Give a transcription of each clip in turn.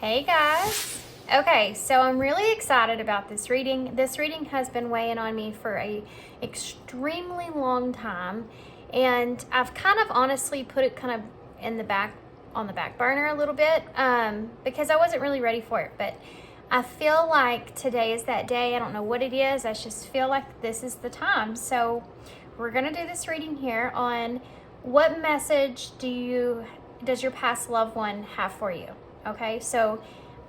Hey guys. Okay, so I'm really excited about this reading. This reading has been weighing on me for a extremely long time, and I've kind of honestly put it kind of in the back on the back burner a little bit because I wasn't really ready for it. But I feel like today is that day. I don't know what it is. I just feel like this is the time. So we're gonna do this reading here on what message does your past loved one have for you. Okay, so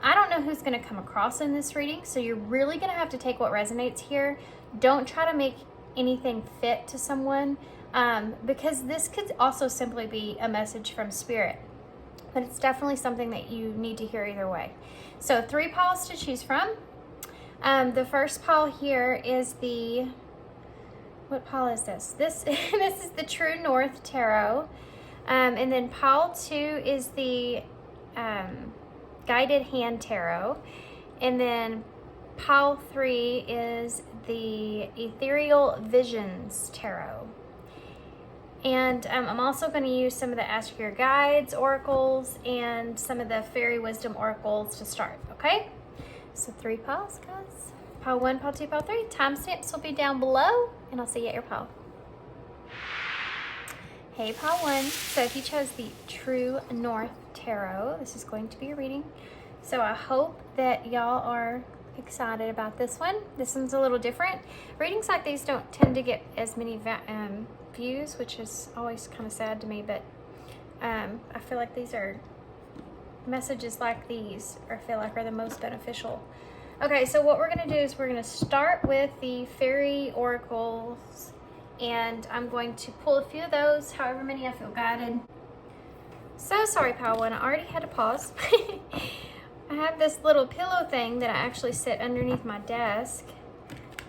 I don't know who's going to come across in this reading, so you're really going to have to take what resonates here. Don't try to make anything fit to someone because this could also simply be a message from spirit, but it's definitely something that you need to hear either way. So 3 piles to choose from. The first pile here is what pile is this? This is the True North Tarot, and then pile 2 is the Guided Hand Tarot, and then pile 3 is the Ethereal Visions Tarot. And I'm also going to use some of the Ask Your Guides Oracles and some of the Fairy Wisdom Oracles to start, okay? So 3 piles, guys. Pile 1, pile 2, pile 3. Timestamps will be down below, and I'll see you at your pile. Hey, pile 1. So if you chose the True North Tarot, this is going to be a reading. So I hope that y'all are excited about this one. This one's a little different. Readings like these don't tend to get as many views, which is always kind of sad to me, but I feel like these are messages like these, I feel like, are the most beneficial. Okay, so what we're going to do is we're going to start with the Fairy Oracles, and I'm going to pull a few of those, however many I feel guided. So sorry, pile 1, I already had to pause. I have this little pillow thing that I actually sit underneath my desk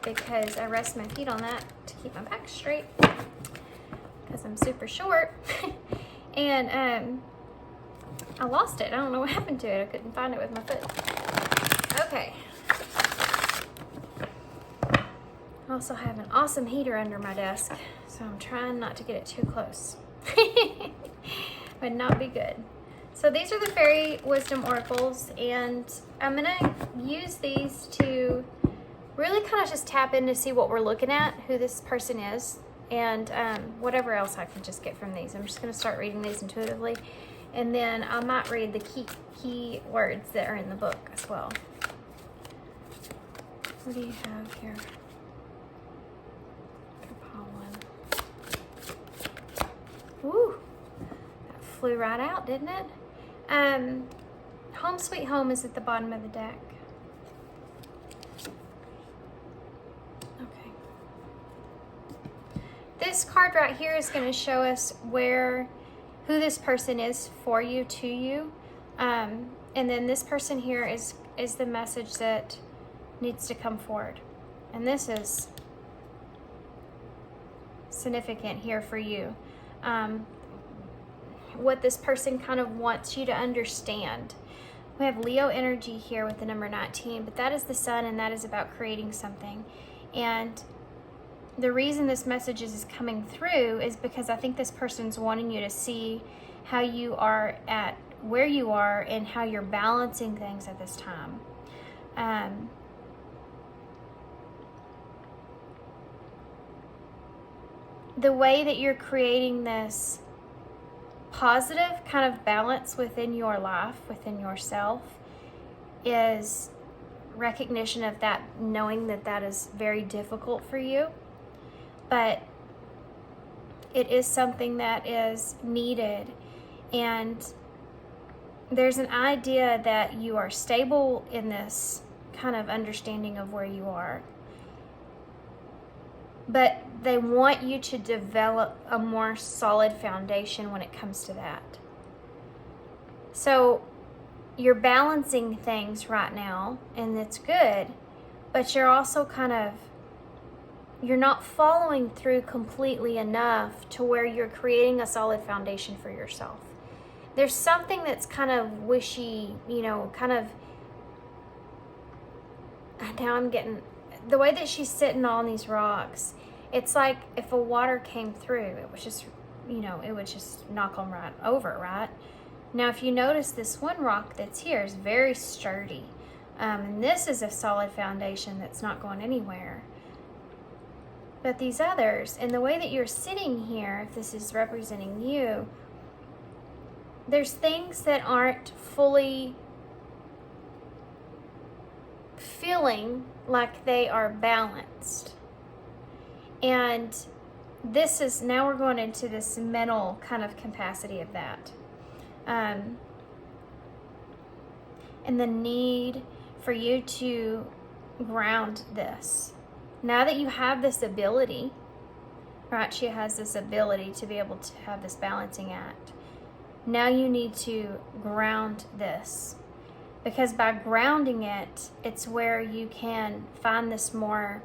because I rest my feet on that to keep my back straight because I'm super short. And I lost it. I don't know what happened to it. I couldn't find it with my foot. Okay. I also have an awesome heater under my desk, so I'm trying not to get it too close. Would not be good. So these are the Fairy Wisdom Oracles, and I'm gonna use these to really kind of just tap in to see what we're looking at, who this person is, and whatever else I can just get from these. I'm just gonna start reading these intuitively, and then I might read the key words that are in the book as well. What do you have here? Pile 1. Ooh. Flew right out, didn't it? Home Sweet Home is at the bottom of the deck. Okay. This card right here is going to show us who this person is for you, to you. And then this person here is the message that needs to come forward. And this is significant here for you. What this person kind of wants you to understand. We have Leo energy here with the number 19, but that is the sun, and that is about creating something. And the reason this message is coming through is because I think this person's wanting you to see how you are at where you are and how you're balancing things at this time. The way that you're creating this positive kind of balance within your life, within yourself, is recognition of that, knowing that that is very difficult for you, but it is something that is needed. And there's an idea that you are stable in this kind of understanding of where you are, but they want you to develop a more solid foundation when it comes to that. So you're balancing things right now, and it's good, but you're also you're not following through completely enough to where you're creating a solid foundation for yourself. There's something that's kind of wishy, now I'm getting the way that she's sitting on these rocks. It's like if a water came through, it was just, it would just knock them right over, right? Now, if you notice, this one rock that's here is very sturdy. And this is a solid foundation that's not going anywhere. But these others, and the way that you're sitting here, if this is representing you, there's things that aren't fully feeling like they are balanced. And this is, now we're going into this mental kind of capacity of that. And the need for you to ground this. Now that you have this ability, right, she has this ability to be able to have this balancing act. Now you need to ground this. Because by grounding it, it's where you can find this more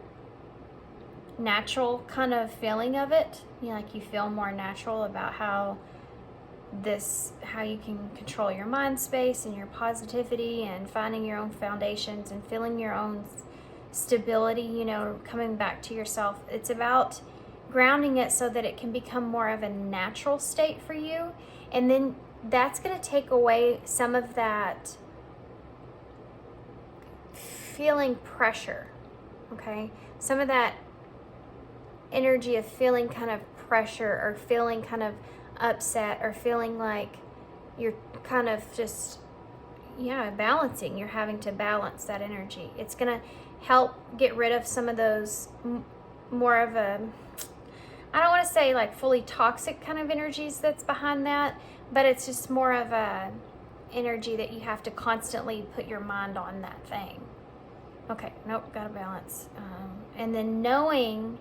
natural kind of feeling of it. You know, like you feel more natural about how you can control your mind space and your positivity and finding your own foundations and feeling your own stability, you know, coming back to yourself. It's about grounding it so that it can become more of a natural state for you. And then that's going to take away some of that feeling pressure, okay? Some of that energy of feeling kind of pressure or feeling kind of upset or feeling like you're kind of just, balancing. You're having to balance that energy. It's going to help get rid of some of those more of a, I don't want to say like fully toxic kind of energies that's behind that, but it's just more of a energy that you have to constantly put your mind on that thing. Okay, nope, gotta balance. And then knowing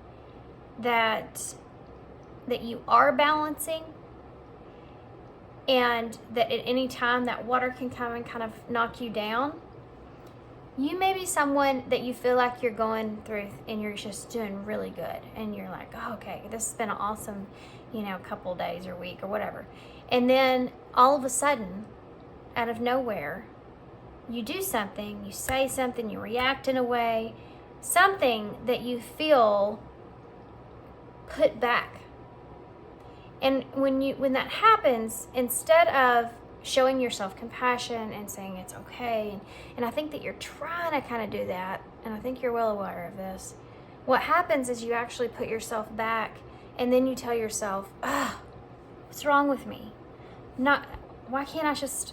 that you are balancing, and that at any time that water can come and kind of knock you down. You may be someone that you feel like you're going through and you're just doing really good. And you're like, oh, okay, this has been an awesome, couple days or week or whatever. And then all of a sudden, out of nowhere, you do something, you say something, you react in a way, something that you feel put back. And when that happens, instead of showing yourself compassion and saying it's okay, and I think that you're trying to kind of do that, and I think you're well aware of this, what happens is you actually put yourself back, and then you tell yourself, what's wrong with me? Why can't I just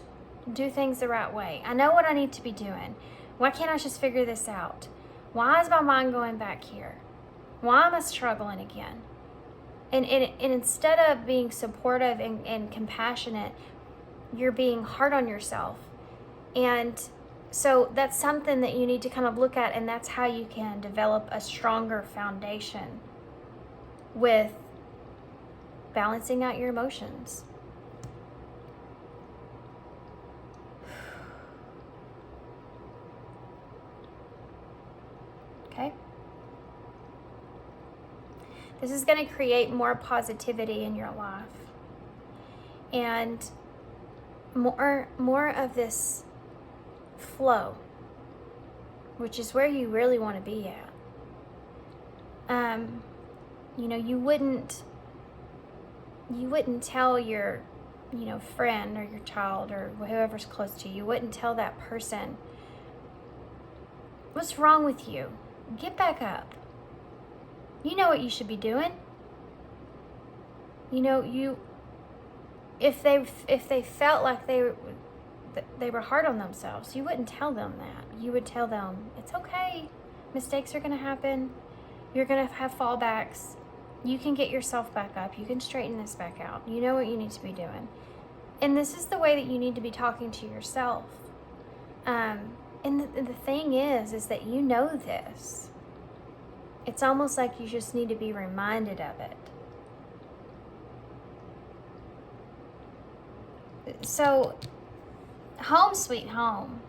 do things the right way? I know what I need to be doing. Why can't I just figure this out? Why is my mind going back here? Why am I struggling again? And instead of being supportive and compassionate, you're being hard on yourself. And so that's something that you need to kind of look at, and that's how you can develop a stronger foundation with balancing out your emotions. Okay? This is going to create more positivity in your life. And more of this flow, which is where you really want to be at. You wouldn't tell your, friend or your child or whoever's close to you, you wouldn't tell that person, what's wrong with you? Get back up. You know what you should be doing. If they felt like they were hard on themselves, you wouldn't tell them that. You would tell them, it's okay. Mistakes are going to happen. You're going to have fallbacks. You can get yourself back up. You can straighten this back out. You know what you need to be doing. And this is the way that you need to be talking to yourself. And the thing is that you know this. It's almost like you just need to be reminded of it. So, home sweet home.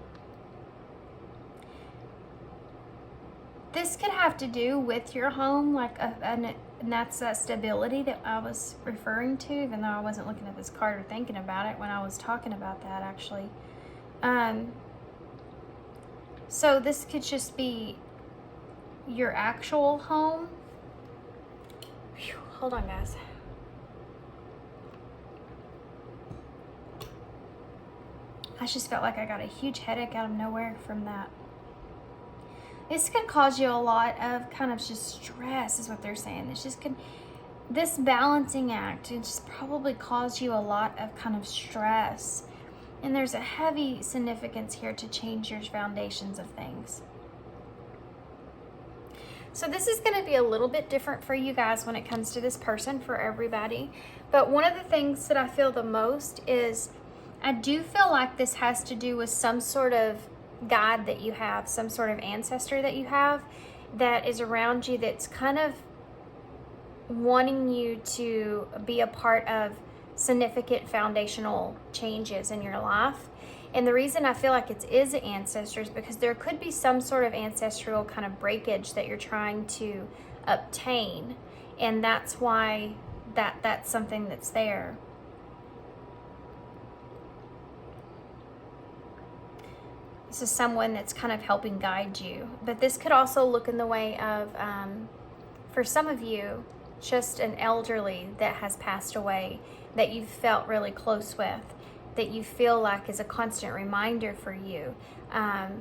This could have to do with your home, and that's that stability that I was referring to, even though I wasn't looking at this card or thinking about it when I was talking about that, actually. So this could just be your actual home. Whew, hold on, guys. just felt like I got a huge headache out of nowhere from that. This could cause you a lot of kind of just stress, is what they're saying. It's just this balancing act, it just probably cause you a lot of kind of stress. And there's a heavy significance here to change your foundations of things. So this is going to be a little bit different for you guys when it comes to this person, for everybody. But one of the things that I feel the most is I do feel like this has to do with some sort of guide that you have, some sort of ancestor that you have that is around you that's kind of wanting you to be a part of significant foundational changes in your life. And the reason I feel like it is ancestors, because there could be some sort of ancestral kind of breakage that you're trying to obtain, and that's why that's something that's there. This is someone that's kind of helping guide you. But this could also look in the way of, for some of you, just an elderly that has passed away that you've felt really close with, that you feel like is a constant reminder for you,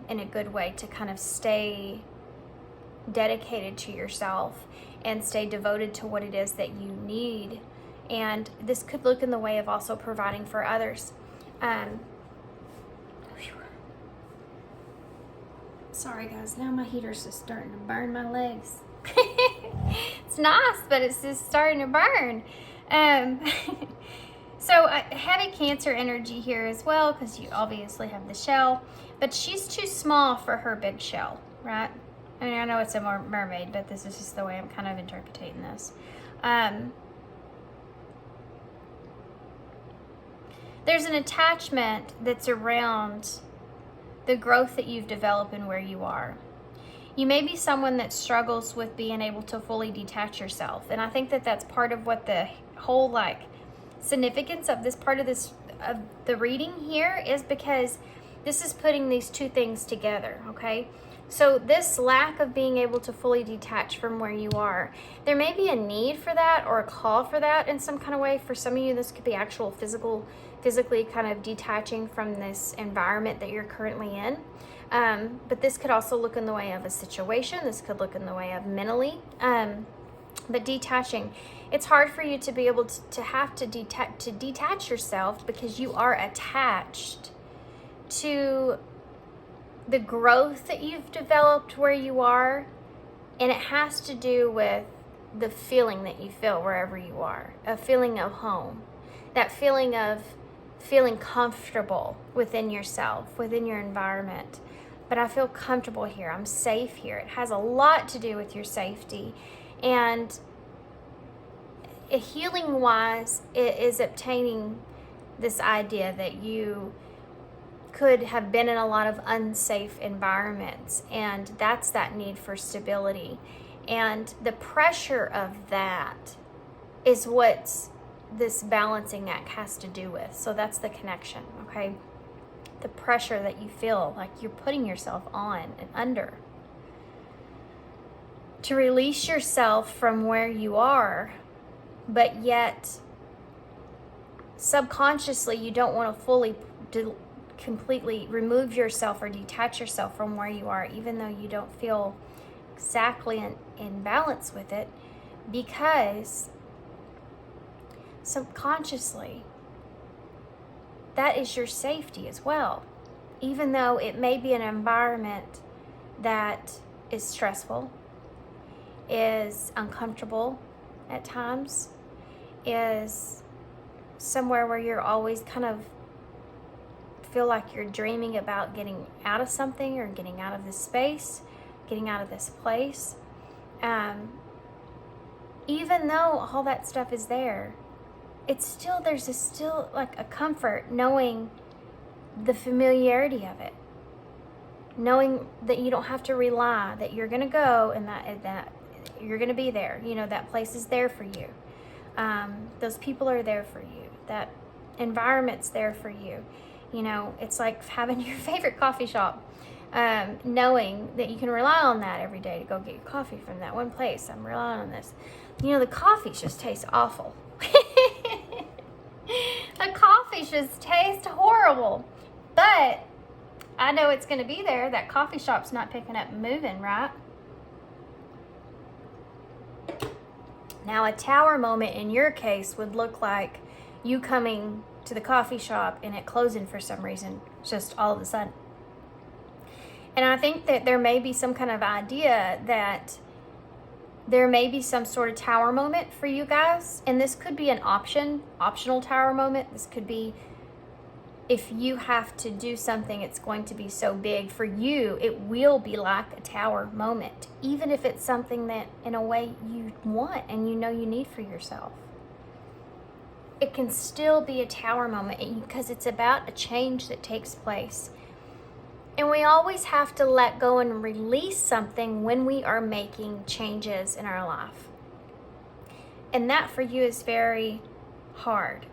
in a good way, to kind of stay dedicated to yourself and stay devoted to what it is that you need. And this could look in the way of also providing for others. Sorry guys, now my heater's just starting to burn my legs. It's nice, but it's just starting to burn. So heavy Cancer energy here as well, because you obviously have the shell, but she's too small for her big shell, right? I mean, I know it's a mermaid, but this is just the way I'm kind of interpreting this. There's an attachment that's around the growth that you've developed and where you are. You may be someone that struggles with being able to fully detach yourself. And I think that that's part of what the whole like significance of this part of the reading here is, because this is putting these two things together, okay? So this lack of being able to fully detach from where you are, there may be a need for that or a call for that in some kind of way. For some of you, this could be actual physically kind of detaching from this environment that you're currently in. But this could also look in the way of a situation. This could look in the way of mentally. But detaching, it's hard for you to be able to have to detach yourself, because you are attached to the growth that you've developed where you are, and it has to do with the feeling that you feel wherever you are, a feeling of home, that feeling of feeling comfortable within yourself, within your environment. But I feel comfortable here, I'm safe here. It has a lot to do with your safety. And healing wise, it is obtaining this idea that you could have been in a lot of unsafe environments, and that's that need for stability. And the pressure of that is what this balancing act has to do with. So that's the connection, okay? The pressure that you feel like you're putting yourself on and under. To release yourself from where you are, but yet subconsciously you don't want to fully completely remove yourself or detach yourself from where you are, even though you don't feel exactly in balance with it, because subconsciously that is your safety as well. Even though it may be an environment that is stressful, is uncomfortable at times, is somewhere where you're always kind of feel like you're dreaming about getting out of something or getting out of this space, getting out of this place. Even though all that stuff is there, it's still, there's still like a comfort knowing the familiarity of it, knowing that you don't have to rely, that you're going to go and that you're going to be there. You know, that place is there for you. Those people are there for you. That environment's there for you. You know, it's like having your favorite coffee shop, knowing that you can rely on that every day to go get your coffee from that one place. I'm relying on this. You know, the coffee just tastes awful. The coffee just tastes horrible. But I know it's going to be there. That coffee shop's not picking up and moving, right? Now, a tower moment in your case would look like you coming to the coffee shop and it closing for some reason, just all of a sudden. And I think that there may be some kind of idea that there may be some sort of tower moment for you guys. And this could be an optional tower moment. This could be if you have to do something, it's going to be so big for you, it will be like a tower moment, even if it's something that in a way you want and you know you need for yourself. It can still be a tower moment because it's about a change that takes place. And we always have to let go and release something when we are making changes in our life. And that for you is very hard.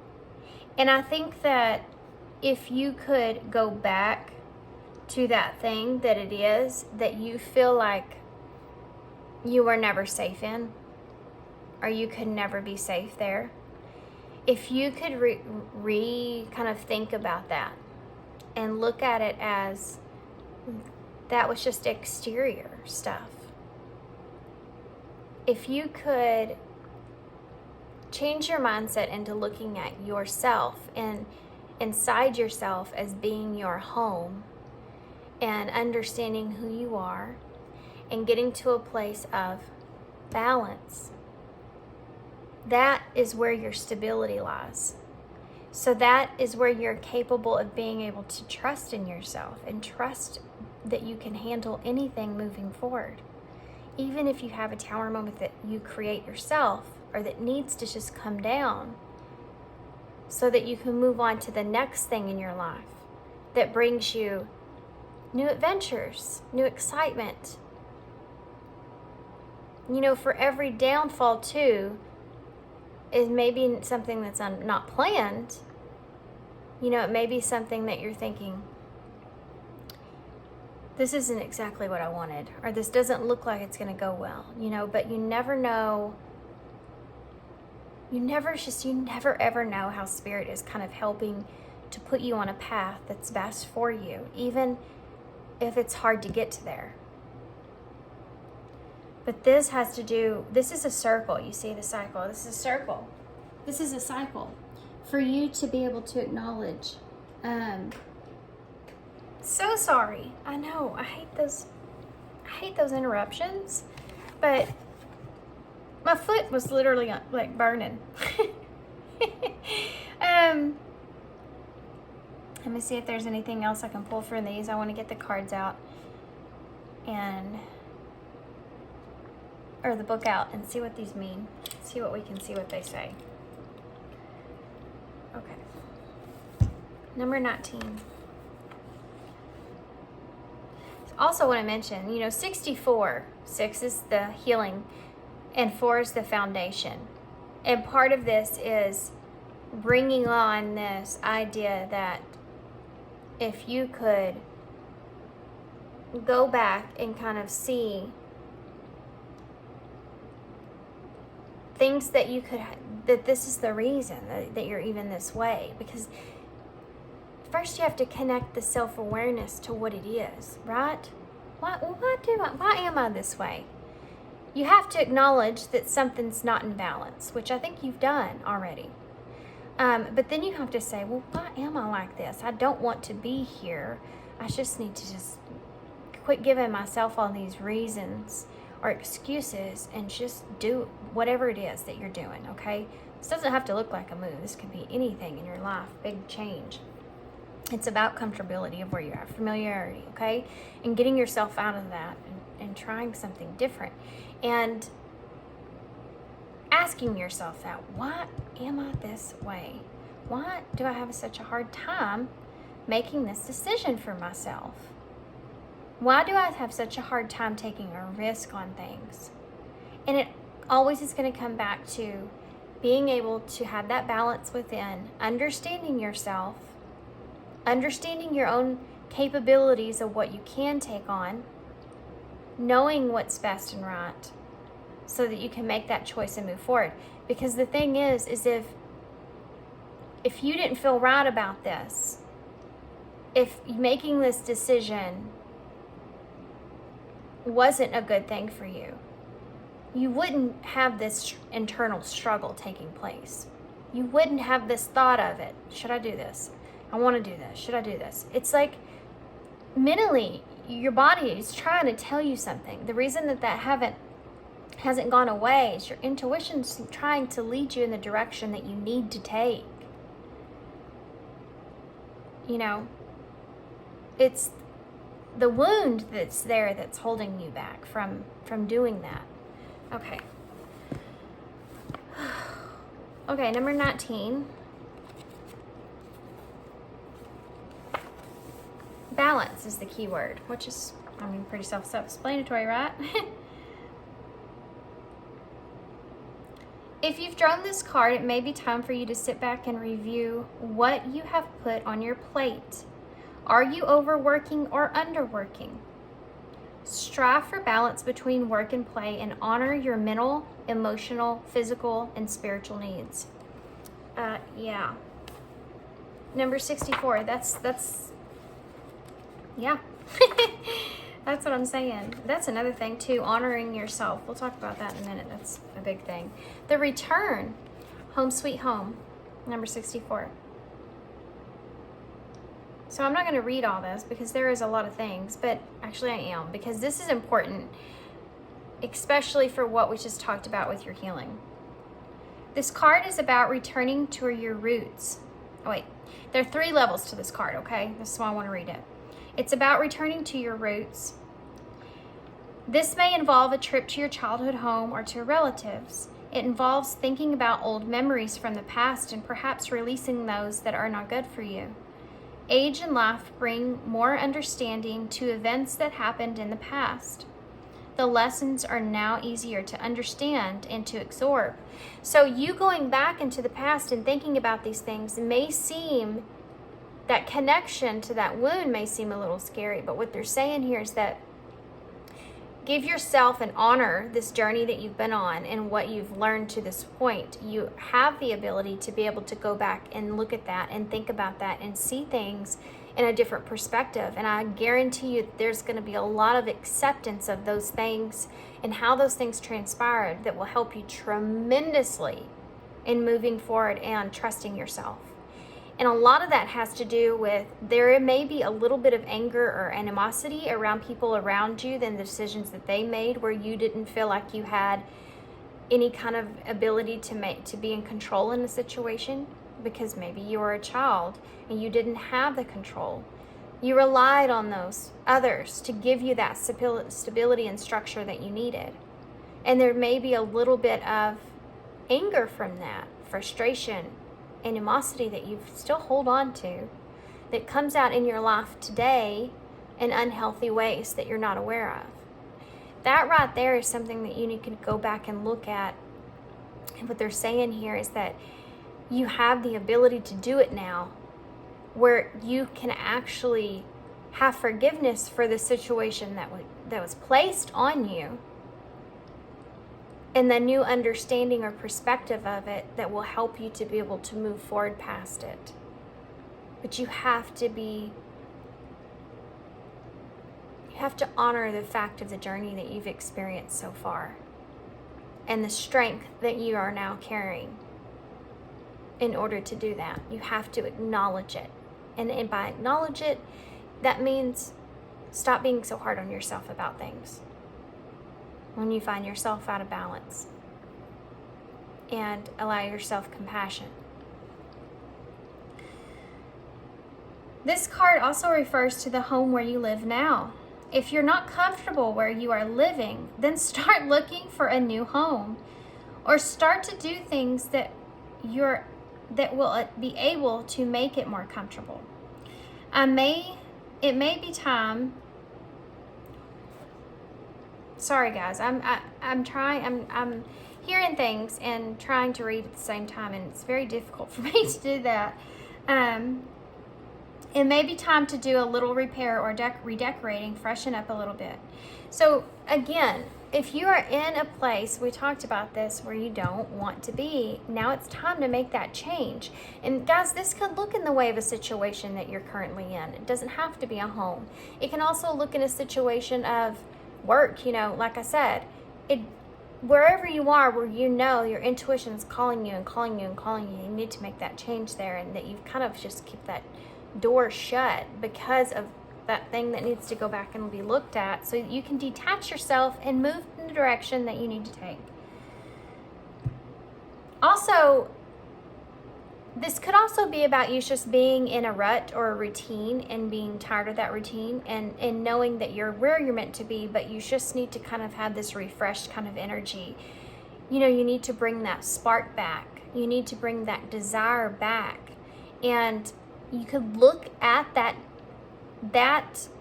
And I think that if you could go back to that thing that it is that you feel like you were never safe in, or you could never be safe there, if you could kind of think about that and look at it as that was just exterior stuff. If you could change your mindset into looking at yourself and inside yourself as being your home and understanding who you are and getting to a place of balance, that is where your stability lies. So that is where you're capable of being able to trust in yourself and trust that you can handle anything moving forward. Even if you have a tower moment that you create yourself or that needs to just come down, so that you can move on to the next thing in your life that brings you new adventures, new excitement. You know, for every downfall too is maybe something that's not planned. You know, it may be something that you're thinking, this isn't exactly what I wanted, or this doesn't look like it's going to go well, you know, but you never know. You never ever know how Spirit is kind of helping to put you on a path that's best for you, even if it's hard to get to there. But this is a circle. You see the cycle. This is a circle. This is a cycle for you to be able to acknowledge. So sorry. I know. I hate those interruptions, but my foot was literally like burning. Let me see if there's anything else I can pull from these. I want to get the cards out or the book out and see what these mean. See what we can see what they say. Okay. Number 19. Also want to mention, 64. 6 is the healing and 4 is the foundation. And part of this is bringing on this idea that if you could go back and kind of see things that you could, that this is the reason that you're even this way. Because first you have to connect the self-awareness to what it is, right? Why am I this way? You have to acknowledge that something's not in balance, which I think you've done already. But then you have to say, well, why am I like this? I don't want to be here. I just need to just quit giving myself all these reasons or excuses and just do whatever it is that you're doing, okay? This doesn't have to look like a move. This could be anything in your life, big change. It's about comfortability of where you're at, familiarity, okay? And getting yourself out of that and trying something different. And asking yourself that, why am I this way? Why do I have such a hard time making this decision for myself? Why do I have such a hard time taking a risk on things? And it always is going to come back to being able to have that balance within, understanding yourself, understanding your own capabilities of what you can take on, knowing what's best and right, so that you can make that choice and move forward. Because the thing is if you didn't feel right about this, if making this decision wasn't a good thing for you, you wouldn't have this internal struggle taking place. You wouldn't have this thought of it. Should I do this? I want to do this. Should I do this? It's like mentally, your body is trying to tell you something. The reason that hasn't gone away is your intuition's trying to lead you in the direction that you need to take. You know, it's the wound that's there that's holding you back from doing that. Okay. Okay, number 19. Balance is the key word, which is, I mean, pretty self-explanatory, right? If you've drawn this card, it may be time for you to sit back and review what you have put on your plate. Are you overworking or underworking? Strive for balance between work and play and honor your mental, emotional, physical, and spiritual needs. Yeah. Number 64, that's yeah. That's what I'm saying. That's another thing too, honoring yourself. We'll talk about that in a minute. That's a big thing. The return, home sweet home, number 64. So I'm not going to read all this because there is a lot of things, but actually I am, because this is important, especially for what we just talked about with your healing. This card is about returning to your roots. Oh wait, there are 3 levels to this card, okay? This is why I want to read it. It's about returning to your roots. This may involve a trip to your childhood home or to relatives. It involves thinking about old memories from the past and perhaps releasing those that are not good for you. Age and life bring more understanding to events that happened in the past. The lessons are now easier to understand and to absorb. So you going back into the past and thinking about these things may seem, that connection to that wound may seem a little scary, but what they're saying here is that give yourself and honor this journey that you've been on and what you've learned to this point. You have the ability to be able to go back and look at that and think about that and see things in a different perspective. And I guarantee you there's going to be a lot of acceptance of those things and how those things transpired that will help you tremendously in moving forward and trusting yourself. And a lot of that has to do with, there may be a little bit of anger or animosity around people around you than the decisions that they made, where you didn't feel like you had any kind of ability to be in control in a situation, because maybe you were a child and you didn't have the control. You relied on those others to give you that stability and structure that you needed. And there may be a little bit of anger from that, frustration, animosity that you still hold on to, that comes out in your life today in unhealthy ways that you're not aware of. That right there is something that you need to go back and look at. And what they're saying here is that you have the ability to do it now, where you can actually have forgiveness for the situation that was placed on you, and the new understanding or perspective of it that will help you to be able to move forward past it. But you have to honor the fact of the journey that you've experienced so far and the strength that you are now carrying. In order to do that, you have to acknowledge it. And by acknowledge it, that means stop being so hard on yourself about things when you find yourself out of balance, and allow yourself compassion. This card also refers to the home where you live now. If you're not comfortable where you are living, then start looking for a new home, or start to do things that will be able to make it more comfortable. It may be time. Sorry guys, I'm hearing things and trying to read at the same time, and it's very difficult for me to do that. It may be time to do a little repair or redecorating, freshen up a little bit. So again, if you are in a place, we talked about this, where you don't want to be, now it's time to make that change. And guys, this could look in the way of a situation that you're currently in. It doesn't have to be a home. It can also look in a situation of work, like I said, wherever you are, where your intuition is calling you and calling you and calling you, you need to make that change there, and that you've kind of just keep that door shut because of that thing that needs to go back and be looked at, so you can detach yourself and move in the direction that you need to take. Also, this could also be about you just being in a rut or a routine and being tired of that routine, and knowing that you're where you're meant to be, but you just need to kind of have this refreshed kind of energy. You need to bring that spark back. You need to bring that desire back. And you could look at that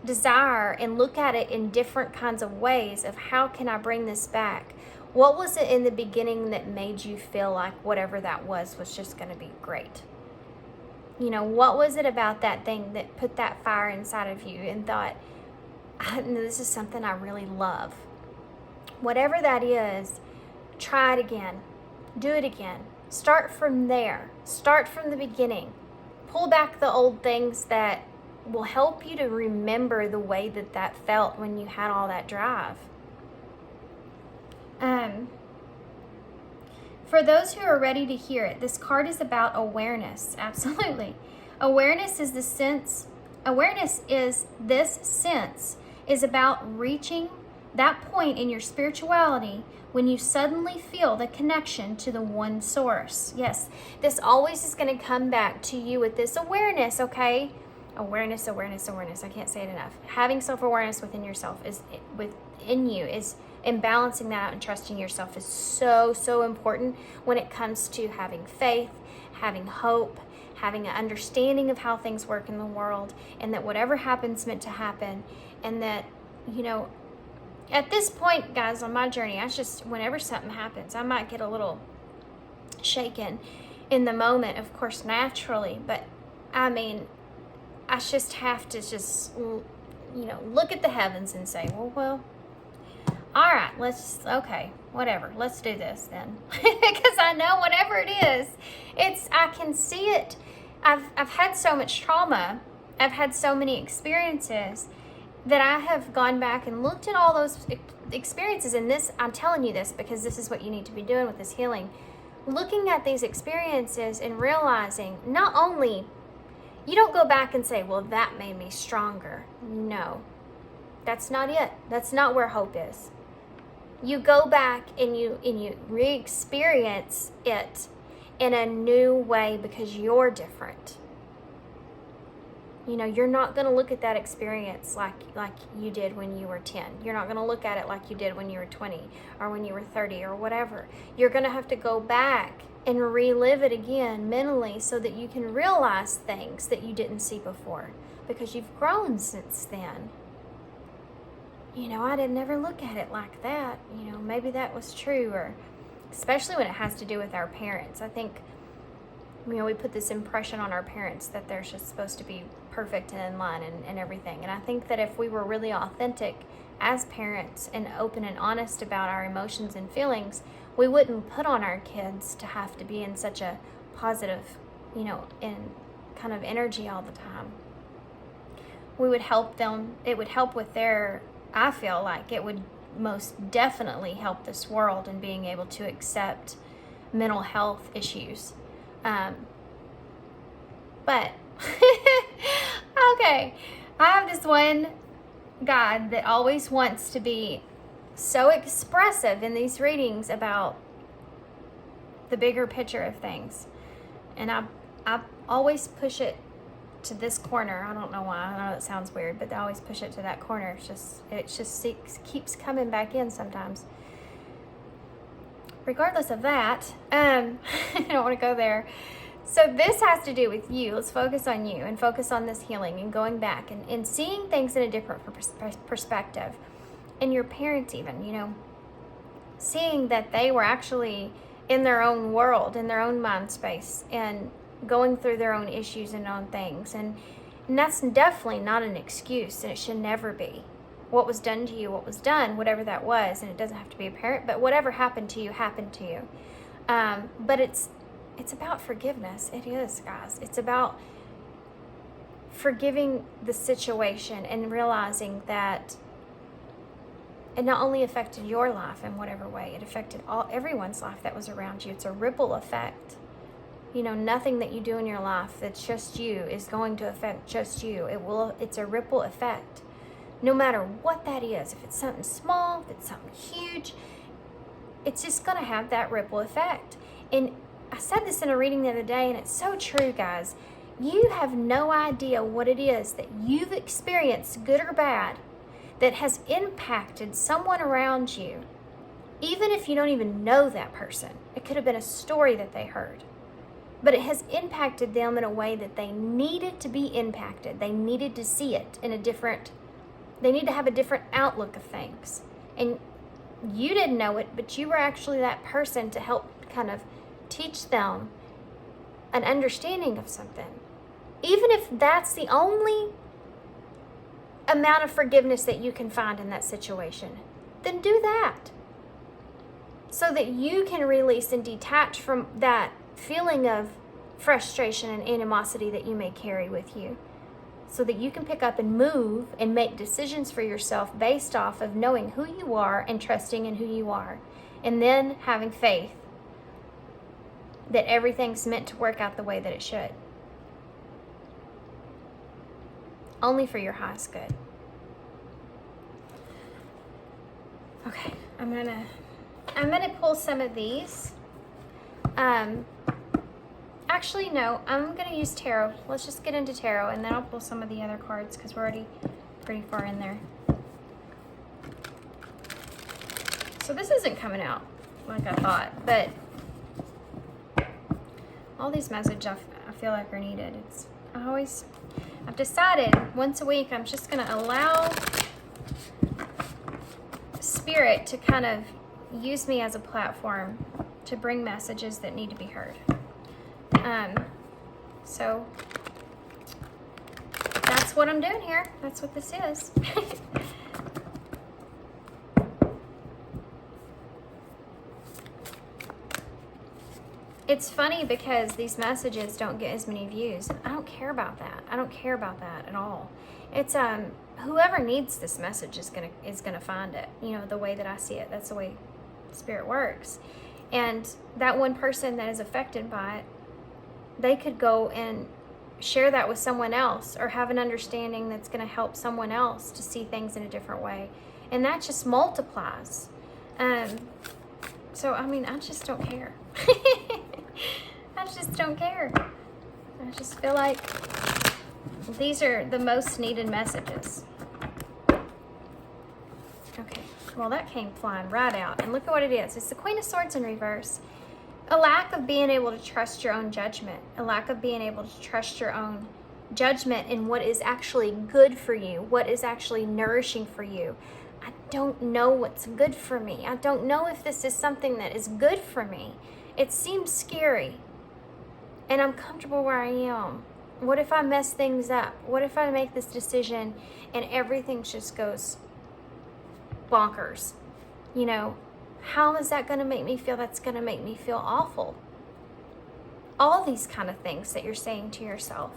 desire and look at it in different kinds of ways of, how can I bring this back? What was it in the beginning that made you feel like whatever that was just going to be great? What was it about that thing that put that fire inside of you and thought, this is something I really love? Whatever that is, try it again. Do it again. Start from there. Start from the beginning. Pull back the old things that will help you to remember the way that felt when you had all that drive. For those who are ready to hear it, this card is about awareness. Absolutely. Awareness is this sense is about reaching that point in your spirituality when you suddenly feel the connection to the one source. Yes, this always is going to come back to you with this awareness, okay? Awareness. I can't say it enough. Having self-awareness within yourself and balancing that out and trusting yourself is so important when it comes to having faith, having hope, having an understanding of how things work in the world, and that whatever happens meant to happen. And that, at this point, guys, on my journey, whenever something happens, I might get a little shaken in the moment, of course, naturally, but I just have to look at the heavens and say, well, all right, whatever, let's do this then. Because I know whatever it is, I can see it. I've had so much trauma. I've had so many experiences that I have gone back and looked at all those experiences. And this, I'm telling you this because this is what you need to be doing with this healing. Looking at these experiences and realizing, not only, you don't go back and say, well, that made me stronger. No, that's not it. That's not where hope is. You go back and you re-experience it in a new way because you're different. You're not going to look at that experience like you did when you were 10. You're not going to look at it like you did when you were 20 or when you were 30 or whatever. You're going to have to go back and relive it again mentally so that you can realize things that you didn't see before, because you've grown since then. I didn't ever look at it like that. Maybe that was true, or especially when it has to do with our parents. I think, we put this impression on our parents that they're just supposed to be perfect and in line and everything. And I think that if we were really authentic as parents and open and honest about our emotions and feelings, we wouldn't put on our kids to have to be in such a positive, in kind of energy all the time. We would help them. It would help with I feel like it would most definitely help this world in being able to accept mental health issues. But, okay, I have this one guy that always wants to be so expressive in these readings about the bigger picture of things. And I always push it to this corner. I don't know why. I know it sounds weird, but I always push it to that corner. It just keeps coming back in sometimes. Regardless of that, I don't want to go there. So this has to do with you. Let's focus on you and focus on this healing and going back and seeing things in a different perspective. And your parents even, seeing that they were actually in their own world, in their own mind space, and going through their own issues and own things. And that's definitely not an excuse, and it should never be. what was done to you, what was done, whatever that was, and it doesn't have to be a parent, but whatever happened to you happened to you. But it's about forgiveness. It is, guys. It's about forgiving the situation and realizing that it not only affected your life in whatever way, it affected everyone's life that was around you. It's a ripple effect. You know, nothing that you do in your life that's just you is going to affect just you. It's a ripple effect. No matter what that is, if it's something small, if it's something huge, it's just going to have that ripple effect. And I said this in a reading the other day, and it's so true, guys. You have no idea what it is that you've experienced, good or bad, that has impacted someone around you, even if you don't even know that person. It could have been a story that they heard, but it has impacted them in a way that they needed to be impacted. They needed to see it in they need to have a different outlook of things. And you didn't know it, but you were actually that person to help kind of teach them an understanding of something. Even if that's the only amount of forgiveness that you can find in that situation, then do that, so that you can release and detach from that feeling of frustration and animosity that you may carry with you, so that you can pick up and move and make decisions for yourself based off of knowing who you are and trusting in who you are, and then having faith that everything's meant to work out the way that it should. Only for your highest good. Okay, I'm gonna pull some of these. Actually, no, I'm gonna use tarot. Let's just get into tarot, and then I'll pull some of the other cards because we're already pretty far in there. So this isn't coming out like I thought, but all these messages I feel like are needed. I've decided once a week I'm just going to allow Spirit to kind of use me as a platform to bring messages that need to be heard. So that's what I'm doing here. That's what this is. It's funny because these messages don't get as many views. I don't care about that. I don't care about that at all. It's whoever needs this message is gonna find it. You know, the way that I see it. That's the way Spirit works. And that one person that is affected by it, they could go and share that with someone else, or have an understanding that's going to help someone else to see things in a different way, and that just multiplies. So I mean, I just don't care. I just don't care. I just feel like these are the most needed messages. Okay, well that came flying right out, and look at what it is. It's the Queen of Swords in reverse. A lack of being able to trust your own judgment. A lack of being able to trust your own judgment in what is actually good for you, what is actually nourishing for you. I don't know what's good for me. I don't know if this is something that is good for me. It seems scary, and I'm comfortable where I am. What if I mess things up? What if I make this decision and everything just goes bonkers? You know, how is that going to make me feel? That's going to make me feel awful. All these kind of things that you're saying to yourself.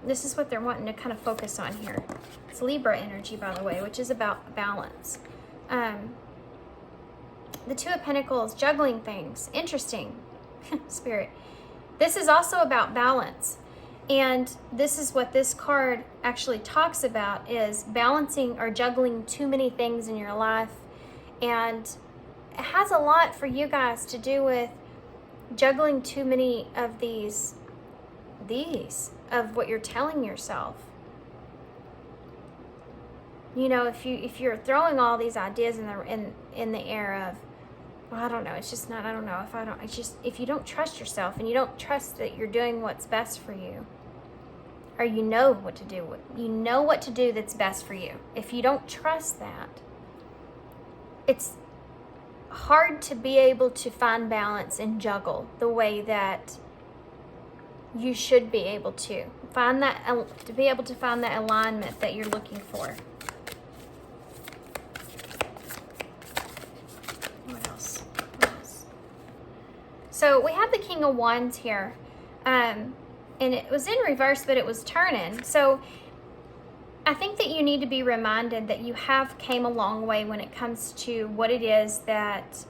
This is what they're wanting to kind of focus on here. It's Libra energy, by the way, which is about balance. The Two of Pentacles, juggling things. Interesting. Spirit. This is also about balance. And this is what this card actually talks about, is balancing or juggling too many things in your life. And it has a lot for you guys to do with juggling too many of these of what you're telling yourself. You know, if you're throwing all these ideas in the air of, well, I don't know, it's just not, I don't know, it's just, if you don't trust yourself and you don't trust that you're doing what's best for you, or you know what to do that's best for you. If you don't trust that, it's hard to be able to find balance and juggle the way that you should be able to. To be able to find that alignment that you're looking for. So we have the King of Wands here. And it was in reverse, but it was turning. So I think that you need to be reminded that you have came a long way when it comes to what it is that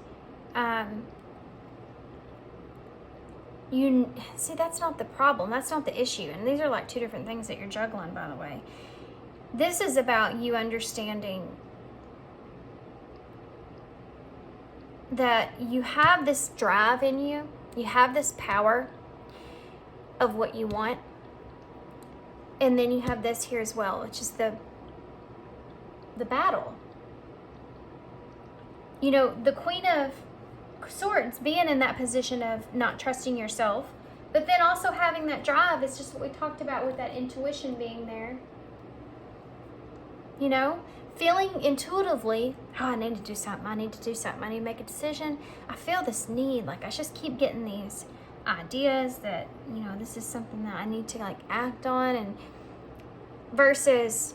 you see. That's not the problem. That's not the issue. And these are like two different things that you're juggling, by the way. This is about you understanding that you have this drive in you. You have this power of what you want. And then you have this here as well, which is the battle. You know, the Queen of Swords being in that position of not trusting yourself, but then also having that drive is just what we talked about with that intuition being there. You know, feeling intuitively, oh, I need to do something, I need to do something, I need to make a decision. I feel this need, like I just keep getting these ideas that, you know, this is something that I need to like act on, and versus,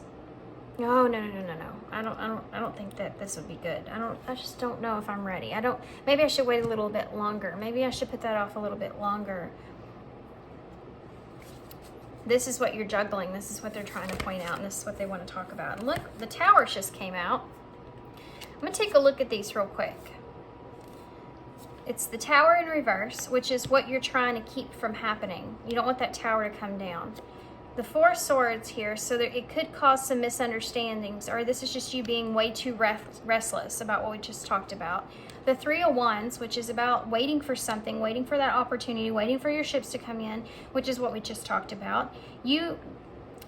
oh, no. I don't think that this would be good. I just don't know if I'm ready. Maybe I should wait a little bit longer. Maybe I should put that off a little bit longer. This is what you're juggling. This is what they're trying to point out, and this is what they want to talk about. And look, the Towers just came out. I'm going to take a look at these real quick. It's the Tower in reverse, which is what you're trying to keep from happening. You don't want that Tower to come down. The Four of Swords here, so that it could cause some misunderstandings, or this is just you being way too restless about what we just talked about. The Three of Wands, which is about waiting for something, waiting for that opportunity, waiting for your ships to come in, which is what we just talked about. You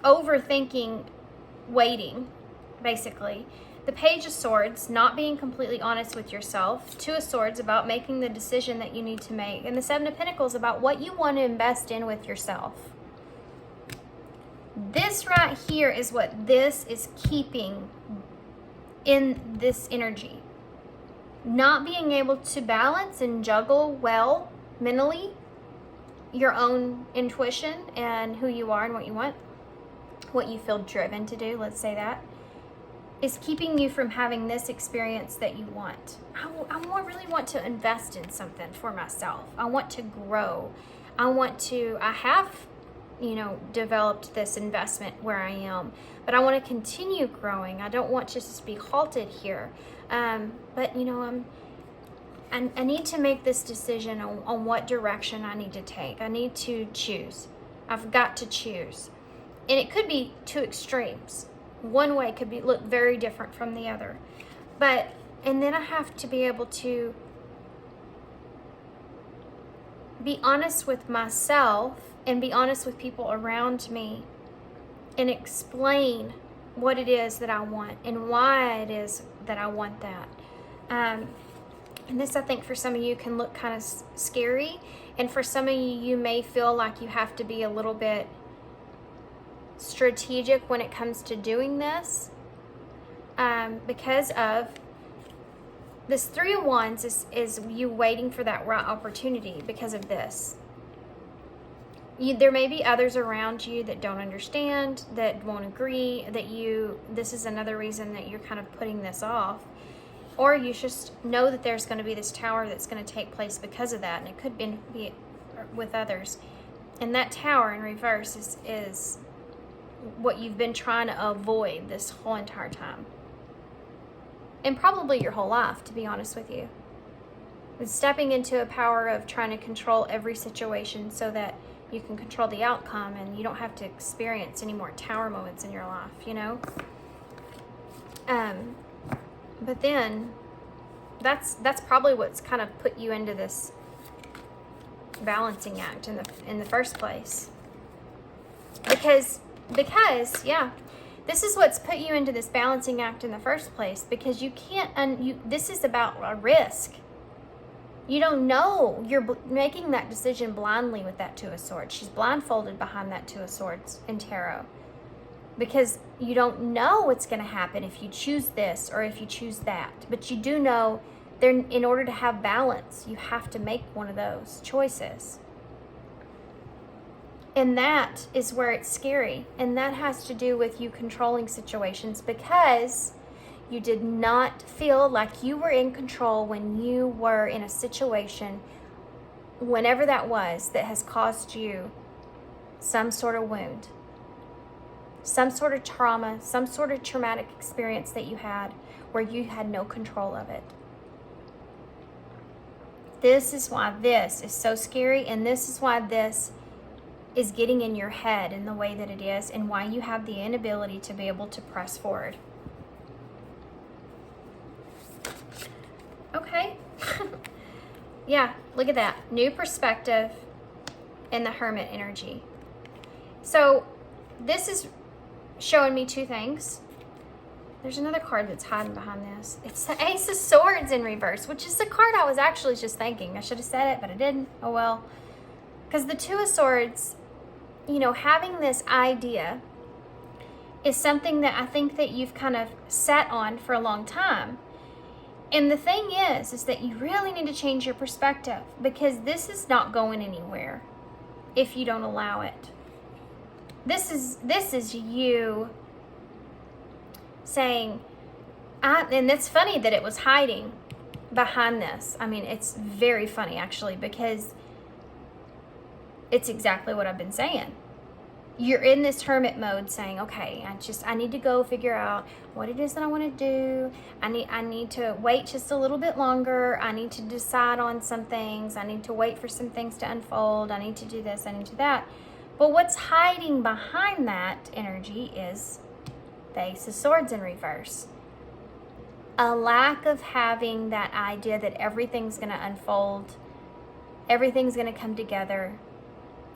overthinking waiting, basically. The Page of Swords, not being completely honest with yourself. Two of Swords, about making the decision that you need to make. And the Seven of Pentacles, about what you want to invest in with yourself. This right here is what this is keeping in this energy. Not being able to balance and juggle well mentally your own intuition and who you are and what you want, what you feel driven to do, let's say that, is keeping you from having this experience that you want. I really want to invest in something for myself. I want to grow. I have, you know, developed this investment where I am, but I want to continue growing. I don't want to just be halted here. But you know, I need to make this decision on what direction I need to take. I need to choose. I've got to choose. And it could be two extremes. One way could look very different from the other. And then I have to be able to be honest with myself and be honest with people around me and explain what it is that I want and why it is that I want that. And this, I think, for some of you can look kind of scary. And for some of you, you may feel like you have to be a little bit strategic when it comes to doing this. Because of this Three of Wands is you waiting for that right opportunity because of this. There may be others around you that don't understand, that won't agree, this is another reason that you're kind of putting this off. Or you just know that there's going to be this Tower that's going to take place because of that, and it could be with others. And that Tower in reverse is what you've been trying to avoid this whole entire time. And probably your whole life, to be honest with you. It's stepping into a power of trying to control every situation so that you can control the outcome and you don't have to experience any more Tower moments in your life, you know? But then that's probably what's kind of put you into this balancing act in the first place. Because yeah, this is what's put you into this balancing act in the first place, because you can't, this is about a risk. You don't know. You're making that decision blindly with that Two of Swords. She's blindfolded behind that Two of Swords in tarot. Because you don't know what's going to happen if you choose this or if you choose that. But you do know in order to have balance, you have to make one of those choices. And that is where it's scary. And that has to do with you controlling situations, because you did not feel like you were in control when you were in a situation whenever that was, that has caused you some sort of wound, some sort of trauma, some sort of traumatic experience that you had where you had no control of it. This is why this is so scary, and this is why this is getting in your head in the way that it is, and why you have the inability to be able to press forward. Okay. Yeah, look at that. New perspective in the Hermit energy. So this is showing me two things. There's another card that's hiding behind this. It's the Ace of Swords in reverse, which is the card I was actually just thinking. I should have said it, but I didn't. Oh well. Because the Two of Swords, you know, having this idea is something that I think that you've kind of sat on for a long time. And the thing is that you really need to change your perspective, because this is not going anywhere if you don't allow it. This is you saying, and it's funny that it was hiding behind this. I mean, it's very funny actually, because it's exactly what I've been saying. You're in this hermit mode saying, okay, I need to go figure out what it is that I want to do. I need to wait just a little bit longer. I need to decide on some things. I need to wait for some things to unfold. I need to do this, I need to do that. But what's hiding behind that energy is the Ace of Swords in reverse. A lack of having that idea that everything's going to unfold, everything's going to come together,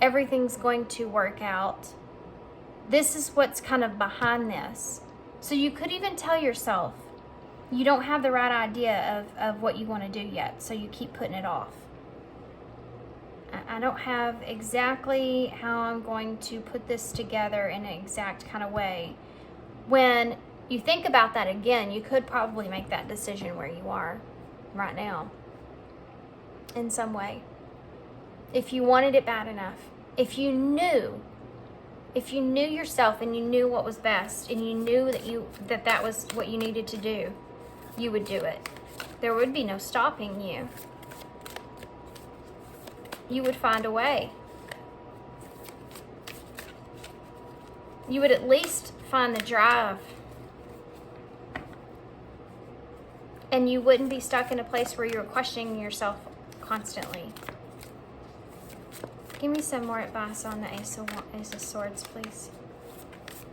everything's going to work out. This is what's kind of behind this. So you could even tell yourself you don't have the right idea of what you want to do yet, so you keep putting it off. I don't have exactly how I'm going to put this together in an exact kind of way. When you think about that again, you could probably make that decision where you are right now in some way. If you wanted it bad enough, if you knew yourself and you knew what was best, and you knew that was what you needed to do, you would do it. There would be no stopping you. You would find a way. You would at least find the drive. And you wouldn't be stuck in a place where you're questioning yourself constantly. Give me some more advice on the Ace of Swords, please.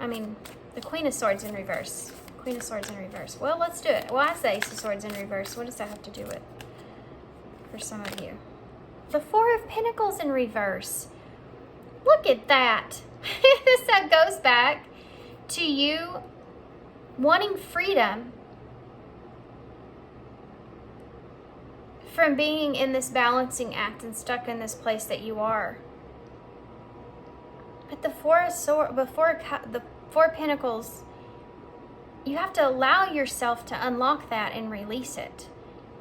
I mean, the Queen of Swords in reverse. Queen of Swords in reverse. Well, let's do it. Well, I say Ace of Swords in reverse. What does that have to do with for some of you? The Four of Pentacles in reverse. Look at that. That goes back to you wanting freedom from being in this balancing act and stuck in this place that you are. But the Four of Pentacles, you have to allow yourself to unlock that and release it.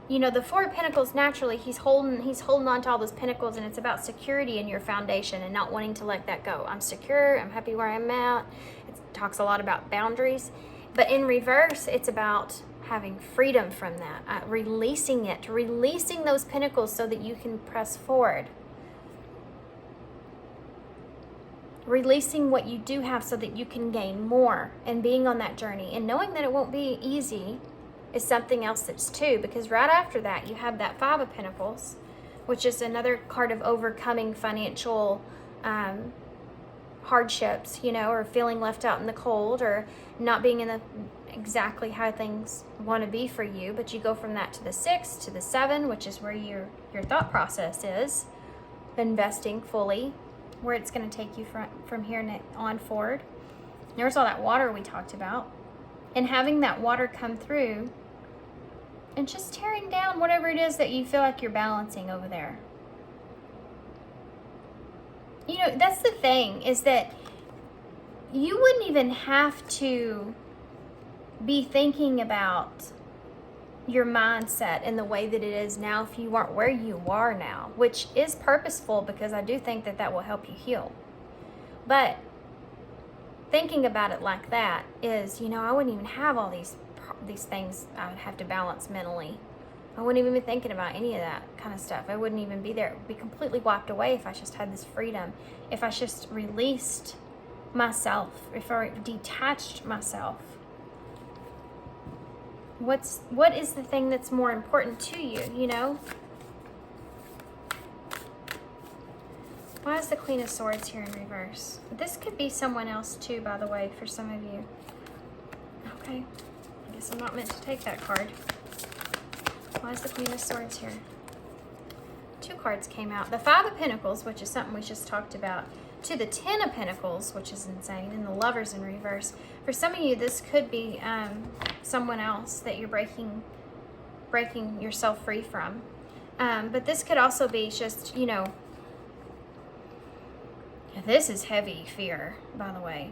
You know, the Four of Pentacles, naturally, he's holding on to all those pentacles, and it's about security in your foundation and not wanting to let that go. I'm secure, I'm happy where I'm at. It talks a lot about boundaries. But in reverse, it's about having freedom from that, releasing those pentacles so that you can press forward. Releasing what you do have so that you can gain more, and being on that journey and knowing that it won't be easy is something else that's too, because right after that you have that Five of Pentacles, which is another card of overcoming financial hardships, you know, or feeling left out in the cold, or not being in the exactly how things want to be for you. But you go from that to the 6 to the 7, which is where your thought process is, investing fully, where it's going to take you from here on forward. There's all that water we talked about, and having that water come through and just tearing down whatever it is that you feel like you're balancing over there. You know, that's the thing, is that you wouldn't even have to be thinking about your mindset in the way that it is now if you weren't where you are now, which is purposeful, because I do think that will help you heal. But thinking about it like that is, you know, I wouldn't even have all these things I would have to balance mentally. I wouldn't even be thinking about any of that kind of stuff. I wouldn't even be there. It would be completely wiped away if I just had this freedom. If I just released myself, if I detached myself. What is the thing that's more important to you, you know? Why is the Queen of Swords here in reverse? This could be someone else too, by the way, for some of you. Okay, I guess I'm not meant to take that card. Why is the Queen of Swords here? Two cards came out. The Five of Pentacles, which is something we just talked about, to the Ten of Pentacles, which is insane, and the Lovers in reverse. For some of you, this could be someone else that you're breaking yourself free from. But this could also be just, you know, this is heavy fear, by the way.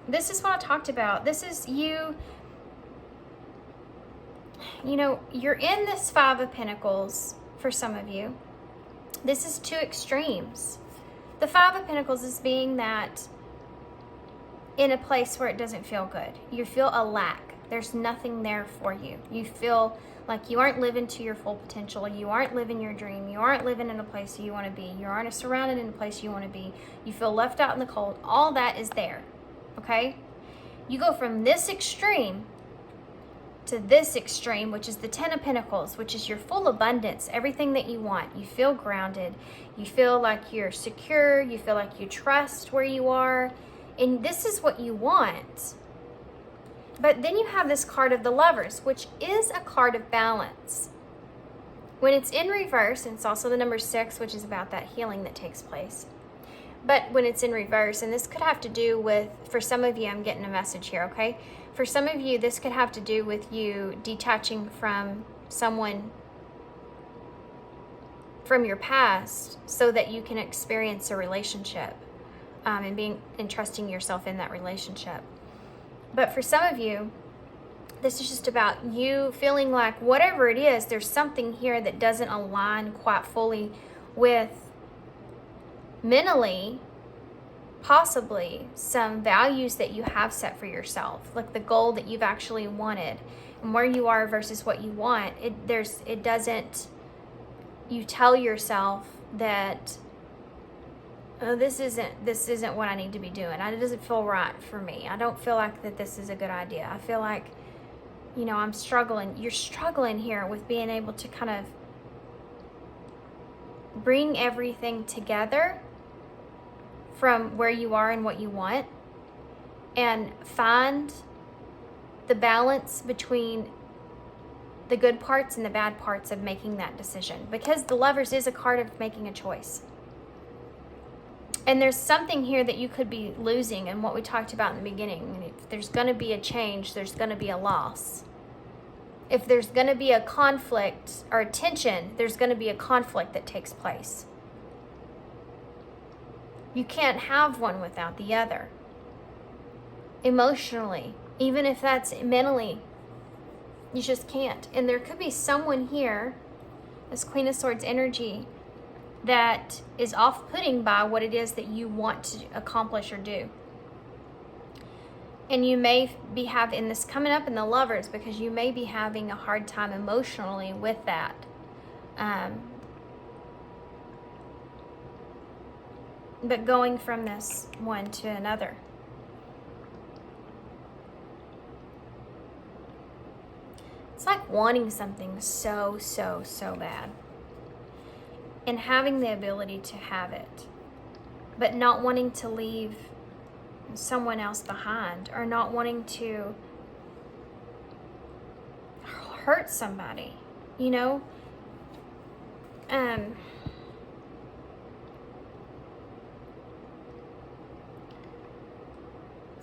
This is what I talked about. This is you. You know, you're in this Five of Pentacles for some of you. This is two extremes. The Five of Pentacles is being that in a place where it doesn't feel good. You feel a lack. There's nothing there for you. You feel like you aren't living to your full potential. You aren't living your dream. You aren't living in a place you want to be. You aren't surrounded in a place you want to be. You feel left out in the cold. All that is there, okay? You go from this extreme to this extreme, which is the Ten of Pentacles, which is your full abundance, everything that you want. You feel grounded. You feel like you're secure. You feel like you trust where you are. And this is what you want. But then you have this card of the Lovers, which is a card of balance. When it's in reverse, and it's also the number 6, which is about that healing that takes place. But when it's in reverse, and this could have to do with, for some of you, I'm getting a message here, okay? For some of you, this could have to do with you detaching from someone from your past so that you can experience a relationship and trusting yourself in that relationship. But for some of you, this is just about you feeling like whatever it is, there's something here that doesn't align quite fully with mentally, possibly some values that you have set for yourself, like the goal that you've actually wanted and where you are versus what you want. You tell yourself that, oh, this isn't what I need to be doing. It doesn't feel right for me. I don't feel like that this is a good idea. I feel like, you know, I'm struggling. You're struggling here with being able to kind of bring everything together from where you are and what you want, and find the balance between the good parts and the bad parts of making that decision. Because the Lovers is a card of making a choice. And there's something here that you could be losing, and what we talked about in the beginning. If there's going to be a change, there's going to be a loss. If there's going to be a conflict or a tension, there's going to be a conflict that takes place. You can't have one without the other. Emotionally, even if that's mentally, you just can't. And there could be someone here, this Queen of Swords energy, that is off-putting by what it is that you want to accomplish or do. And you may be having this coming up in the Lovers because you may be having a hard time emotionally with that. But going from this one to another. It's like wanting something so bad. And having the ability to have it. But not wanting to leave someone else behind. Or not wanting to hurt somebody. You know?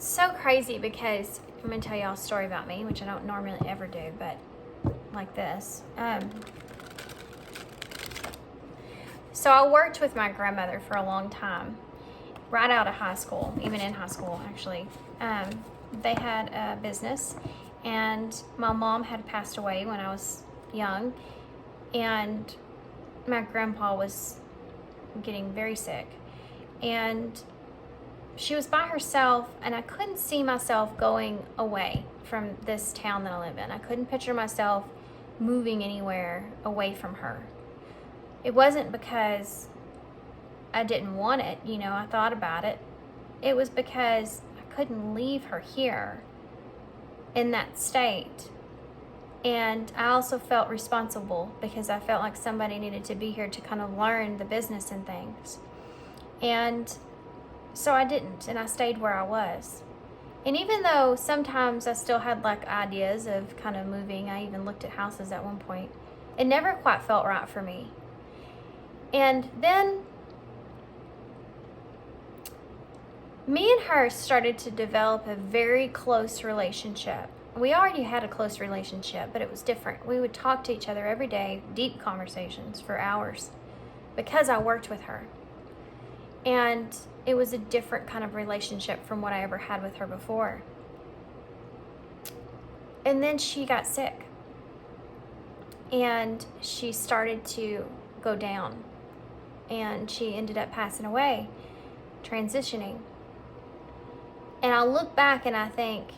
So crazy because I'm going to tell y'all a story about me, which I don't normally ever do, but like this. So I worked with my grandmother for a long time, right out of high school, even in high school, actually. They had a business, and my mom had passed away when I was young, and my grandpa was getting very sick. And she was by herself, and I couldn't see myself going away from this town that I live in. I couldn't picture myself moving anywhere away from her. It wasn't because I didn't want it, you know, I thought about it. It was because I couldn't leave her here in that state. And I also felt responsible because I felt like somebody needed to be here to kind of learn the business and things. And so I didn't, and I stayed where I was. And even though sometimes I still had like ideas of kind of moving, I even looked at houses at one point, it never quite felt right for me. And then me and her started to develop a very close relationship. We already had a close relationship, but it was different. We would talk to each other every day, deep conversations for hours, because I worked with her. And it was a different kind of relationship from what I ever had with her before. And then she got sick. And she started to go down. And she ended up passing away, transitioning. And I look back and I think,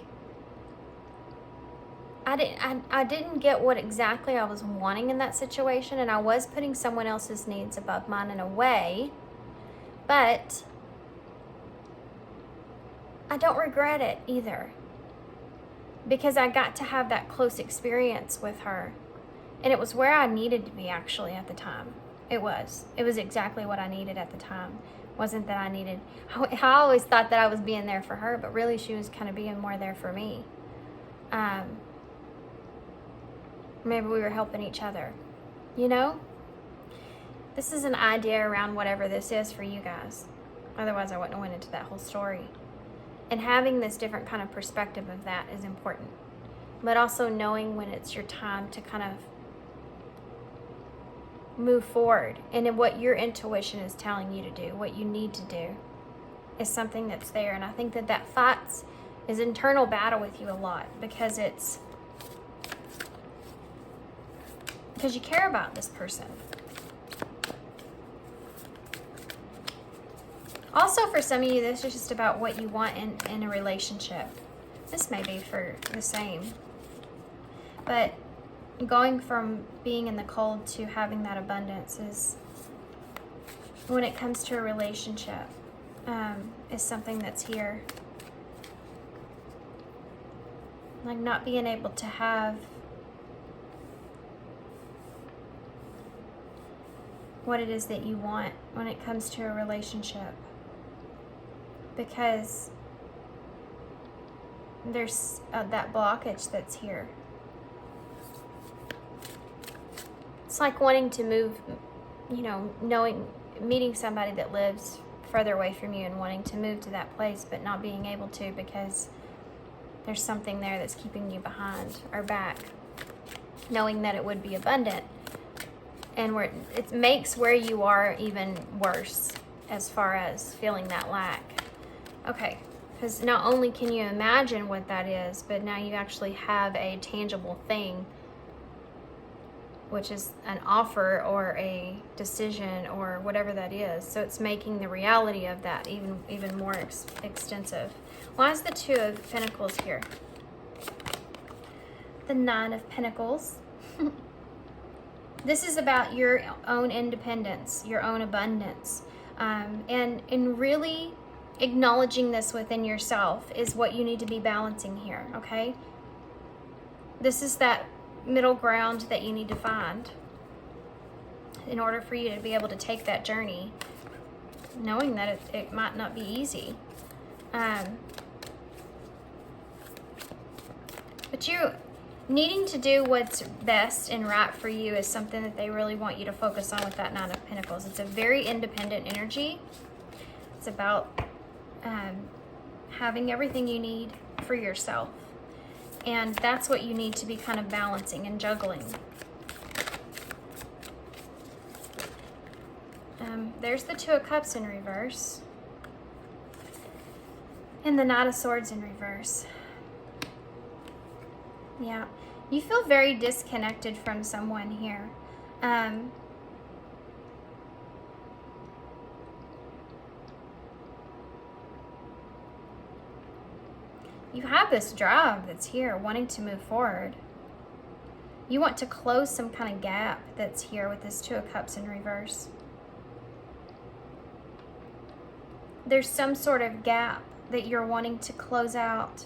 I didn't get what exactly I was wanting in that situation, and I was putting someone else's needs above mine in a way, but I don't regret it either, because I got to have that close experience with her, and it was where I needed to be actually at the time. It was exactly what I needed at the time. It wasn't that I always thought that I was being there for her, but really she was kind of being more there for me. Maybe we were helping each other, you know? This is an idea around whatever this is for you guys. Otherwise, I wouldn't have went into that whole story. And having this different kind of perspective of that is important. But also knowing when it's your time to kind of move forward. And in what your intuition is telling you to do, what you need to do, is something that's there. And I think that fights is internal battle with you a lot, because you care about this person. Also, for some of you, this is just about what you want in a relationship. This may be for the same. But going from being in the cold to having that abundance is, when it comes to a relationship, is something that's here. Like not being able to have what it is that you want when it comes to a relationship, because there's that blockage that's here. It's like wanting to move, you know, meeting somebody that lives further away from you and wanting to move to that place, but not being able to because there's something there that's keeping you behind or back, knowing that it would be abundant. And it makes where you are even worse as far as feeling that lack. Okay, because not only can you imagine what that is, but now you actually have a tangible thing, which is an offer or a decision or whatever that is. So it's making the reality of that even more extensive. Why is the Two of Pentacles here? The Nine of Pentacles. This is about your own independence, your own abundance. And really acknowledging this within yourself is what you need to be balancing here, okay? This is that middle ground that you need to find in order for you to be able to take that journey, knowing that it might not be easy. But you needing to do what's best and right for you is something that they really want you to focus on with that Nine of Pentacles. It's a very independent energy. It's about having everything you need for yourself. And that's what you need to be kind of balancing and juggling. There's the Two of Cups in reverse. And the Knight of Swords in reverse. Yeah, you feel very disconnected from someone here. You have this drive that's here, wanting to move forward. You want to close some kind of gap that's here with this Two of Cups in reverse. There's some sort of gap that you're wanting to close out.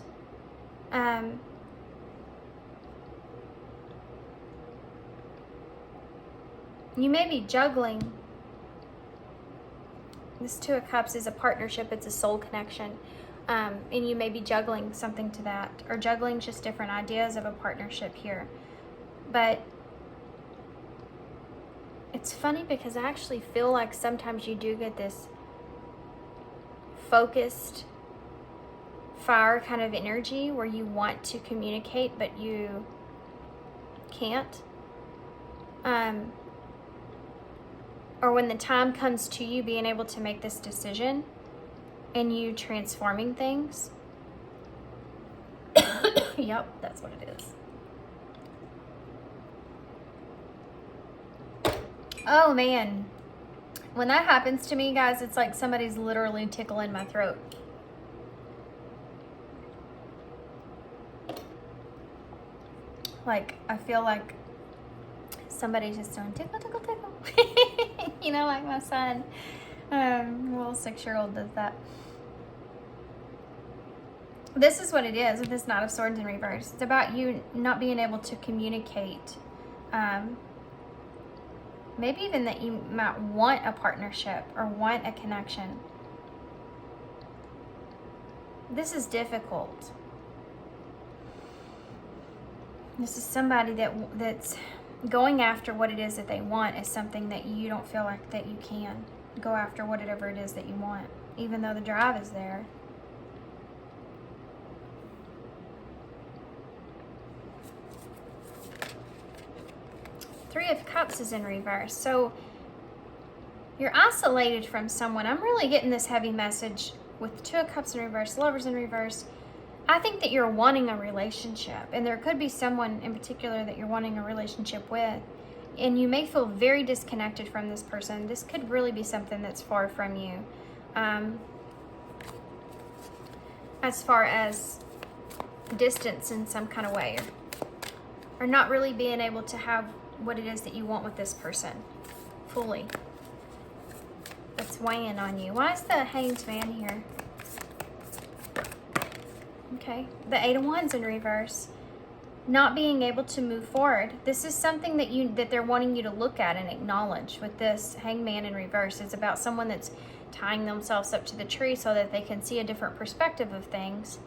You may be juggling. This Two of Cups is a partnership. It's a soul connection. And you may be juggling something to that, or juggling just different ideas of a partnership here. But it's funny because I actually feel like sometimes you do get this focused fire kind of energy where you want to communicate but you can't. Or when the time comes to you being able to make this decision and you transforming things. Yep, that's what it is. Oh man, when that happens to me, guys, it's like somebody's literally tickling my throat. Like, I feel like somebody's just doing tickle, tickle, tickle. You know, like my son, little 6-year-old does that. This is what it is with this Knight of Swords in reverse. It's about you not being able to communicate. Maybe even that you might want a partnership or want a connection. This is difficult. This is somebody that's going after what it is that they want is something that you don't feel like that you can go after whatever it is that you want, even though the drive is there. Three of Cups is in reverse. So you're isolated from someone. I'm really getting this heavy message with Two of Cups in reverse, Lovers in reverse. I think that you're wanting a relationship, and there could be someone in particular that you're wanting a relationship with, and you may feel very disconnected from this person. This could really be something that's far from you. As far as distance in some kind of way, or not really being able to have what it is that you want with this person fully. That's weighing on you. Why is the Hanged Man here? Okay, the Eight of Wands in reverse. Not being able to move forward. This is something that they're wanting you to look at and acknowledge with this Hanged Man in reverse. It's about someone that's tying themselves up to the tree so that they can see a different perspective of things.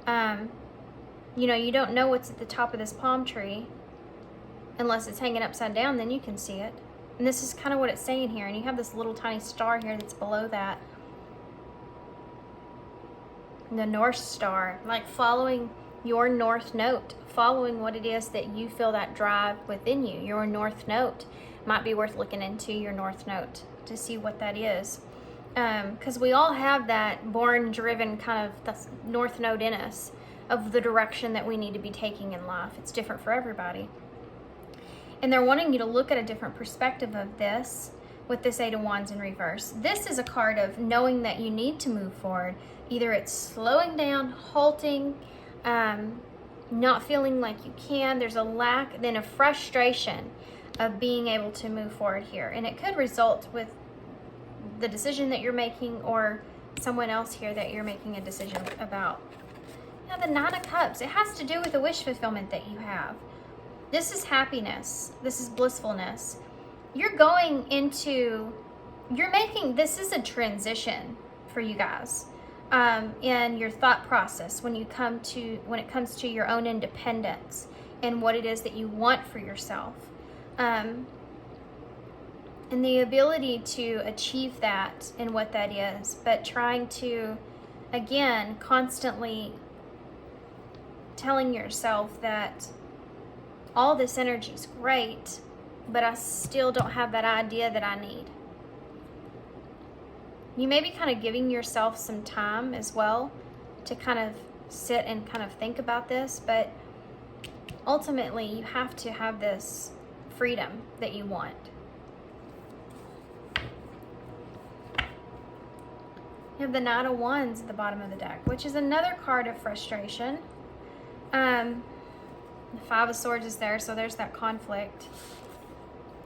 You know, you don't know what's at the top of this palm tree unless it's hanging upside down, then you can see it. And this is kind of what it's saying here. And you have this little tiny star here that's below that. The North Star, like following your North Note, following what it is that you feel that drive within you. Your North Note might be worth looking into your North Note to see what that is. Because we all have that born-driven kind of the North Note in us of the direction that we need to be taking in life. It's different for everybody. And they're wanting you to look at a different perspective of this with this Eight of Wands in reverse. This is a card of knowing that you need to move forward. Either it's slowing down, halting, not feeling like you can. There's a lack, then a frustration of being able to move forward here. And it could result with the decision that you're making or someone else here that you're making a decision about. Now the Nine of Cups, it has to do with the wish fulfillment that you have. This is happiness. This is blissfulness. You're going into, this is a transition for you guys in your thought process when it comes to your own independence and what it is that you want for yourself. And the ability to achieve that and what that is, but trying to, again, constantly telling yourself that all this energy is great, but I still don't have that idea that I need. You may be kind of giving yourself some time as well to kind of sit and kind of think about this, but ultimately you have to have this freedom that you want. You have the Knight of Wands at the bottom of the deck, which is another card of frustration. The Five of Swords is there, so there's that conflict.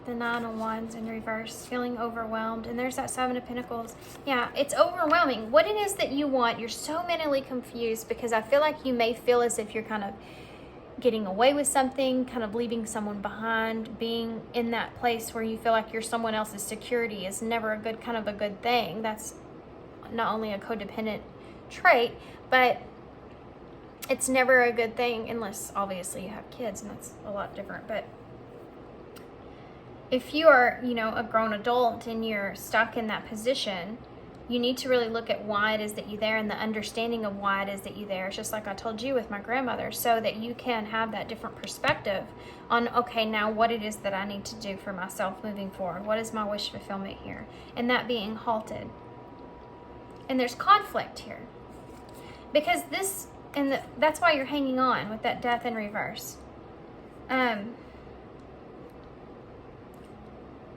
The Nine of Wands in reverse, feeling overwhelmed. And there's that Seven of Pentacles. Yeah, it's overwhelming. What it is that you want, you're so mentally confused, because I feel like you may feel as if you're kind of getting away with something, kind of leaving someone behind. Being in that place where you feel like you're someone else's security is never a good, kind of a good thing. That's not only a codependent trait, but it's never a good thing unless obviously you have kids, and that's a lot different. But if you are, you know, a grown adult and you're stuck in that position, you need to really look at why it is that you're there, and the understanding of why it is that you're there. It's just like I told you with my grandmother, so that you can have that different perspective on, okay, now what it is that I need to do for myself moving forward. What is my wish fulfillment here? And that being halted. And there's conflict here. Because this, and that's why you're hanging on with that Death in reverse.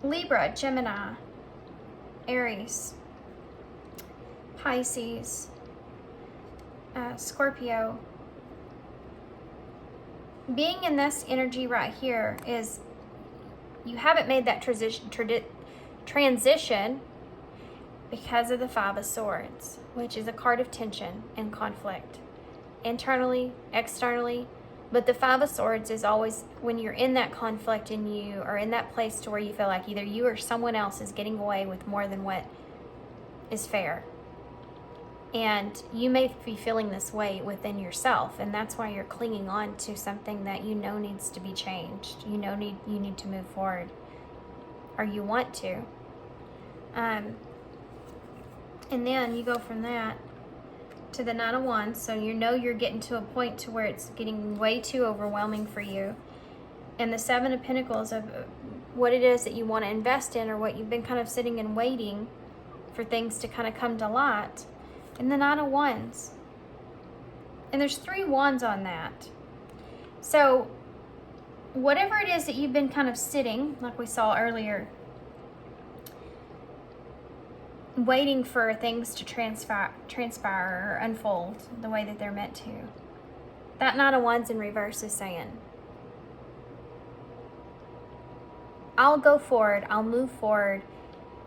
Libra, Gemini, Aries, Pisces, Scorpio. Being in this energy right here is, you haven't made that transition because of the Five of Swords, which is a card of tension and conflict, internally, externally. But the Five of Swords is always when you're in that conflict and you are in that place to where you feel like either you or someone else is getting away with more than what is fair. And you may be feeling this way within yourself, and that's why you're clinging on to something that you know needs to be changed. You know you need to move forward, or you want to. And then you go from that to the Nine of Wands, so you know you're getting to a point to where it's getting way too overwhelming for you. And the Seven of Pentacles of what it is that you want to invest in, or what you've been kind of sitting and waiting for things to kind of come to light. And the Nine of Wands. And there's 3 wands on that. So whatever it is that you've been kind of sitting, like we saw earlier, waiting for things to transpire or unfold the way that they're meant to. That Nine of Wands in reverse is saying, I'll go forward, I'll move forward,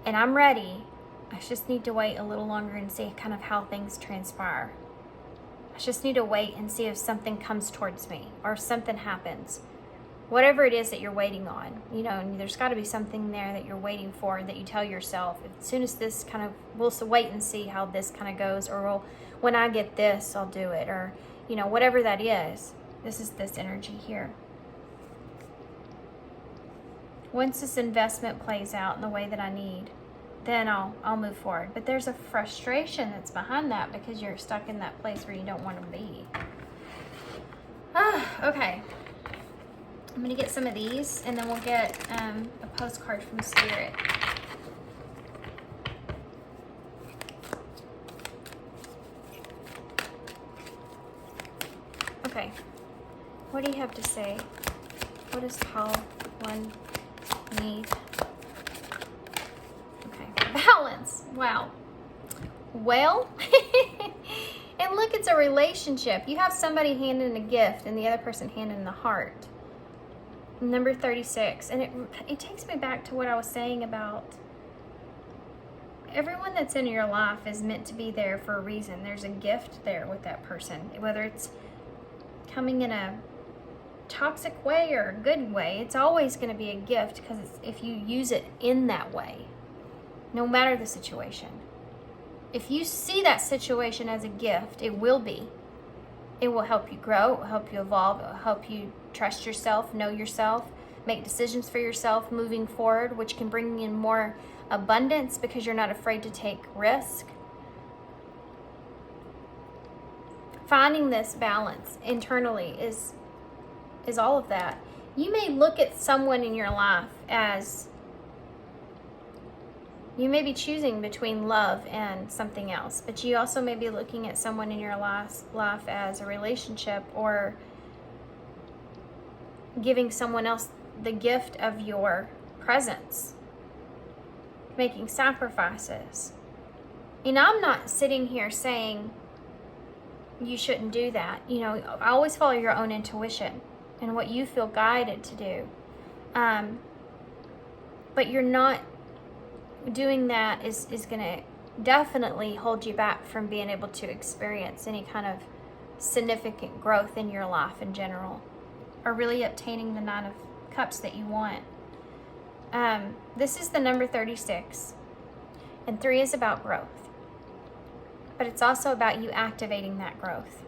and I'm ready. I just need to wait a little longer and see kind of how things transpire. I just need to wait and see if something comes towards me or something happens. Whatever it is that you're waiting on, you know, and there's got to be something there that you're waiting for, that you tell yourself, as soon as this kind of, we'll wait and see how this kind of goes, or when I get this, I'll do it, or, you know, whatever that is. This is this energy here. Once this investment plays out in the way that I need, then I'll move forward. But there's a frustration that's behind that, because you're stuck in that place where you don't want to be. Okay. I'm going to get some of these, and then we'll get a postcard from Spirit. Okay. What do you have to say? What does tall one need? Okay. Balance. Wow. Well, and look, it's a relationship. You have somebody handing a gift and the other person handing the heart. Number 36, and it takes me back to what I was saying about everyone that's in your life is meant to be there for a reason. There's a gift there with that person, whether it's coming in a toxic way or a good way. It's always going to be a gift, because if you use it in that way, no matter the situation. If you see that situation as a gift, it will be. It will help you grow, it will help you evolve, it will help you trust yourself, know yourself, make decisions for yourself moving forward, which can bring in more abundance because you're not afraid to take risk. Finding this balance internally is all of that. You may look at someone in your life as, you may be choosing between love and something else, but you also may be looking at someone in your life as a relationship, or giving someone else the gift of your presence, making sacrifices. And I'm not sitting here saying you shouldn't do that. You know, I always follow your own intuition. and what you feel guided to do. But you're not doing that is going to definitely hold you back from being able to experience any kind of significant growth in your life in general, or really obtaining the 9 of Cups that you want. This is the number 36, and 3 is about growth, but it's also about you activating that growth.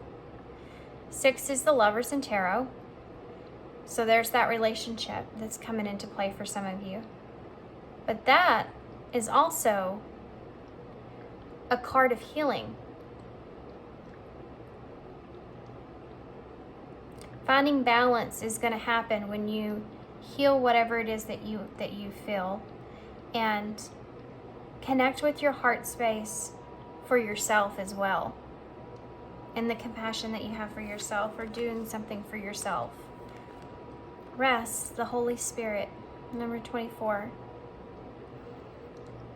6 is the Lovers in Tarot, so there's that relationship that's coming into play for some of you. But that is also a card of healing. Finding balance is going to happen when you heal whatever it is that you feel, and connect with your heart space for yourself as well, and the compassion that you have for yourself, or doing something for yourself. Rest, the Holy Spirit, number 24.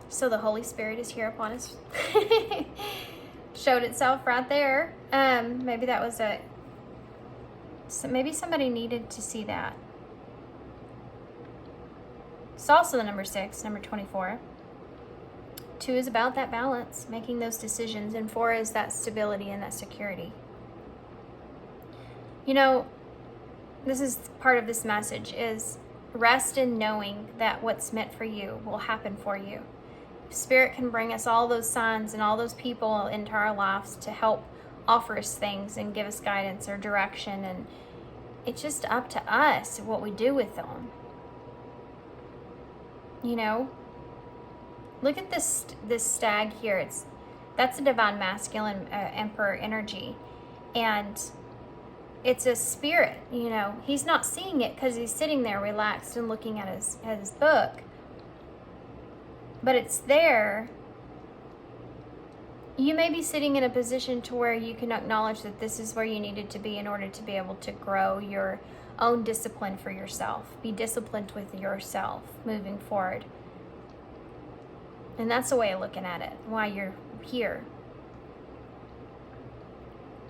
So the Holy Spirit is here upon us. Showed itself right there. Maybe that was maybe somebody needed to see that. It's also the number 6, number 24. 2 is about that balance, making those decisions, and 4 is that stability and that security. You know, this is part of this message, is rest in knowing that what's meant for you will happen for you. Spirit can bring us all those signs and all those people into our lives to help offer us things and give us guidance or direction, and it's just up to us what we do with them. You know, look at this stag here. That's a divine masculine emperor energy, and it's a spirit. You know, he's not seeing it because he's sitting there relaxed and looking at his book. But it's there. You may be sitting in a position to where you can acknowledge that this is where you needed to be in order to be able to grow your own discipline for yourself. Be disciplined with yourself moving forward. And that's the way of looking at it, why you're here.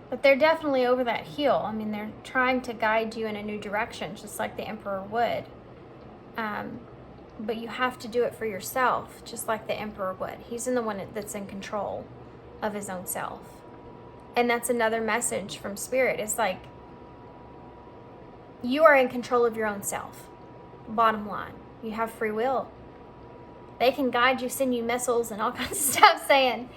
But they're definitely over that hill. I mean, they're trying to guide you in a new direction, just like the Emperor would. But you have to do it for yourself, just like the Emperor would. He's the one that's in control of his own self. And that's another message from Spirit. It's like, you are in control of your own self. Bottom line, you have free will. They can guide you, send you missiles and all kinds of stuff saying,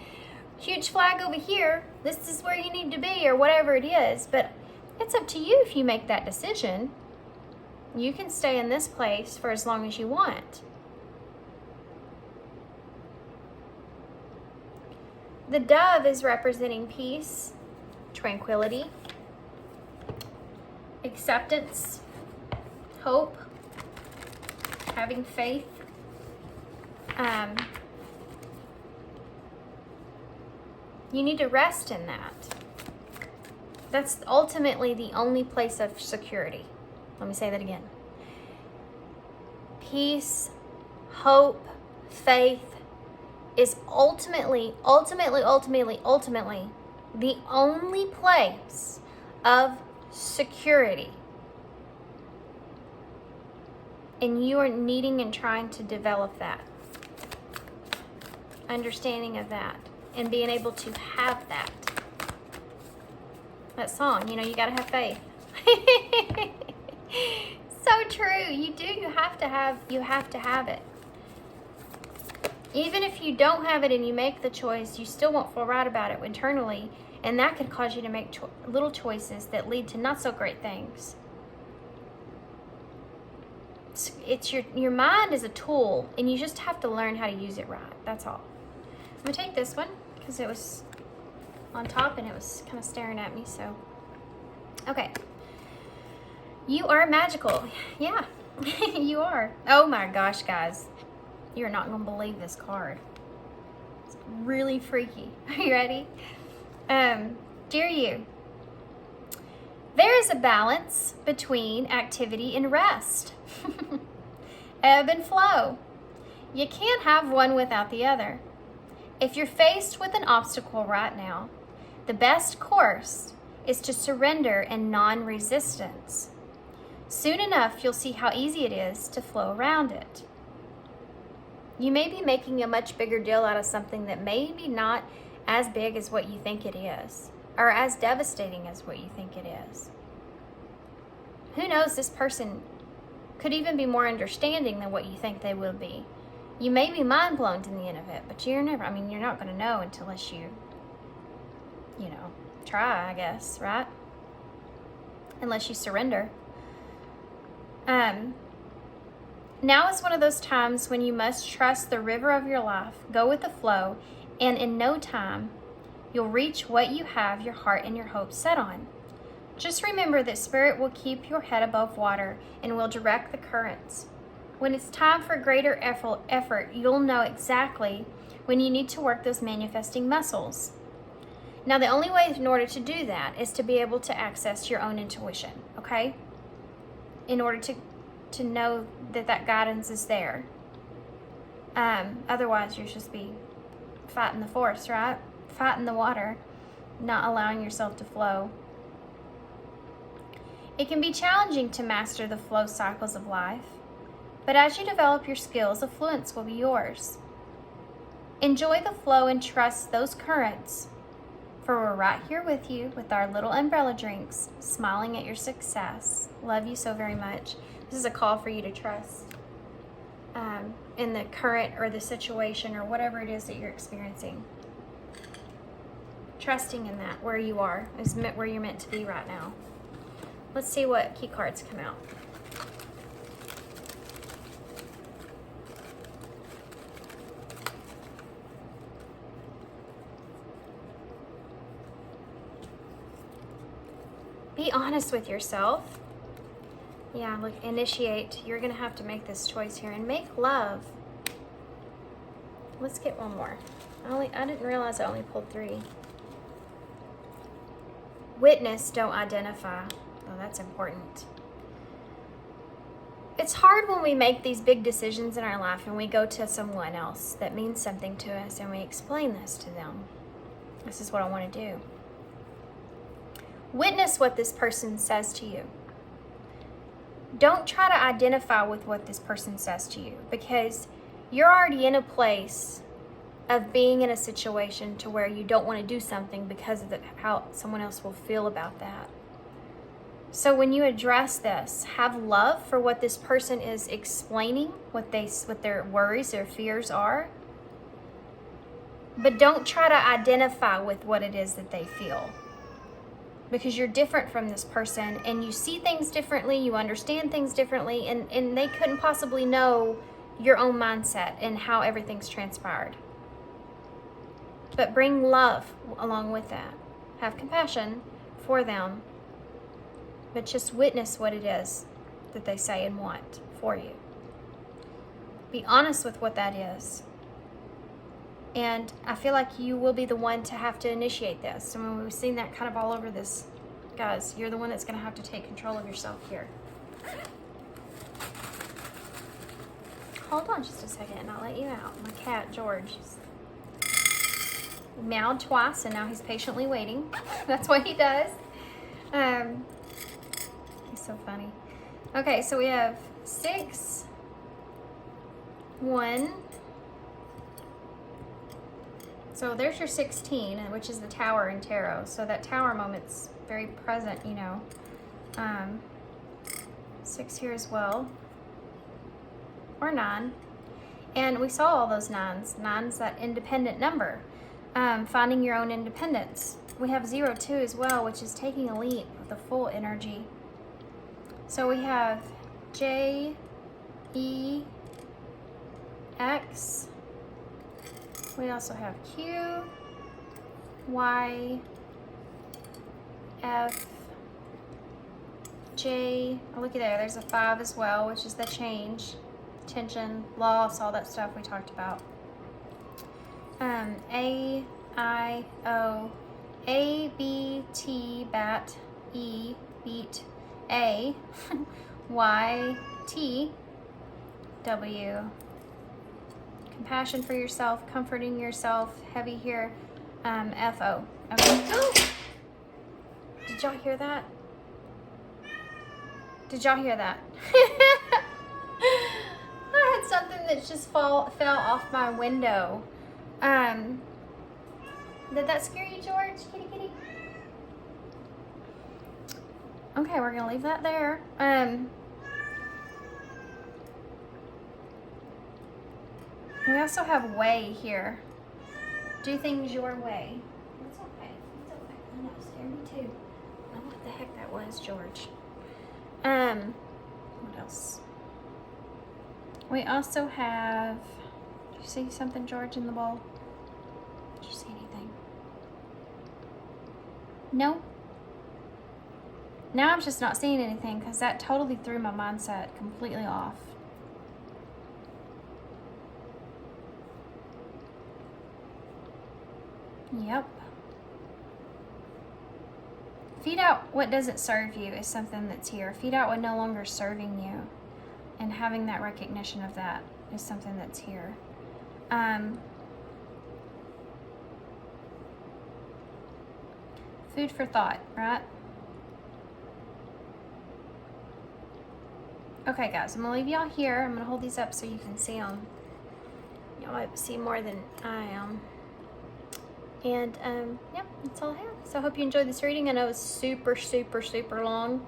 huge flag over here, this is where you need to be, or whatever it is. But it's up to you if you make that decision. You can stay in this place for as long as you want. The dove is representing peace, tranquility, acceptance, hope, having faith. You need to rest in that. That's ultimately the only place of security. Let me say that again. Peace, hope, faith is ultimately the only place of security. And you are needing and trying to develop that understanding of that, and being able to have that. That song, you know, you gotta have faith. So true. You do. You have to have it. Even if you don't have it and you make the choice, you still won't feel right about it internally, and that could cause you to make little choices that lead to not so great things. It's your mind is a tool, and you just have to learn how to use it right. That's all. I'm gonna take this one because it was on top and it was kind of staring at me. So, okay. You are magical. Yeah, you are. Oh my gosh, guys. You're not going to believe this card. It's really freaky. Are you ready? Dear you, there is a balance between activity and rest. Ebb and flow. You can't have one without the other. If you're faced with an obstacle right now, the best course is to surrender and non-resistance. Soon enough, you'll see how easy it is to flow around it. You may be making a much bigger deal out of something that may be not as big as what you think it is, or as devastating as what you think it is. Who knows, this person could even be more understanding than what you think they will be. You may be mind blown to the end of it, but you're not going to know unless you try, I guess, right? Unless you surrender. Now is one of those times when you must trust the river of your life, go with the flow, and in no time, you'll reach what you have your heart and your hopes set on. Just remember that Spirit will keep your head above water and will direct the currents. When it's time for greater effort, you'll know exactly when you need to work those manifesting muscles. Now, the only way in order to do that is to be able to access your own intuition, okay? In order to know that guidance is there. Otherwise, you'll just be fighting the force, right? Fighting the water, not allowing yourself to flow. It can be challenging to master the flow cycles of life, but as you develop your skills, affluence will be yours. Enjoy the flow and trust those currents, for we're right here with you with our little umbrella drinks, smiling at your success. Love you so very much. This is a call for you to trust in the current or the situation or whatever it is that you're experiencing. Trusting in that, where you are, is where you're meant to be right now. Let's see what key cards come out. Be honest with yourself. Yeah, look, initiate. You're going to have to make this choice here and make love. Let's get one more. I didn't realize I only pulled 3. Witness, don't identify. Oh, that's important. It's hard when we make these big decisions in our life and we go to someone else that means something to us and we explain this to them. This is what I want to do. Witness what this person says to you. Don't try to identify with what this person says to you, because you're already in a place of being in a situation to where you don't want to do something because of how someone else will feel about that. So when you address this, have love for what this person is explaining, what their worries, their fears are. But don't try to identify with what it is that they feel. Because you're different from this person and you see things differently, you understand things differently, and they couldn't possibly know your own mindset and how everything's transpired. But bring love along with that. Have compassion for them, but just witness what it is that they say and want for you. Be honest with what that is. And I feel like you will be the one to have to initiate this. I mean, we've seen that kind of all over this. Guys, you're the one that's going to have to take control of yourself here. Hold on just a second and I'll let you out. My cat, George, meowed twice and now he's patiently waiting. That's what he does. He's so funny. Okay, so we have 6, 1. So there's your 16, which is the Tower in Tarot. So that Tower moment's very present, 6 here as well. Or 9. And we saw all those 9s. 9's that independent number. Finding your own independence. We have 0, 2 as well, which is taking a leap with the full energy. So we have J, E, X. We also have Q, Y, F, J. Oh, looky there. There's a 5 as well, which is the change, tension, loss, all that stuff we talked about. A, I, O, A, B, T, bat, E, beat, A, Y, T, W. Compassion for yourself, comforting yourself, heavy here, F-O. Okay. Did y'all hear that? Did y'all hear that? I had something that just fell off my window. Did that scare you, George? Kitty, kitty. Okay, we're gonna leave that there. We also have way here. Do things your way. It's okay. It's okay. I know, it scared me too. I don't know what the heck that was, George. What else? We also have. Do you see something, George, in the bowl? Did you see anything? No. Now I'm just not seeing anything because that totally threw my mindset completely off. Yep. Feed out what doesn't serve you is something that's here. Feed out what no longer is serving you. And having that recognition of that is something that's here. Food for thought, right? Okay, guys, I'm gonna leave y'all here. I'm gonna hold these up so you can see them. Y'all might see more than I am. And yep, that's all I have. So I hope you enjoyed this reading. I know it's super, super, super long.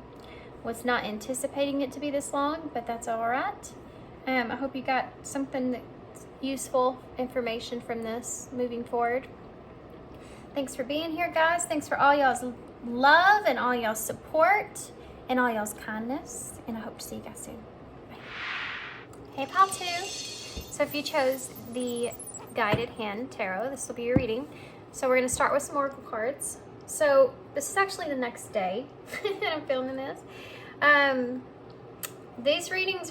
Was not anticipating it to be this long, but that's all right. I hope you got something that's useful information from this moving forward. Thanks for being here, guys. Thanks for all y'all's love and all y'all's support and all y'all's kindness. And I hope to see you guys soon. Bye. Hey, Pal 2. So if you chose the Guided Hand Tarot, this will be your reading. So we're going to start with some Oracle cards. So this is actually the next day that I'm filming this. These readings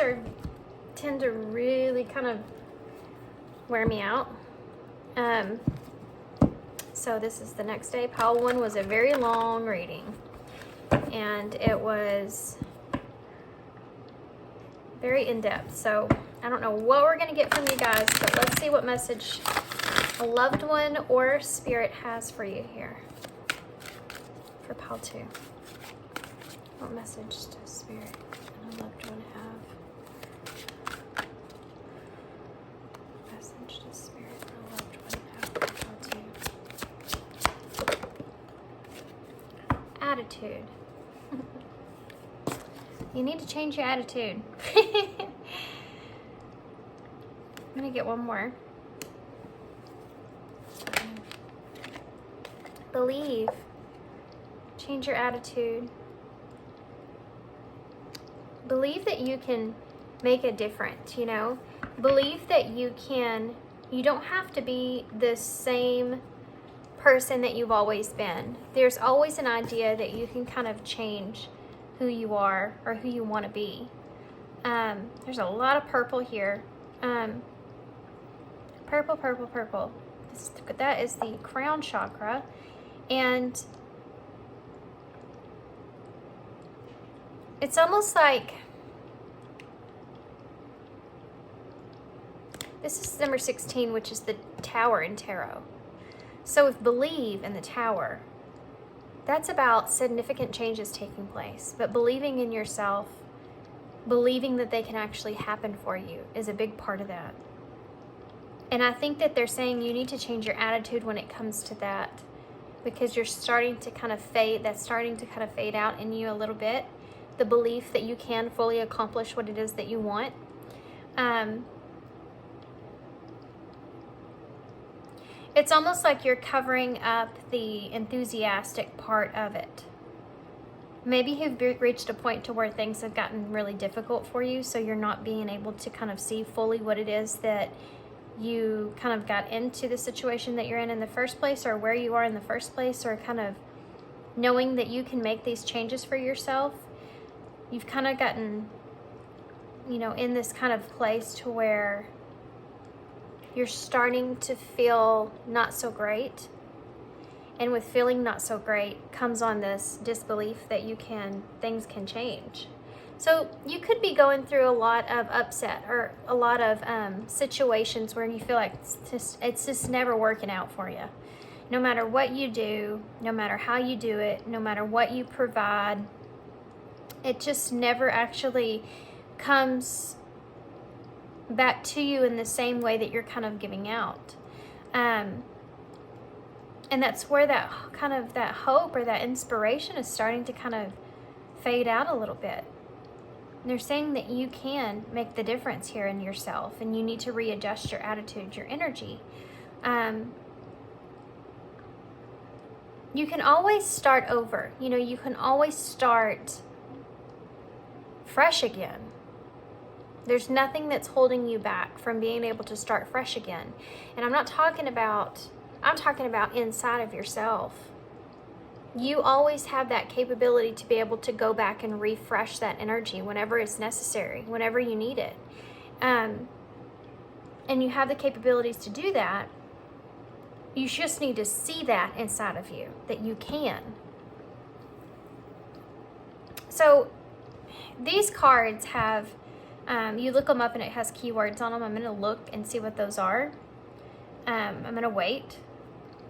tend to really kind of wear me out. So this is the next day. Pile 1 was a very long reading. And it was very in-depth. So I don't know what we're going to get from you guys, but let's see what message a loved one or spirit has for you here. For Pile 2. What message does spirit and a loved one have? Message does spirit and a loved one have for Pile 2? Attitude. You need to change your attitude. I'm gonna get one more. Believe. Change your attitude. Believe that you can make a difference, you know? Believe that you don't have to be the same person that you've always been. There's always an idea that you can kind of change who you are or who you want to be. There's a lot of purple here. Purple, purple, purple. That is the crown chakra. And it's almost like this is number 16, which is the Tower in tarot. So with believe in the Tower, that's about significant changes taking place. But believing in yourself, believing that they can actually happen for you is a big part of that. And I think that they're saying you need to change your attitude when it comes to that, because you're starting to kind of fade, that's starting to kind of fade out in you a little bit. The belief that you can fully accomplish what it is that you want. It's almost like you're covering up the enthusiastic part of it. Maybe you've reached a point to where things have gotten really difficult for you, so you're not being able to kind of see fully what it is that you kind of got into the situation that you're in the first place, or where you are in the first place, or kind of knowing that you can make these changes for yourself. You've kind of gotten, you know, in this kind of place to where you're starting to feel not so great. And with feeling not so great comes on this disbelief that things can change. So you could be going through a lot of upset or a lot of situations where you feel like it's just never working out for you. No matter what you do, no matter how you do it, no matter what you provide, It just never actually comes back to you in the same way that you're kind of giving out. And that's where that kind of that hope or that inspiration is starting to kind of fade out a little bit. And they're saying that you can make the difference here in yourself, and you need to readjust your attitude, your energy. You can always start over. You know, you can always start fresh again. There's nothing that's holding you back from being able to start fresh again. And I'm talking about inside of yourself. You always have that capability to be able to go back and refresh that energy whenever it's necessary, whenever you need it. And you have the capabilities to do that. You just need to see that inside of you, that you can. So these cards have, you look them up and it has keywords on them. I'm going to look and see what those are. I'm going to wait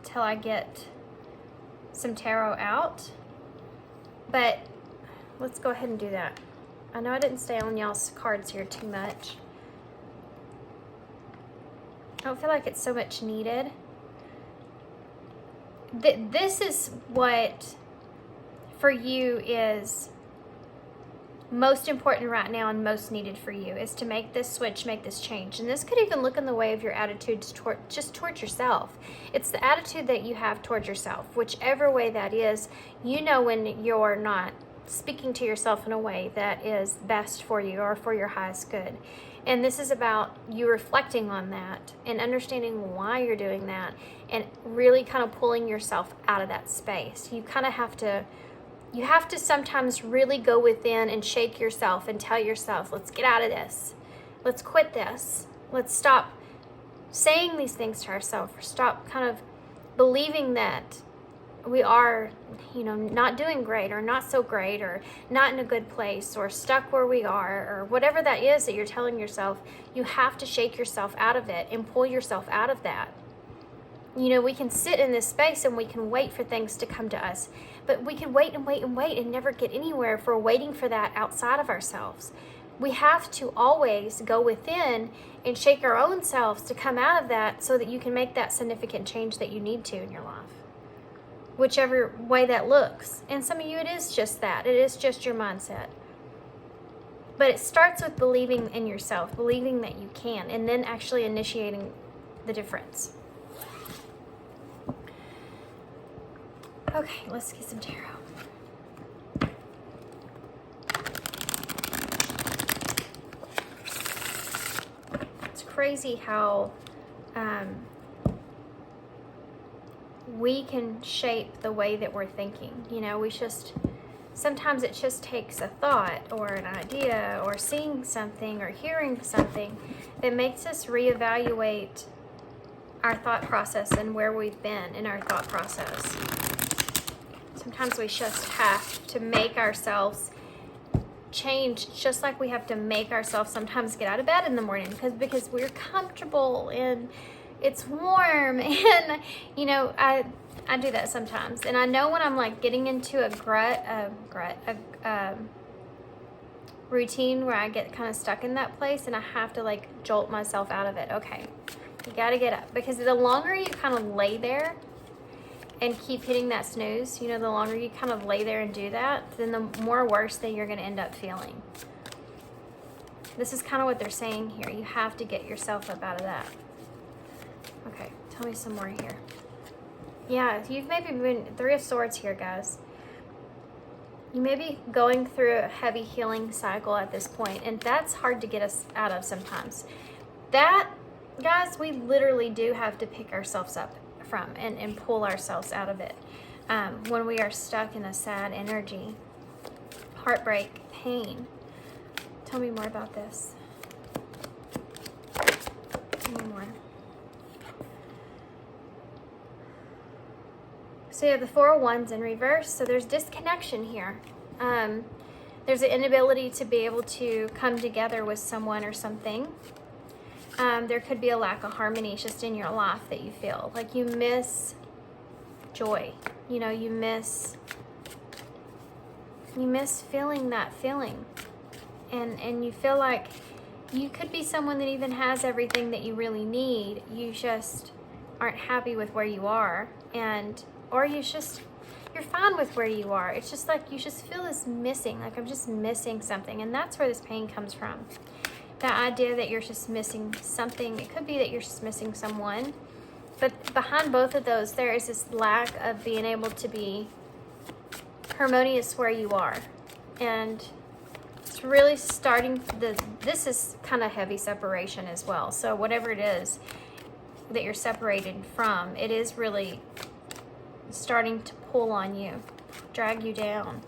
till I get some tarot out. But let's go ahead and do that. I know I didn't stay on y'all's cards here too much. I don't feel like it's so much needed. This is what for you is most important right now and most needed for you, is to make this switch, make this change. And this could even look in the way of your attitudes towards yourself. It's the attitude that you have towards yourself, whichever way that is. You know when you're not speaking to yourself in a way that is best for you or for your highest good. And this is about you reflecting on that and understanding why you're doing that and really kind of pulling yourself out of that space. You kind of have to sometimes really go within and shake yourself and tell yourself, let's get out of this. Let's quit this. Let's stop saying these things to ourselves, or stop kind of believing that we are, not doing great, or not so great, or not in a good place, or stuck where we are, or whatever that is that you're telling yourself. You have to shake yourself out of it and pull yourself out of that. We can sit in this space and we can wait for things to come to us, but we can wait and wait and wait and never get anywhere if we're waiting for that outside of ourselves. We have to always go within and shake our own selves to come out of that, so that you can make that significant change that you need to in your life. Whichever way that looks. And some of you, it is just that. It is just your mindset. But it starts with believing in yourself, believing that you can, and then actually initiating the difference. Okay, let's get some tarot. It's crazy how we can shape the way that we're thinking. Sometimes it just takes a thought or an idea or seeing something or hearing something that makes us reevaluate our thought process and where we've been in our thought process. Sometimes we just have to make ourselves change, just like we have to make ourselves sometimes get out of bed in the morning because we're comfortable and it's warm, and I do that sometimes. And I know when I'm like getting into a routine where I get kind of stuck in that place and I have to like jolt myself out of it. Okay, you got to get up, because the longer you kind of lay there and keep hitting that snooze, the longer you kind of lay there and do that, then the more worse that you're going to end up feeling. This is kind of what they're saying here. You have to get yourself up out of that. Okay, tell me some more here. Yeah, you've maybe been Three of Swords here, guys. You may be going through a heavy healing cycle at this point, and that's hard to get us out of sometimes. That, guys, we literally do have to pick ourselves up from and pull ourselves out of it when we are stuck in a sad energy, heartbreak, pain. Tell me more about this. Tell me more. So you have the Four of Wands in reverse. So there's disconnection here. There's an inability to be able to come together with someone or something. There could be a lack of harmony just in your life that you feel. Like you miss joy. You miss You miss feeling that feeling. And you feel like you could be someone that even has everything that you really need. You just aren't happy with where you are. Or you're fine with where you are. It's just like you just feel this missing, like I'm just missing something. And that's where this pain comes from. That idea that you're just missing something. It could be that you're just missing someone. But behind both of those, there is this lack of being able to be harmonious where you are. And it's really starting, this is kind of heavy separation as well. So whatever it is that you're separated from, it is really starting to pull on you, drag you down.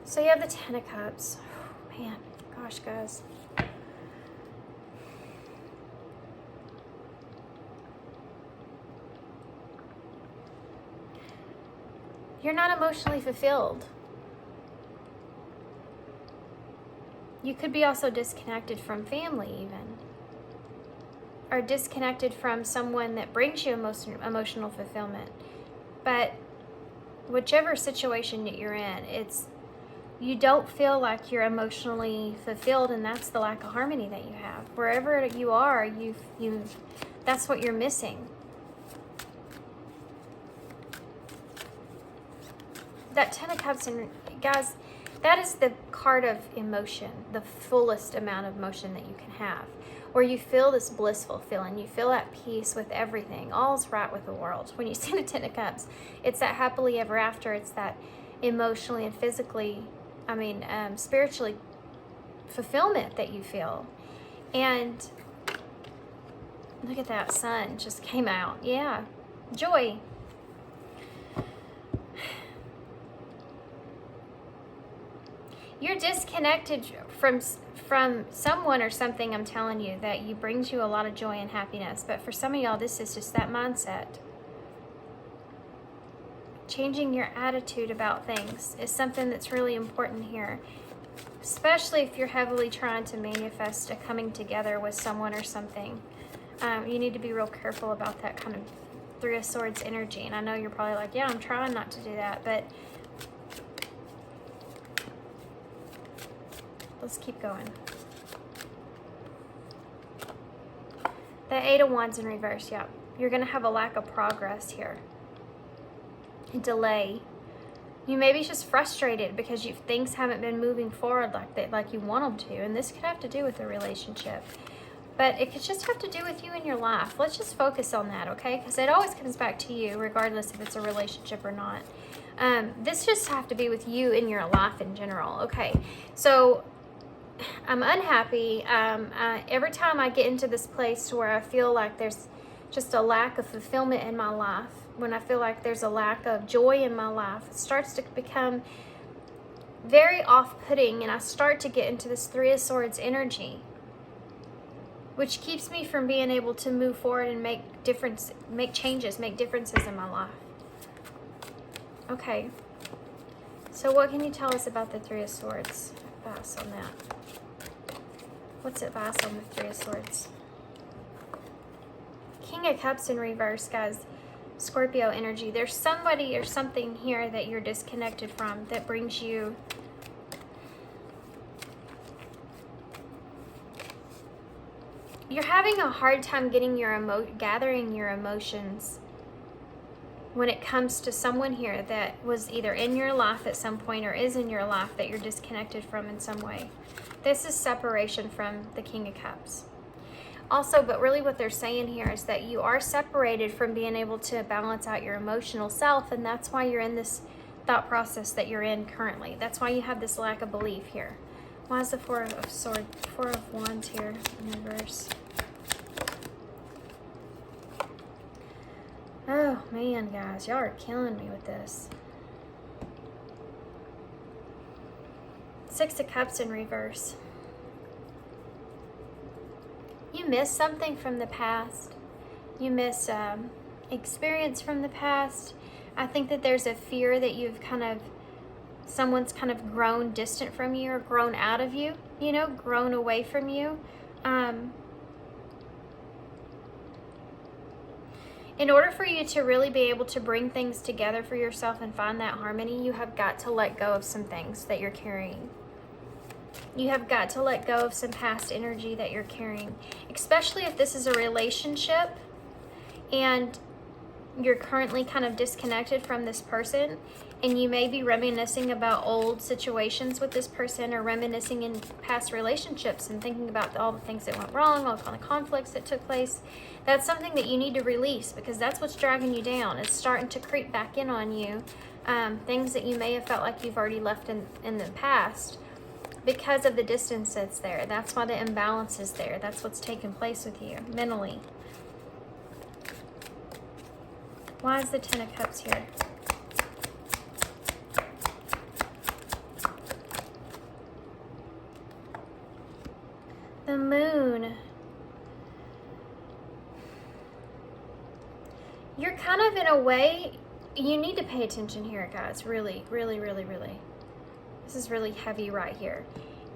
So you have the Ten of Cups. Oh, man, gosh, guys. You're not emotionally fulfilled. You could be also disconnected from family even. Or disconnected from someone that brings you emotional fulfillment. But whichever situation that you're in, you don't feel like you're emotionally fulfilled, and that's the lack of harmony that you have. Wherever you are, that's what you're missing. That Ten of Cups, and guys, that is the card of emotion, the fullest amount of emotion that you can have, where you feel this blissful feeling, you feel at peace with everything, all's right with the world. When you see the Ten of Cups, it's that happily ever after, it's that emotionally and physically, spiritually fulfillment that you feel. And look at that, sun just came out. Yeah, joy. You're disconnected from someone or something, I'm telling you, that brings you a lot of joy and happiness. But for some of y'all, this is just that mindset. Changing your attitude about things is something that's really important here. Especially if you're heavily trying to manifest a coming together with someone or something. You need to be real careful about that kind of Three of Swords energy. And I know you're probably like, yeah, I'm trying not to do that. But let's keep going. The Eight of Wands in reverse, yeah. You're going to have a lack of progress here. Delay. You may be just frustrated because things haven't been moving forward like you want them to. And this could have to do with the relationship. But it could just have to do with you in your life. Let's just focus on that, okay? Because it always comes back to you, regardless if it's a relationship or not. This just have to be with you in your life in general, okay? So I'm unhappy. Every time I get into this place where I feel like there's just a lack of fulfillment in my life, when I feel like there's a lack of joy in my life, it starts to become very off-putting, and I start to get into this Three of Swords energy, which keeps me from being able to move forward and make changes, make differences in my life. Okay, so what can you tell us about the Three of Swords? Advice on that. What's advice on the Three of Swords? King of Cups in reverse, guys. Scorpio energy. There's somebody or something here that you're disconnected from that brings you you're having a hard time getting gathering your emotions when it comes to someone here that was either in your life at some point or is in your life that you're disconnected from in some way. This is separation from the King of Cups. Also, but really what they're saying here is that you are separated from being able to balance out your emotional self, and that's why you're in this thought process that you're in currently. That's why you have this lack of belief here. Why is the Four of Wands here in reverse? Oh man, guys, y'all are killing me with this. Six of Cups in reverse. You miss something from the past. You miss experience from the past. I think that there's a fear that someone's kind of grown distant from you or grown out of you, grown away from In order for you to really be able to bring things together for yourself and find that harmony, you have got to let go of some things that you're carrying. You have got to let go of some past energy that you're carrying, especially if this is a relationship and you're currently kind of disconnected from this person, and you may be reminiscing about old situations with this person, or reminiscing in past relationships and thinking about all the things that went wrong, all the conflicts that took place. That's something that you need to release, because that's what's dragging you down. It's starting to creep back in on you. Things that you may have felt like you've already left in the past because of the distance that's there. That's why the imbalance is there. That's what's taking place with you mentally. Why is the Ten of Cups here? The Moon. You're kind of, in a way, you need to pay attention here, guys. Really, really, really, really. This is really heavy right here.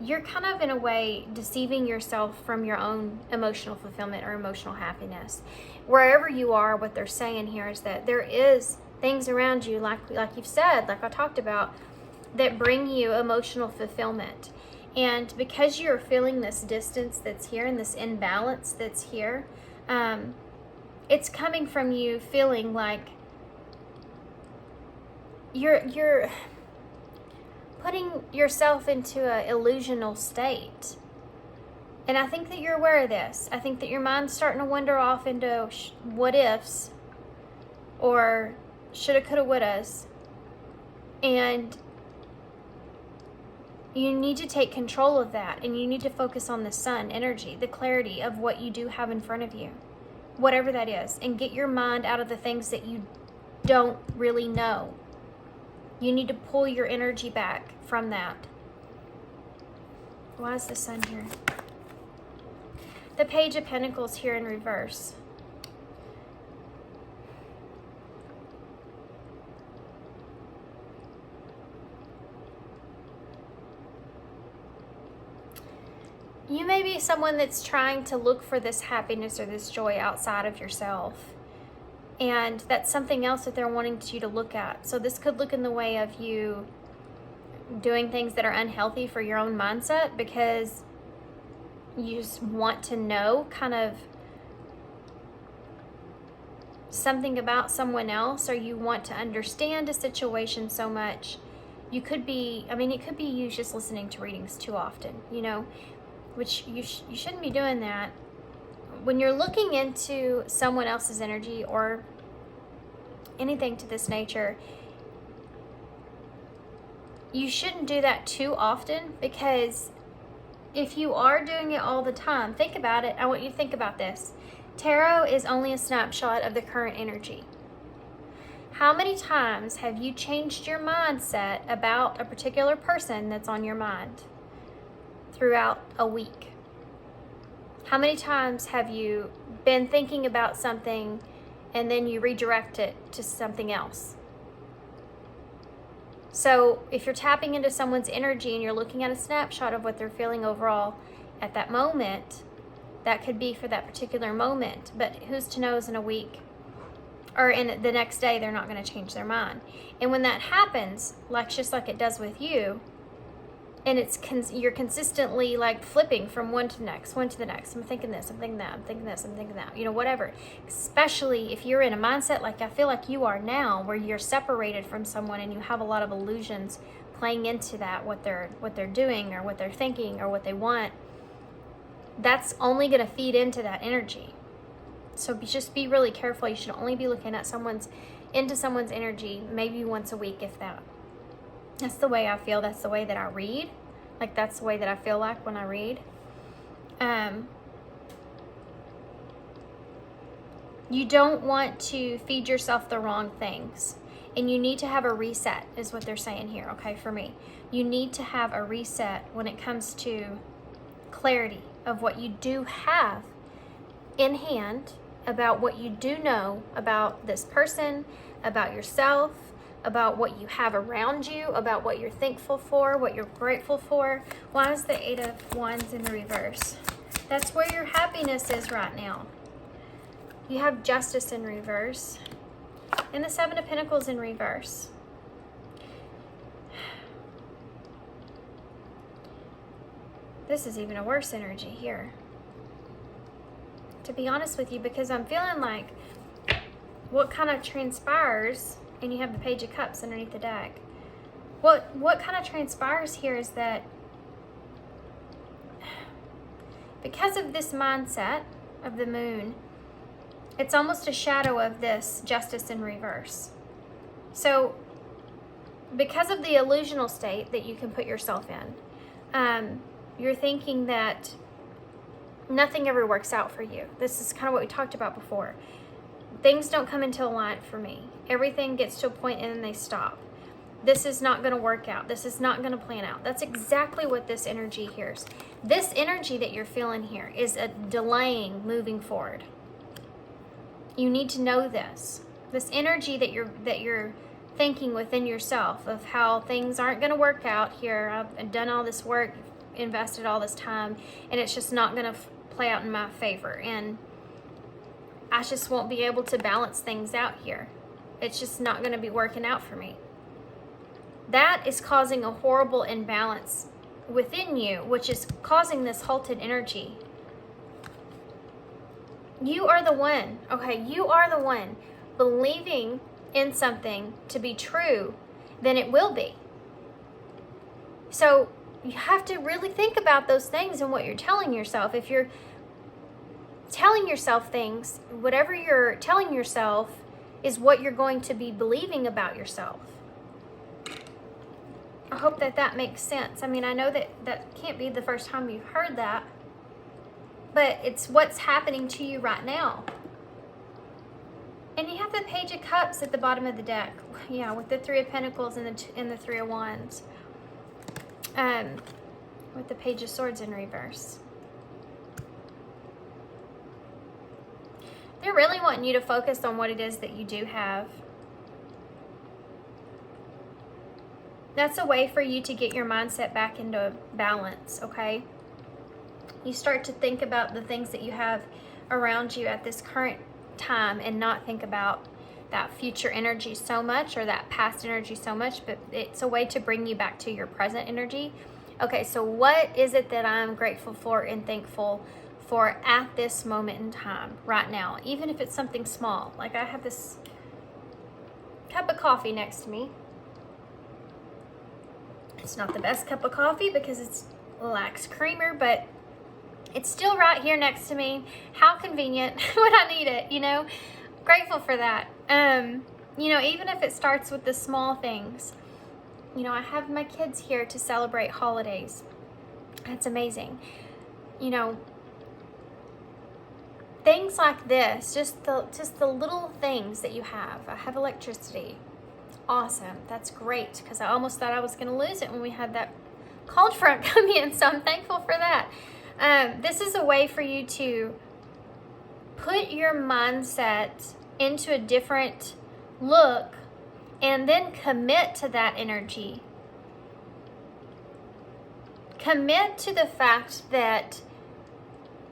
You're kind of, in a way, deceiving yourself from your own emotional fulfillment or emotional happiness. Wherever you are, what they're saying here is that there is things around you, like you've said, like I talked about, that bring you emotional fulfillment. And because you're feeling this distance that's here and this imbalance that's here, it's coming from you feeling like you're putting yourself into an illusional state. And I think that you're aware of this. I think that your mind's starting to wander off into what ifs, or shoulda, coulda, wouldas. And you need to take control of that, and you need to focus on the sun energy, the clarity of what you do have in front of you, whatever that is, and get your mind out of the things that you don't really know. You need to pull your energy back from that. Why is the Sun here? The Page of Pentacles here in reverse. You may be someone that's trying to look for this happiness or this joy outside of yourself. And that's something else that they're wanting you to look at. So this could look in the way of you doing things that are unhealthy for your own mindset, because you just want to know kind of something about someone else, or you want to understand a situation so much. You could be, I mean, it could be you just listening to readings too often, you know, which you shouldn't be doing that. When you're looking into someone else's energy or anything to this nature, you shouldn't do that too often, because if you are doing it all the time, think about it. I want you to think about this. Tarot is only a snapshot of the current energy. How many times have you changed your mindset about a particular person that's on your mind throughout a week? How many times have you been thinking about something and then you redirect it to something else? So if you're tapping into someone's energy and you're looking at a snapshot of what they're feeling overall at that moment, that could be for that particular moment. But who's to know, is in a week or in the next day they're not going to change their mind. And when that happens, like just like it does with you, and you're consistently like flipping from one to the next, one to the next. I'm thinking this, I'm thinking that, I'm thinking this, I'm thinking that, you know, whatever. Especially if you're in a mindset like I feel like you are now, where you're separated from someone and you have a lot of illusions playing into that, what they're doing or what they're thinking or what they want. That's only going to feed into that energy. So just be really careful. You should only be looking at someone's energy maybe once a week, if that. That's the way I feel. That's the way that I read. Like, that's the way that I feel like when I read. You don't want to feed yourself the wrong things. And you need to have a reset, is what they're saying here, okay, for me. You need to have a reset when it comes to clarity of what you do have in hand, about what you do know about this person, about yourself, about what you have around you, about what you're thankful for, what you're grateful for. Why is the Eight of Wands in the reverse? That's where your happiness is right now. You have Justice in reverse. And the Seven of Pentacles in reverse. This is even a worse energy here, to be honest with you, because I'm feeling like what kind of transpires, and you have the Page of Cups underneath the deck. What kind of transpires here is that because of this mindset of the Moon, it's almost a shadow of this Justice in reverse. So because of the illusional state that you can put yourself in, you're thinking that nothing ever works out for you. This is kind of what we talked about before. Things don't come into alignment for me. Everything gets to a point and then they stop. This is not going to work out. This is not going to plan out. That's exactly what this energy here is. This energy that you're feeling here is a delaying moving forward. You need to know this. This energy that you're thinking within yourself of how things aren't going to work out here. I've done all this work, invested all this time, and it's just not going to play out in my favor. And I just won't be able to balance things out here. It's just not going to be working out for me. That is causing a horrible imbalance within you, which is causing this halted energy. You are the one, okay? You are the one believing in something to be true, then it will be. So you have to really think about those things and what you're telling yourself. If you're telling yourself things, whatever you're telling yourself is what you're going to be believing about yourself. I hope that makes sense. I mean, I know that can't be the first time you've heard that, but it's what's happening to you right now. And you have the Page of Cups at the bottom of the deck. Yeah, with the Three of Pentacles and the Three of Wands. With the Page of Swords in reverse. They're really wanting you to focus on what it is that you do have. That's a way for you to get your mindset back into balance, okay? You start to think about the things that you have around you at this current time and not think about that future energy so much or that past energy so much, but it's a way to bring you back to your present energy. Okay, so what is it that I'm grateful for and thankful for at this moment in time, right now? Even if it's something small. Like I have this cup of coffee next to me. It's not the best cup of coffee because it lacks creamer, but it's still right here next to me. How convenient when I need it, you know? Grateful for that. You know, even if it starts with the small things. You know, I have my kids here to celebrate holidays. That's amazing. You know, things like this, just the little things that you have. I have electricity. Awesome. That's great, because I almost thought I was going to lose it when we had that cold front come in, so I'm thankful for that. This is a way for you to put your mindset into a different look and then commit to that energy. Commit to the fact that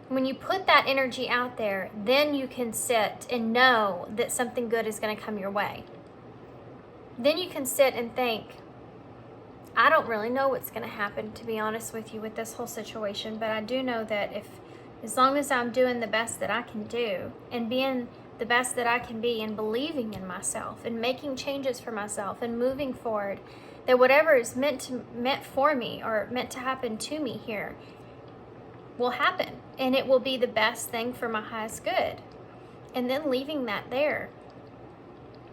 when you put that energy out there, then you can sit and know that something good is going to come your way. Then you can sit and think, I don't really know what's going to happen, to be honest with you, with this whole situation, but I do know that as long as I'm doing the best that I can do and being the best that I can be and believing in myself and making changes for myself and moving forward, that whatever is meant for me or meant to happen to me here will happen, and it will be the best thing for my highest good. And then leaving that there.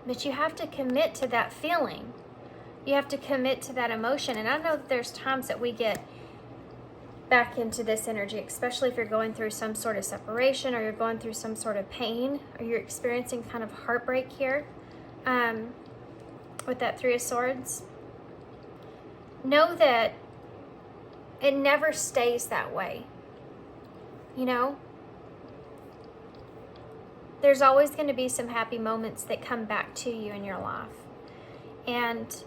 But you have to commit to that feeling. You have to commit to that emotion. And I know that there's times that we get back into this energy, especially if you're going through some sort of separation or you're going through some sort of pain or you're experiencing kind of heartbreak here with that Three of Swords. Know that it never stays that way. You know? There's always going to be some happy moments that come back to you in your life. And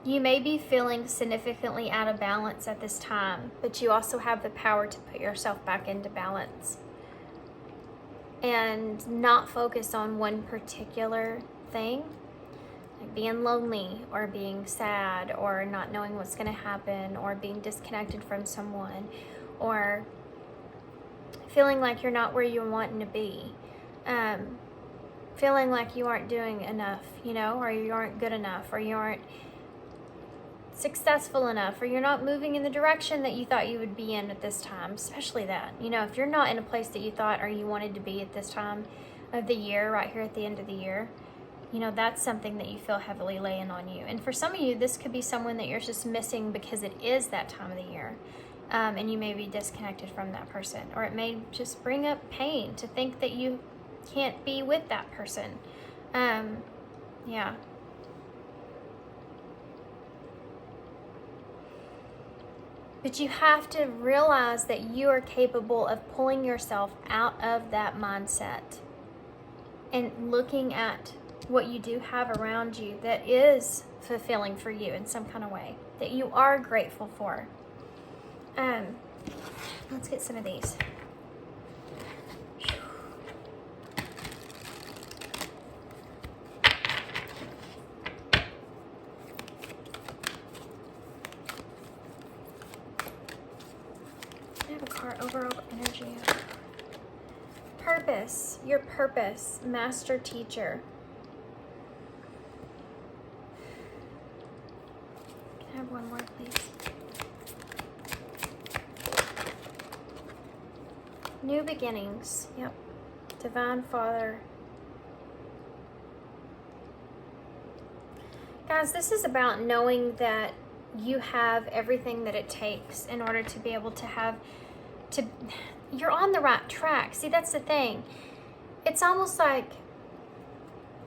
You may be feeling significantly out of balance at this time, but you also have the power to put yourself back into balance and not focus on one particular thing, like being lonely or being sad or not knowing what's going to happen or being disconnected from someone or feeling like you're not where you're wanting to be, feeling like you aren't doing enough, or you aren't good enough, or you aren't successful enough, or you're not moving in the direction that you thought you would be in at this time, especially that. If you're not in a place that you thought or you wanted to be at this time of the year, right here at the end of the year, that's something that you feel heavily laying on you. And for some of you, this could be someone that you're just missing because it is that time of the year. And you may be disconnected from that person, or it may just bring up pain to think that you can't be with that person. Yeah. But you have to realize that you are capable of pulling yourself out of that mindset and looking at what you do have around you that is fulfilling for you in some kind of way, that you are grateful for. Let's get some of these. I have a card, overall energy. Purpose, your purpose, master teacher. Can I have one more, please? New beginnings. Yep. Divine Father. Guys, this is about knowing that you have everything that it takes in order to be able to you're on the right track. See, that's the thing. It's almost like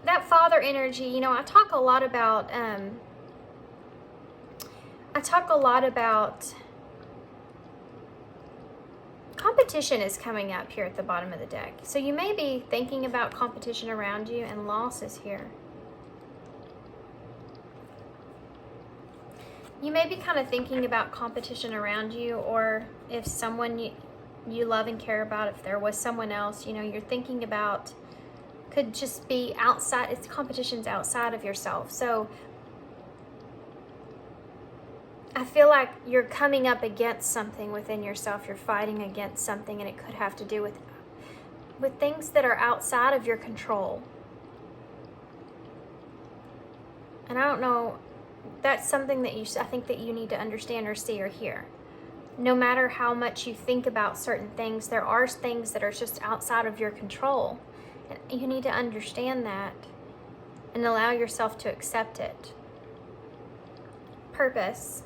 that father energy. I talk a lot about competition is coming up here at the bottom of the deck. So you may be thinking about competition around you, and loss is here. You may be kind of thinking about competition around you, or if someone you love and care about, if there was someone else, you're thinking about, could just be outside. It's competition's outside of yourself. So I feel like you're coming up against something within yourself. You're fighting against something, and it could have to do with things that are outside of your control. And I don't know, that's something that I think that you need to understand or see or hear. No matter how much you think about certain things, there are things that are just outside of your control. And you need to understand that and allow yourself to accept it. Purpose.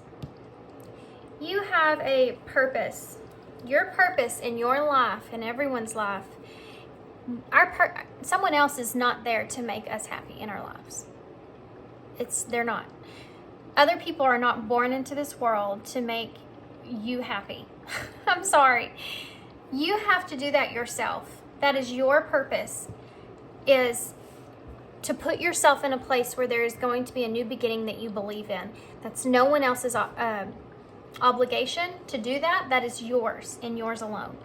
You have a purpose. Your purpose in your life, in everyone's life, someone else is not there to make us happy in our lives. They're not. Other people are not born into this world to make you happy. I'm sorry. You have to do that yourself. That is your purpose, is to put yourself in a place where there is going to be a new beginning that you believe in. That's no one else's obligation to do that. That is yours and yours alone.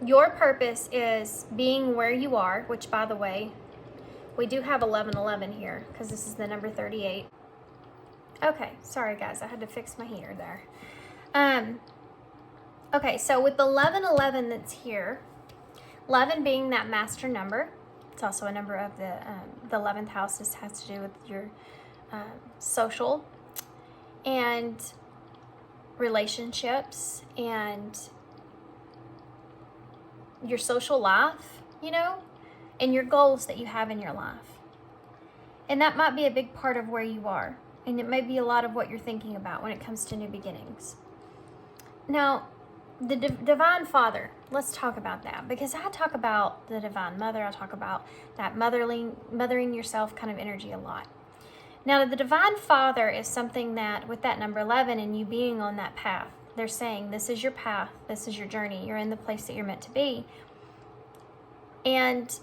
Your purpose is being where you are, which, by the way, we do have 1111 here because this is the number 38. Okay, sorry guys, I had to fix my heater there. Okay, so with the 1111 that's here, 11 being that master number, it's also a number of the 11th house. This has to do with your social and relationships and your social life, and your goals that you have in your life. And that might be a big part of where you are. And it may be a lot of what you're thinking about when it comes to new beginnings. Now, the Divine Father, let's talk about that. Because I talk about the Divine Mother. I talk about that mothering yourself kind of energy a lot. Now, the Divine Father is something that, with that number 11 and you being on that path, they're saying this is your path, this is your journey, you're in the place that you're meant to be. And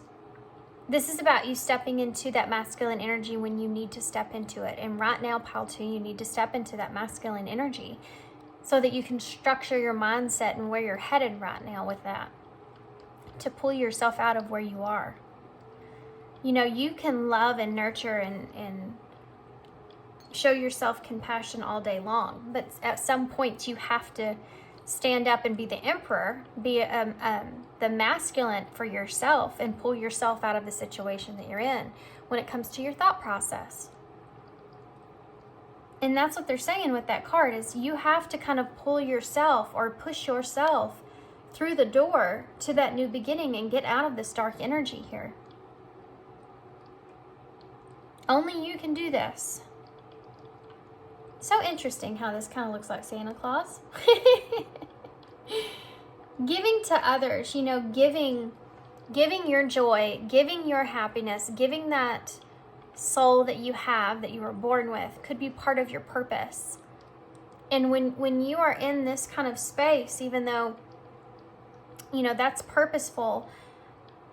This is about you stepping into that masculine energy when you need to step into it. And right now, pile 2, you need to step into that masculine energy so that you can structure your mindset and where you're headed right now with that, to pull yourself out of where you are. You know, you can love and nurture and show yourself compassion all day long, but at some point you have to stand up and be the emperor, be the masculine for yourself, and pull yourself out of the situation that you're in when it comes to your thought process. And that's what they're saying with that card, is you have to kind of pull yourself or push yourself through the door to that new beginning and get out of this dark energy here. Only you can do this. So interesting how this kind of looks like Santa Claus. Giving to others, you know, giving your joy, giving your happiness, giving that soul that you have, that you were born with, could be part of your purpose. And when you are in this kind of space, even though, you know, that's purposeful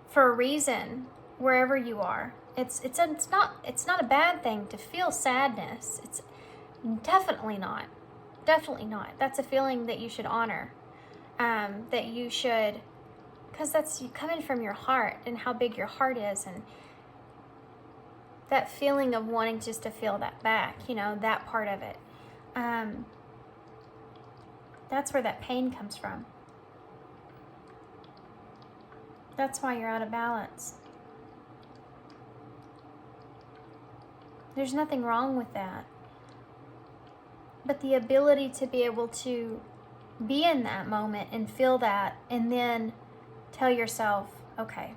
for a reason, wherever you are, it's not a bad thing to feel sadness. It's definitely not. That's a feeling that you should honor. That you should, because that's coming from your heart and how big your heart is, and that feeling of wanting just to feel that back, you know, that part of it. That's where that pain comes from. That's why you're out of balance. There's nothing wrong with that. But the ability to be able to be in that moment and feel that, and then tell yourself, okay,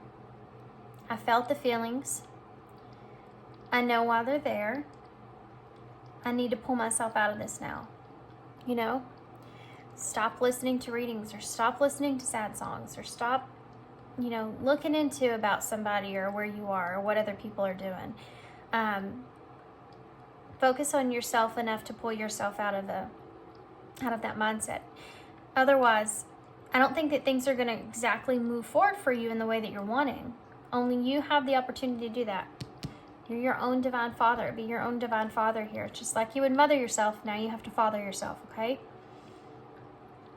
I felt the feelings. I know why they're there. I need to pull myself out of this now. You know? Stop listening to readings, or stop listening to sad songs, or stop, you know, looking into about somebody or where you are or what other people are doing. Focus on yourself enough to pull yourself out of that mindset. Otherwise, I don't think that things are going to exactly move forward for you in the way that you're wanting. Only you have the opportunity to do that. You're your own divine father. Be your own divine father here. Just like you would mother yourself, now you have to father yourself, okay?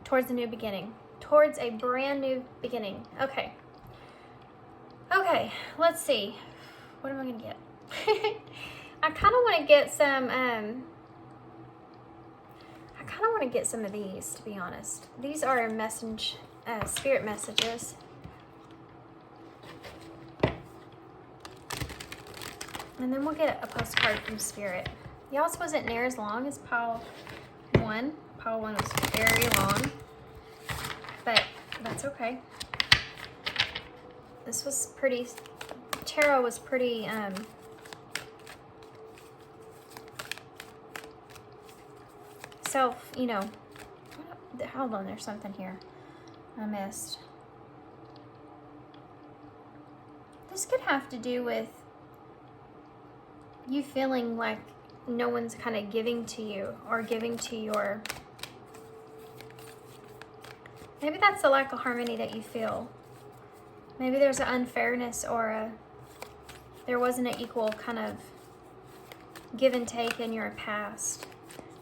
Towards a new beginning. Towards a brand new beginning. Okay. Okay, let's see. What am I going to get? I kind of want to get some of these, to be honest. These are spirit messages. And then we'll get a postcard from Spirit. Y'all's wasn't near as long as pile 1. Pile 1 was very long, but that's okay. This was pretty, tarot was pretty, you know, hold on, there's something here I missed. This could have to do with you feeling like no one's kind of giving to you, or giving to your, maybe that's the lack of harmony that you feel. Maybe there's an unfairness, or there wasn't an equal kind of give and take in your past.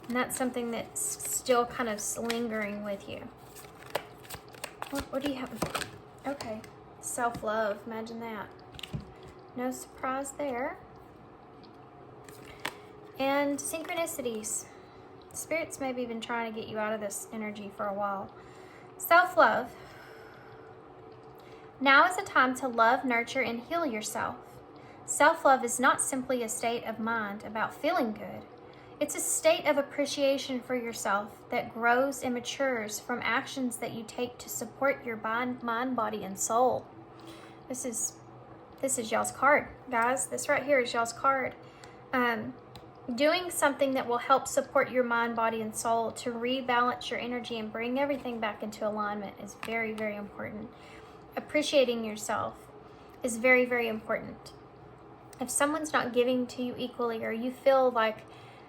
And that's something that's still kind of lingering with you. What do you have? Okay. Self-love. Imagine that. No surprise there. And synchronicities. Spirits may have been trying to get you out of this energy for a while. Self-love. Now is a time to love, nurture, and heal yourself. Self-love is not simply a state of mind about feeling good. It's a state of appreciation for yourself that grows and matures from actions that you take to support your mind, body, and soul. This is y'all's card, guys. This right here is y'all's card. Doing something that will help support your mind, body, and soul to rebalance your energy and bring everything back into alignment is very, very important. Appreciating yourself is very, very important. If someone's not giving to you equally, or you feel like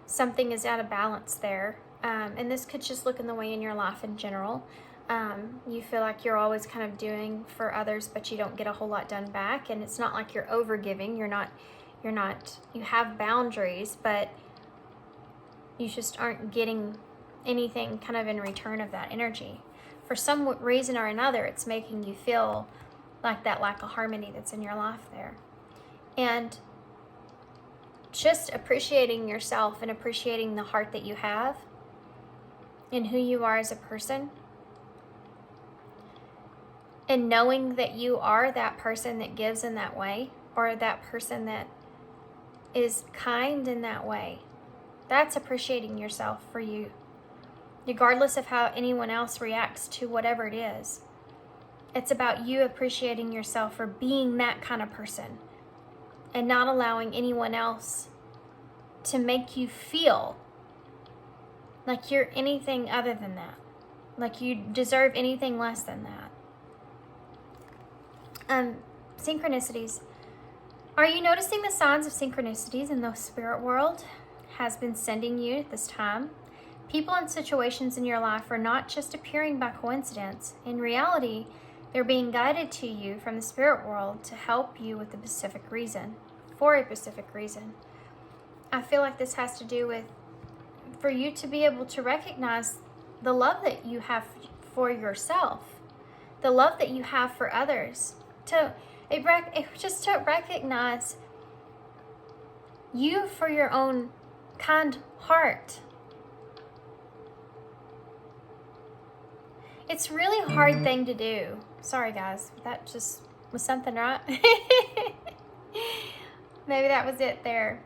something is out of balance there, and this could just look in the way in your life in general, You feel like you're always kind of doing for others, but you don't get a whole lot done back. And it's not like you're over giving. You have boundaries, but you just aren't getting anything kind of in return of that energy. For some reason or another, it's making you feel like that lack of harmony that's in your life there. And just appreciating yourself and appreciating the heart that you have and who you are as a person, and knowing that you are that person that gives in that way, or that person that is kind in that way. That's appreciating yourself for you, regardless of how anyone else reacts to whatever it is. It's about you appreciating yourself for being that kind of person and not allowing anyone else to make you feel like you're anything other than that, like you deserve anything less than that. Synchronicities. Are you noticing the signs of synchronicities in the spirit world has been sending you at this time? People and situations in your life are not just appearing by coincidence. In reality, they're being guided to you from the spirit world to help you with a specific reason, for a specific reason. I feel like this has to do with, for you to be able to recognize the love that you have for yourself, the love that you have for others, just to recognize you for your own kind heart. It's really a hard thing to do. Sorry guys, that just was something, right? Maybe that was it there.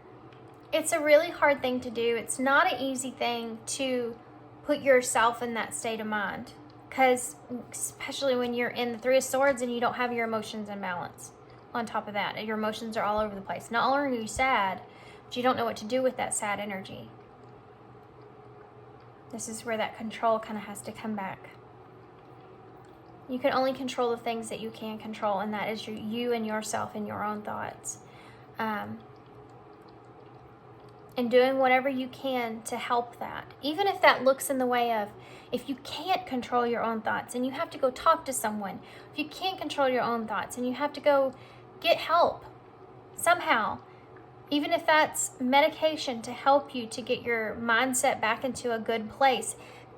It's a really hard thing to do. It's not an easy thing to put yourself in that state of mind, because especially when you're in the Three of Swords and you don't have your emotions in balance. On top of that, your emotions are all over the place. Not only are you sad, but you don't know what to do with that sad energy. This is where that control kind of has to come back. You can only control the things that you can control, and that is you and yourself and your own thoughts. And doing whatever you can to help that. Even if that looks in the way of, if you can't control your own thoughts and you have to go talk to someone, if you can't control your own thoughts and you have to go get help somehow, even if that's medication to help you to get your mindset back into a good place,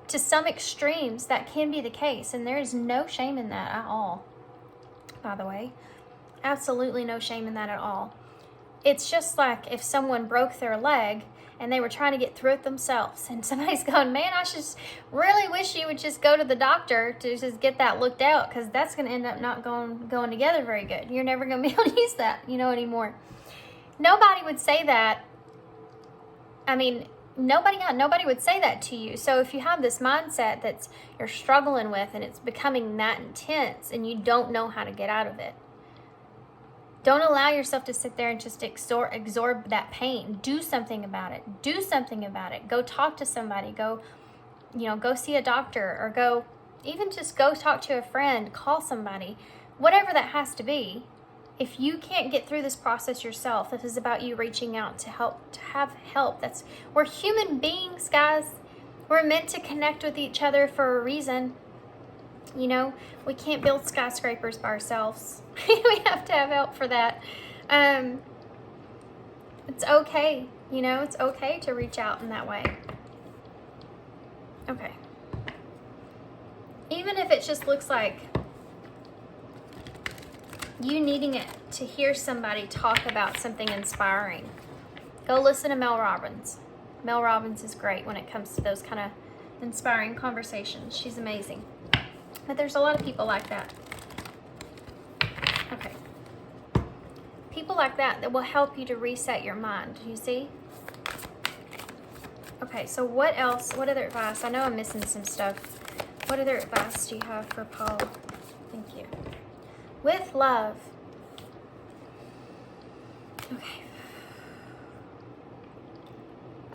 to some extremes that can be the case, and there is no shame in that at all, by the way. Absolutely no shame in that at all. It's just like if someone broke their leg and they were trying to get through it themselves, and somebody's going, man, I just really wish you would just go to the doctor to just get that looked out, because that's going to end up not going together very good. You're never going to be able to use that, anymore. Nobody would say that. I mean, nobody would say that to you. So if you have this mindset that you're struggling with and it's becoming that intense and you don't know how to get out of it, don't allow yourself to sit there and just absorb that pain. Do something about it. Do something about it. Go talk to somebody. Go see a doctor, or even just go talk to a friend. Call somebody. Whatever that has to be. If you can't get through this process yourself, this is about you reaching out to have help. We're human beings, guys. We're meant to connect with each other for a reason. We can't build skyscrapers by ourselves. We have to have help for that. It's okay. It's okay to reach out in that way. Okay. Even if it just looks like you needing it to hear somebody talk about something inspiring, go listen to Mel Robbins. Mel Robbins is great when it comes to those kind of inspiring conversations. She's amazing. But there's a lot of people like that. Okay. People like that will help you to reset your mind. You see? Okay, so what else? What other advice? I know I'm missing some stuff. What other advice do you have for Paul? Thank you. With love. Okay.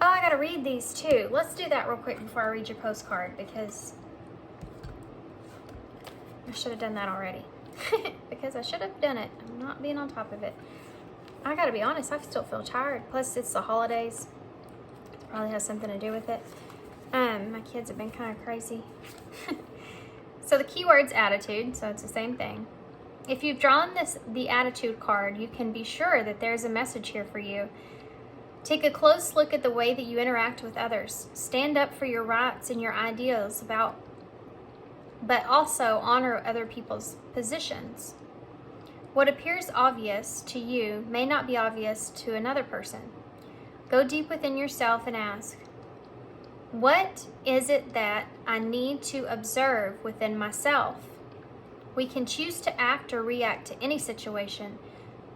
Oh, I gotta read these too. Let's do that real quick before I read your postcard, because I should have done that already. Because I should have done it. I'm not being on top of it. I gotta be honest, I still feel tired. Plus, it's the holidays. Probably has something to do with it. My kids have been kind of crazy. So the keyword's attitude, so it's the same thing. If you've drawn the attitude card, you can be sure that there's a message here for you. Take a close look at the way that you interact with others. Stand up for your rights and your ideals but also honor other people's positions. What appears obvious to you may not be obvious to another person. Go deep within yourself and ask, what is it that I need to observe within myself? We can choose to act or react to any situation,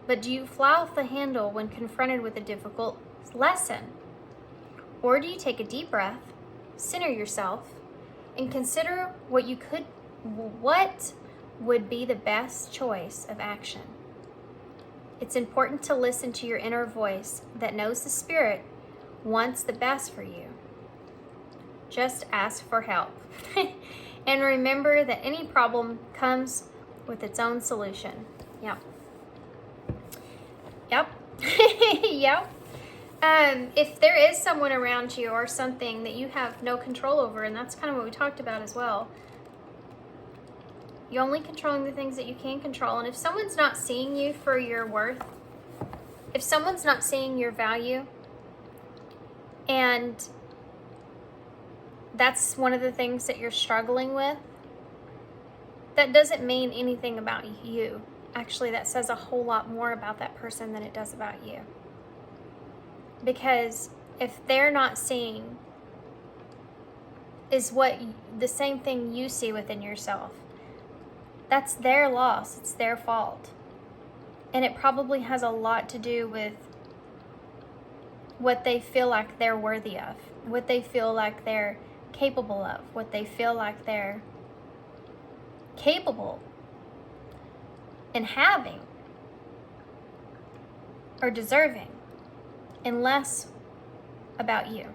but do you fly off the handle when confronted with a difficult lesson? Or do you take a deep breath, center yourself, and consider what would be the best choice of action? It's important to listen to your inner voice that knows the Spirit wants the best for you. Just ask for help. And remember that any problem comes with its own solution. Yep. Yep. Yep. If there is someone around you or something that you have no control over, and that's kind of what we talked about as well, you're only controlling the things that you can control. And if someone's not seeing you for your worth, if someone's not seeing your value, and that's one of the things that you're struggling with, that doesn't mean anything about you. Actually, that says a whole lot more about that person than it does about you. Because if they're not seeing the same thing you see within yourself, that's their loss, it's their fault. And it probably has a lot to do with what they feel like they're worthy of, what they feel like they're capable of, what they feel like they're capable in having or deserving, and less about you.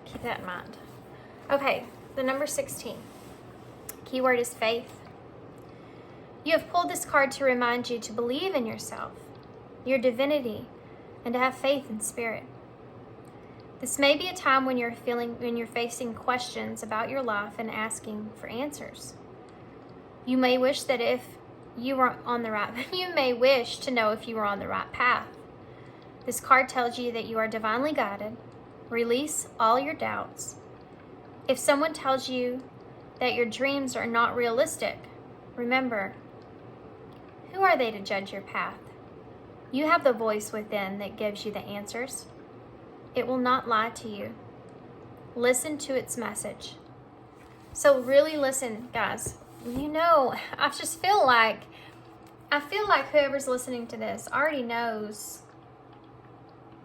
Keep that in mind. Okay, the number 16. Keyword is faith. You have pulled this card to remind you to believe in yourself, your divinity, and to have faith in Spirit. This may be a time when you're facing questions about your life and asking for answers. You may wish to know if you were on the right path. This card tells you that you are divinely guided. Release all your doubts. If someone tells you that your dreams are not realistic, remember, who are they to judge your path? You have the voice within that gives you the answers. It will not lie to you. Listen to its message. So really listen, guys. I feel like whoever's listening to this already knows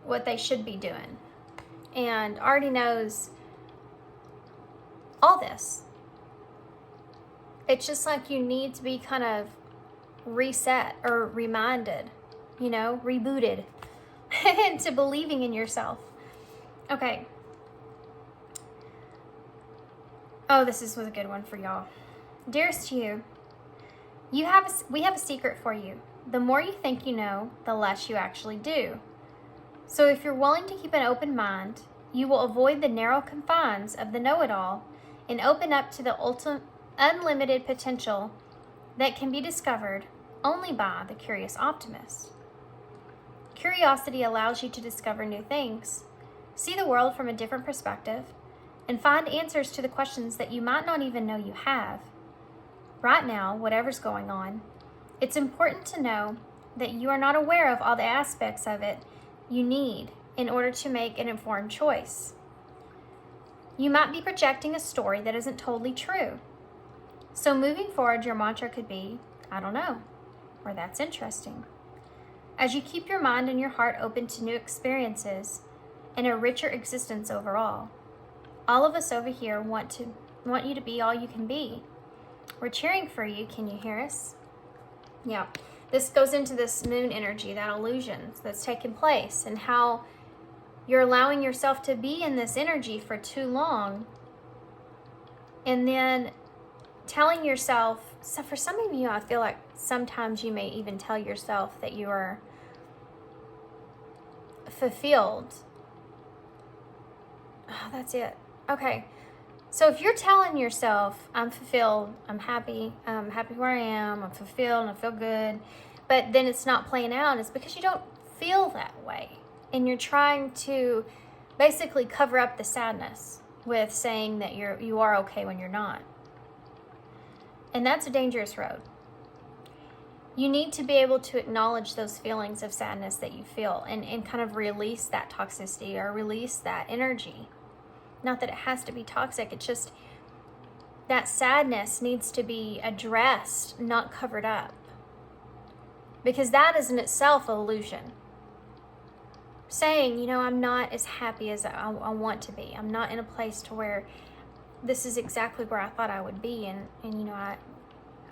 what they should be doing and already knows all this. It's just like you need to be kind of reset or reminded, rebooted into believing in yourself. Okay. Oh, this was a good one for y'all. Dearest you, we have a secret for you. The more you think you know, the less you actually do. So if you're willing to keep an open mind, you will avoid the narrow confines of the know-it-all and open up to the unlimited potential that can be discovered only by the curious optimist. Curiosity allows you to discover new things, see the world from a different perspective, and find answers to the questions that you might not even know you have. Right now, whatever's going on, it's important to know that you are not aware of all the aspects of it you need in order to make an informed choice. You might be projecting a story that isn't totally true. So moving forward, your mantra could be, I don't know, or that's interesting. As you keep your mind and your heart open to new experiences and a richer existence overall, all of us over here want you to be all you can be. We're cheering for you. Can you hear us? Yeah. This goes into this moon energy, that illusion that's taking place, and how you're allowing yourself to be in this energy for too long, and then telling yourself, so for some of you, I feel like sometimes you may even tell yourself that you are fulfilled. Oh, that's it. Okay. So if you're telling yourself, I'm fulfilled, I'm happy where I am, I'm fulfilled, and I feel good, but then it's not playing out, it's because you don't feel that way. And you're trying to basically cover up the sadness with saying that you are okay when you're not. And that's a dangerous road. You need to be able to acknowledge those feelings of sadness that you feel and kind of release that toxicity or release that energy. Not that it has to be toxic, it's just that sadness needs to be addressed, not covered up. Because that is in itself an illusion. Saying, I'm not as happy as I want to be. I'm not in a place to where this is exactly where I thought I would be. And I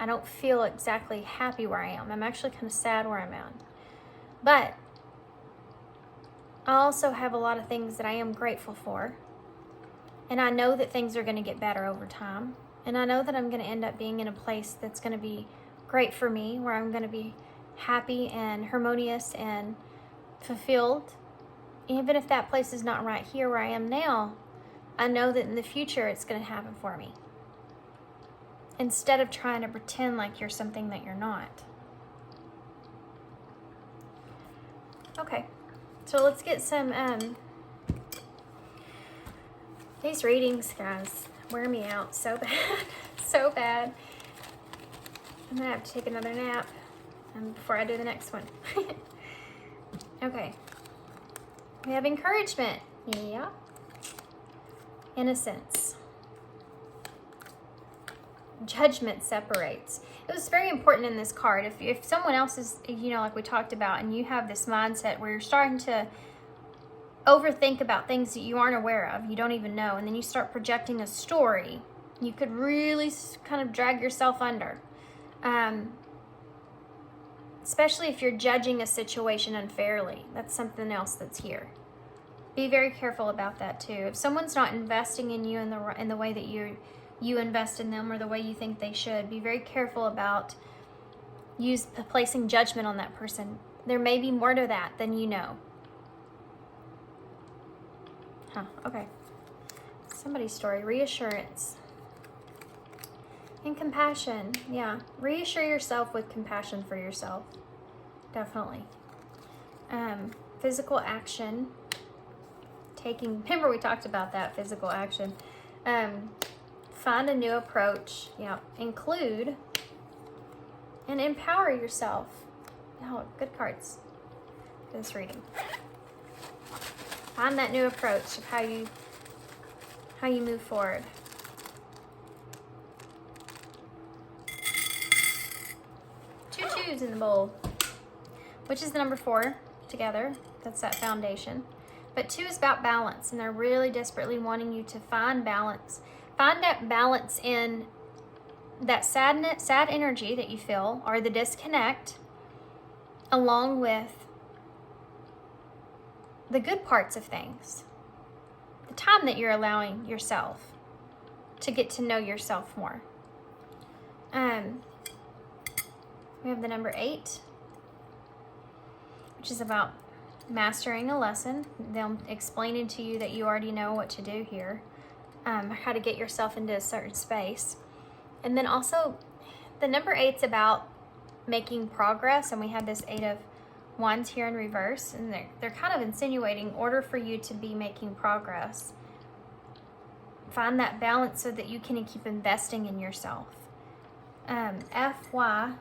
don't feel exactly happy where I am. I'm actually kind of sad where I'm at. But I also have a lot of things that I am grateful for. And I know that things are going to get better over time. And I know that I'm going to end up being in a place that's going to be great for me, where I'm going to be happy and harmonious and fulfilled. Even if that place is not right here where I am now, I know that in the future it's going to happen for me. Instead of trying to pretend like you're something that you're not. Okay, so let's get some, these readings, guys, wear me out so bad, so bad. I'm gonna have to take another nap before I do the next one. Okay, we have encouragement, yeah, innocence. Judgment separates. It was very important in this card. If someone else is, like we talked about, and you have this mindset where you're starting to overthink about things that you aren't aware of, you don't even know, and then you start projecting a story, you could really kind of drag yourself under. Especially if you're judging a situation unfairly. That's something else that's here. Be very careful about that too. If someone's not investing in you in the way that you invest in them or the way you think they should, be very careful about placing judgment on that person. There may be more to that than you know. Okay. Somebody's story. Reassurance. And compassion. Yeah. Reassure yourself with compassion for yourself. Definitely. Physical action. Remember we talked about that, physical action. Find a new approach. Yeah. Include and empower yourself. Oh, good cards for this reading. Find that new approach of how you move forward. Two twos in the bowl, which is the number 4 together. That's that foundation. But 2 is about balance, and they're really desperately wanting you to find balance. Find that balance in that sad energy that you feel, or the disconnect, along with the good parts of things. The time that you're allowing yourself to get to know yourself more. We have the number 8, which is about mastering a lesson. Them explaining to you that you already know what to do here. How to get yourself into a certain space. And then also, the number 8's about making progress, and we have this 8 of Wands here in reverse, and they're kind of insinuating order for you to be making progress. Find that balance so that you can keep investing in yourself. FY.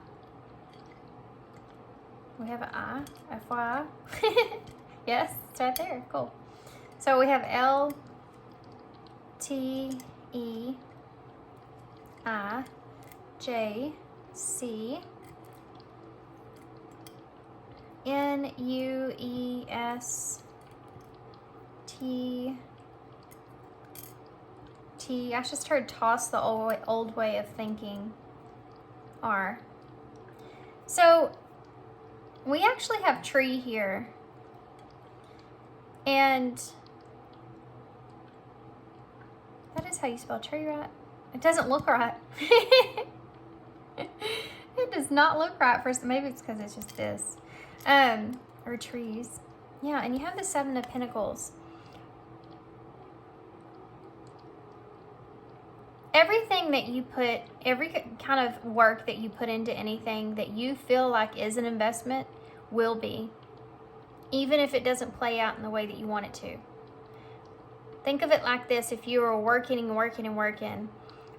We have an I. FY. Yes, it's right there. Cool. So we have LTEIJC. NUEST. I just heard toss the old way of thinking. R. So we actually have tree here. And that is how you spell tree, right? It doesn't look right. It does not look right. First, maybe it's because it's just this. Or trees. Yeah, and you have the 7 of Pentacles. everything that you put, every kind of work that you put into anything that you feel like is an investment will be, even if it doesn't play out in the way that you want it to. Think of it like this: if you were working and working and working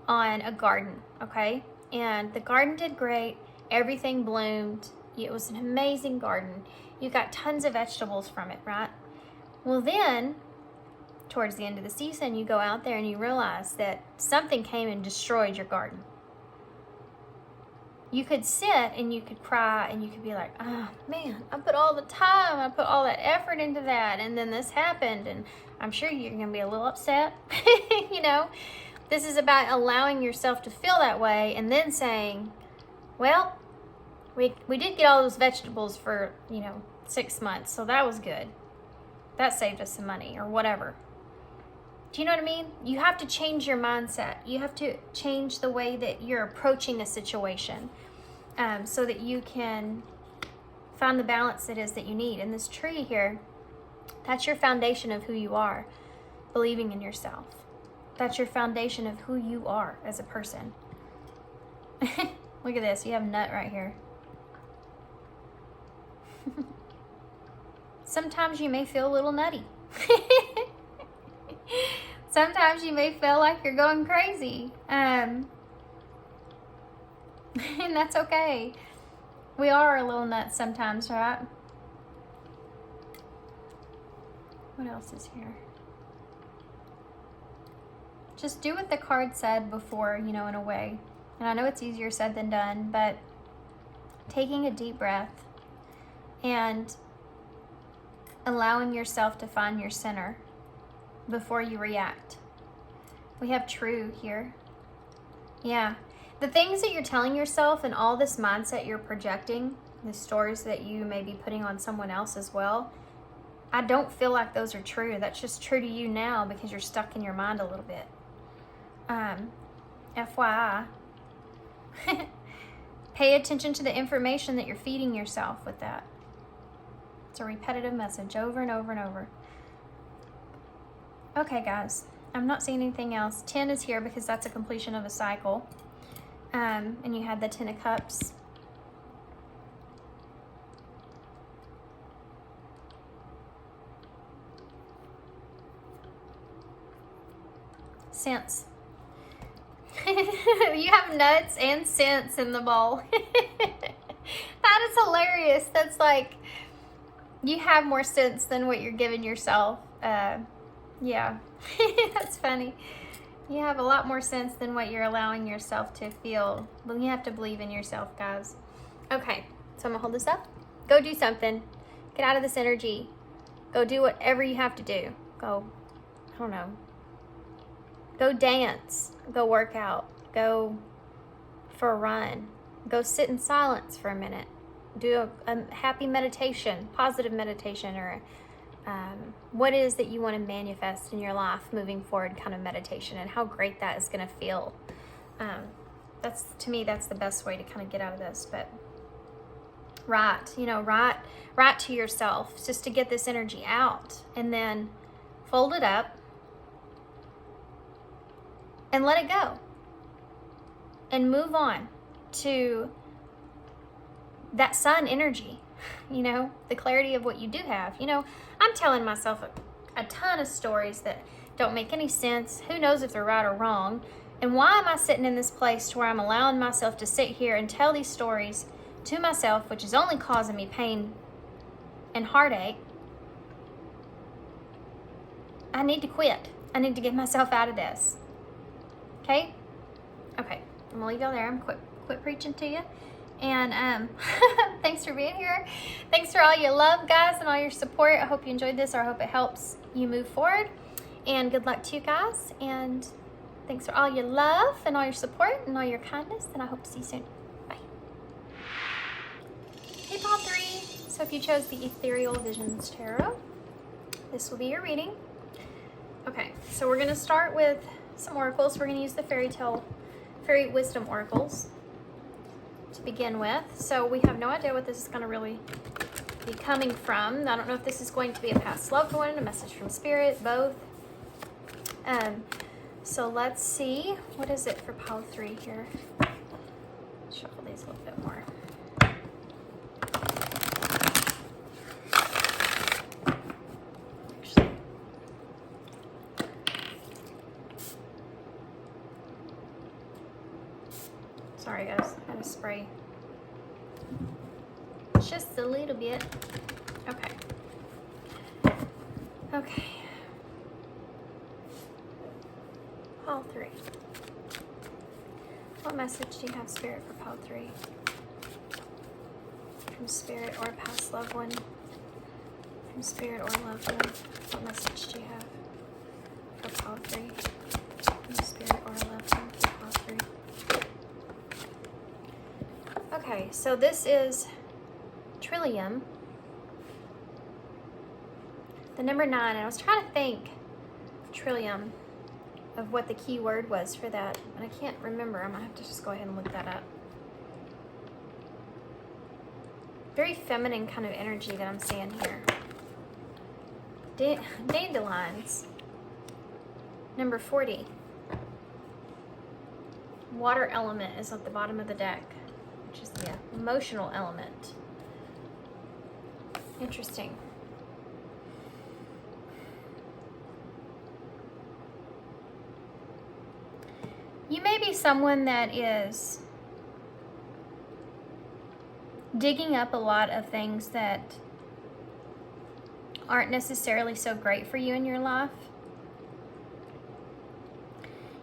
on a garden, okay? And the garden did great, everything bloomed, it was an amazing garden. You got tons of vegetables from it, right? Well then, towards the end of the season, you go out there and you realize that something came and destroyed your garden. You could sit and you could cry and you could be like, oh man, I put all the time, I put all that effort into that, and then this happened, and I'm sure you're gonna be a little upset. You know, this is about allowing yourself to feel that way and then saying, well, we did get all those vegetables for, 6 months, so that was good. That saved us some money or whatever. Do you know what I mean? You have to change your mindset. You have to change the way that you're approaching a situation, so that you can find the balance it is that you need. And this tree here, that's your foundation of who you are, believing in yourself. That's your foundation of who you are as a person. Look at this, you have a nut right here. Sometimes you may feel a little nutty. Sometimes you may feel like you're going crazy. And that's okay. We are a little nuts sometimes, right? What else is here? Just do what the card said before, in a way. And I know it's easier said than done, but taking a deep breath and allowing yourself to find your center before you react. We have true here. Yeah. The things that you're telling yourself and all this mindset you're projecting, the stories that you may be putting on someone else as well, I don't feel like those are true. That's just true to you now because you're stuck in your mind a little bit. FYI. Pay attention to the information that you're feeding yourself with that. It's a repetitive message over and over and over. Okay, guys. I'm not seeing anything else. 10 is here because that's a completion of a cycle. And you had the 10 of Cups. Sense. You have nuts and sense in the bowl. That is hilarious. That's like, you have more sense than what you're giving yourself. Yeah, that's funny. You have a lot more sense than what you're allowing yourself to feel. But you have to believe in yourself, guys. Okay, so I'm gonna hold this up. Go do something. Get out of this energy. Go do whatever you have to do. Go, I don't know. Go dance. Go work out. Go for a run. Go sit in silence for a minute. Do a happy meditation, positive meditation, or what it is that you want to manifest in your life moving forward kind of meditation, and how great that is going to feel. That's, to me, that's the best way to kind of get out of this. But write to yourself just to get this energy out, and then fold it up and let it go and move on to that sun energy, the clarity of what you do have. I'm telling myself a ton of stories that don't make any sense. Who knows if they're right or wrong? And why am I sitting in this place where I'm allowing myself to sit here and tell these stories to myself, which is only causing me pain and heartache? I need to quit. I need to get myself out of this. Okay? Okay. I'm gonna leave y'all there. I'm quit preaching to you. And thanks for being here. Thanks for all your love, guys, and all your support. I hope you enjoyed this, or I hope it helps you move forward. And good luck to you guys. And thanks for all your love and all your support and all your kindness. And I hope to see you soon. Bye. Hey, Pile 3. So if you chose the Ethereal Visions Tarot, this will be your reading. Okay, so we're going to start with some oracles. We're going to use the Fairy Wisdom Oracles to begin with. So we have no idea what this is going to really be coming from. I don't know if this is going to be a past loved one, a message from spirit, both. So let's see, what is it for pile 3 here? Shuffle these a little bit more. Actually, sorry guys, I had to spray just a little bit. Okay. Okay. Pile 3. What message do you have, Spirit, for pile 3? From Spirit or past loved one? From Spirit or loved one? What message do you have for pile 3? From Spirit or loved one for pile 3? Okay, so this is Trillium. The number 9, and I was trying to think, Trillium, of what the key word was for that, and I can't remember. I'm gonna have to just go ahead and look that up. Very feminine kind of energy that I'm seeing here. Dandelions. Number 40. Water element is at the bottom of the deck, which is the emotional element. Interesting. You may be someone that is digging up a lot of things that aren't necessarily so great for you in your life.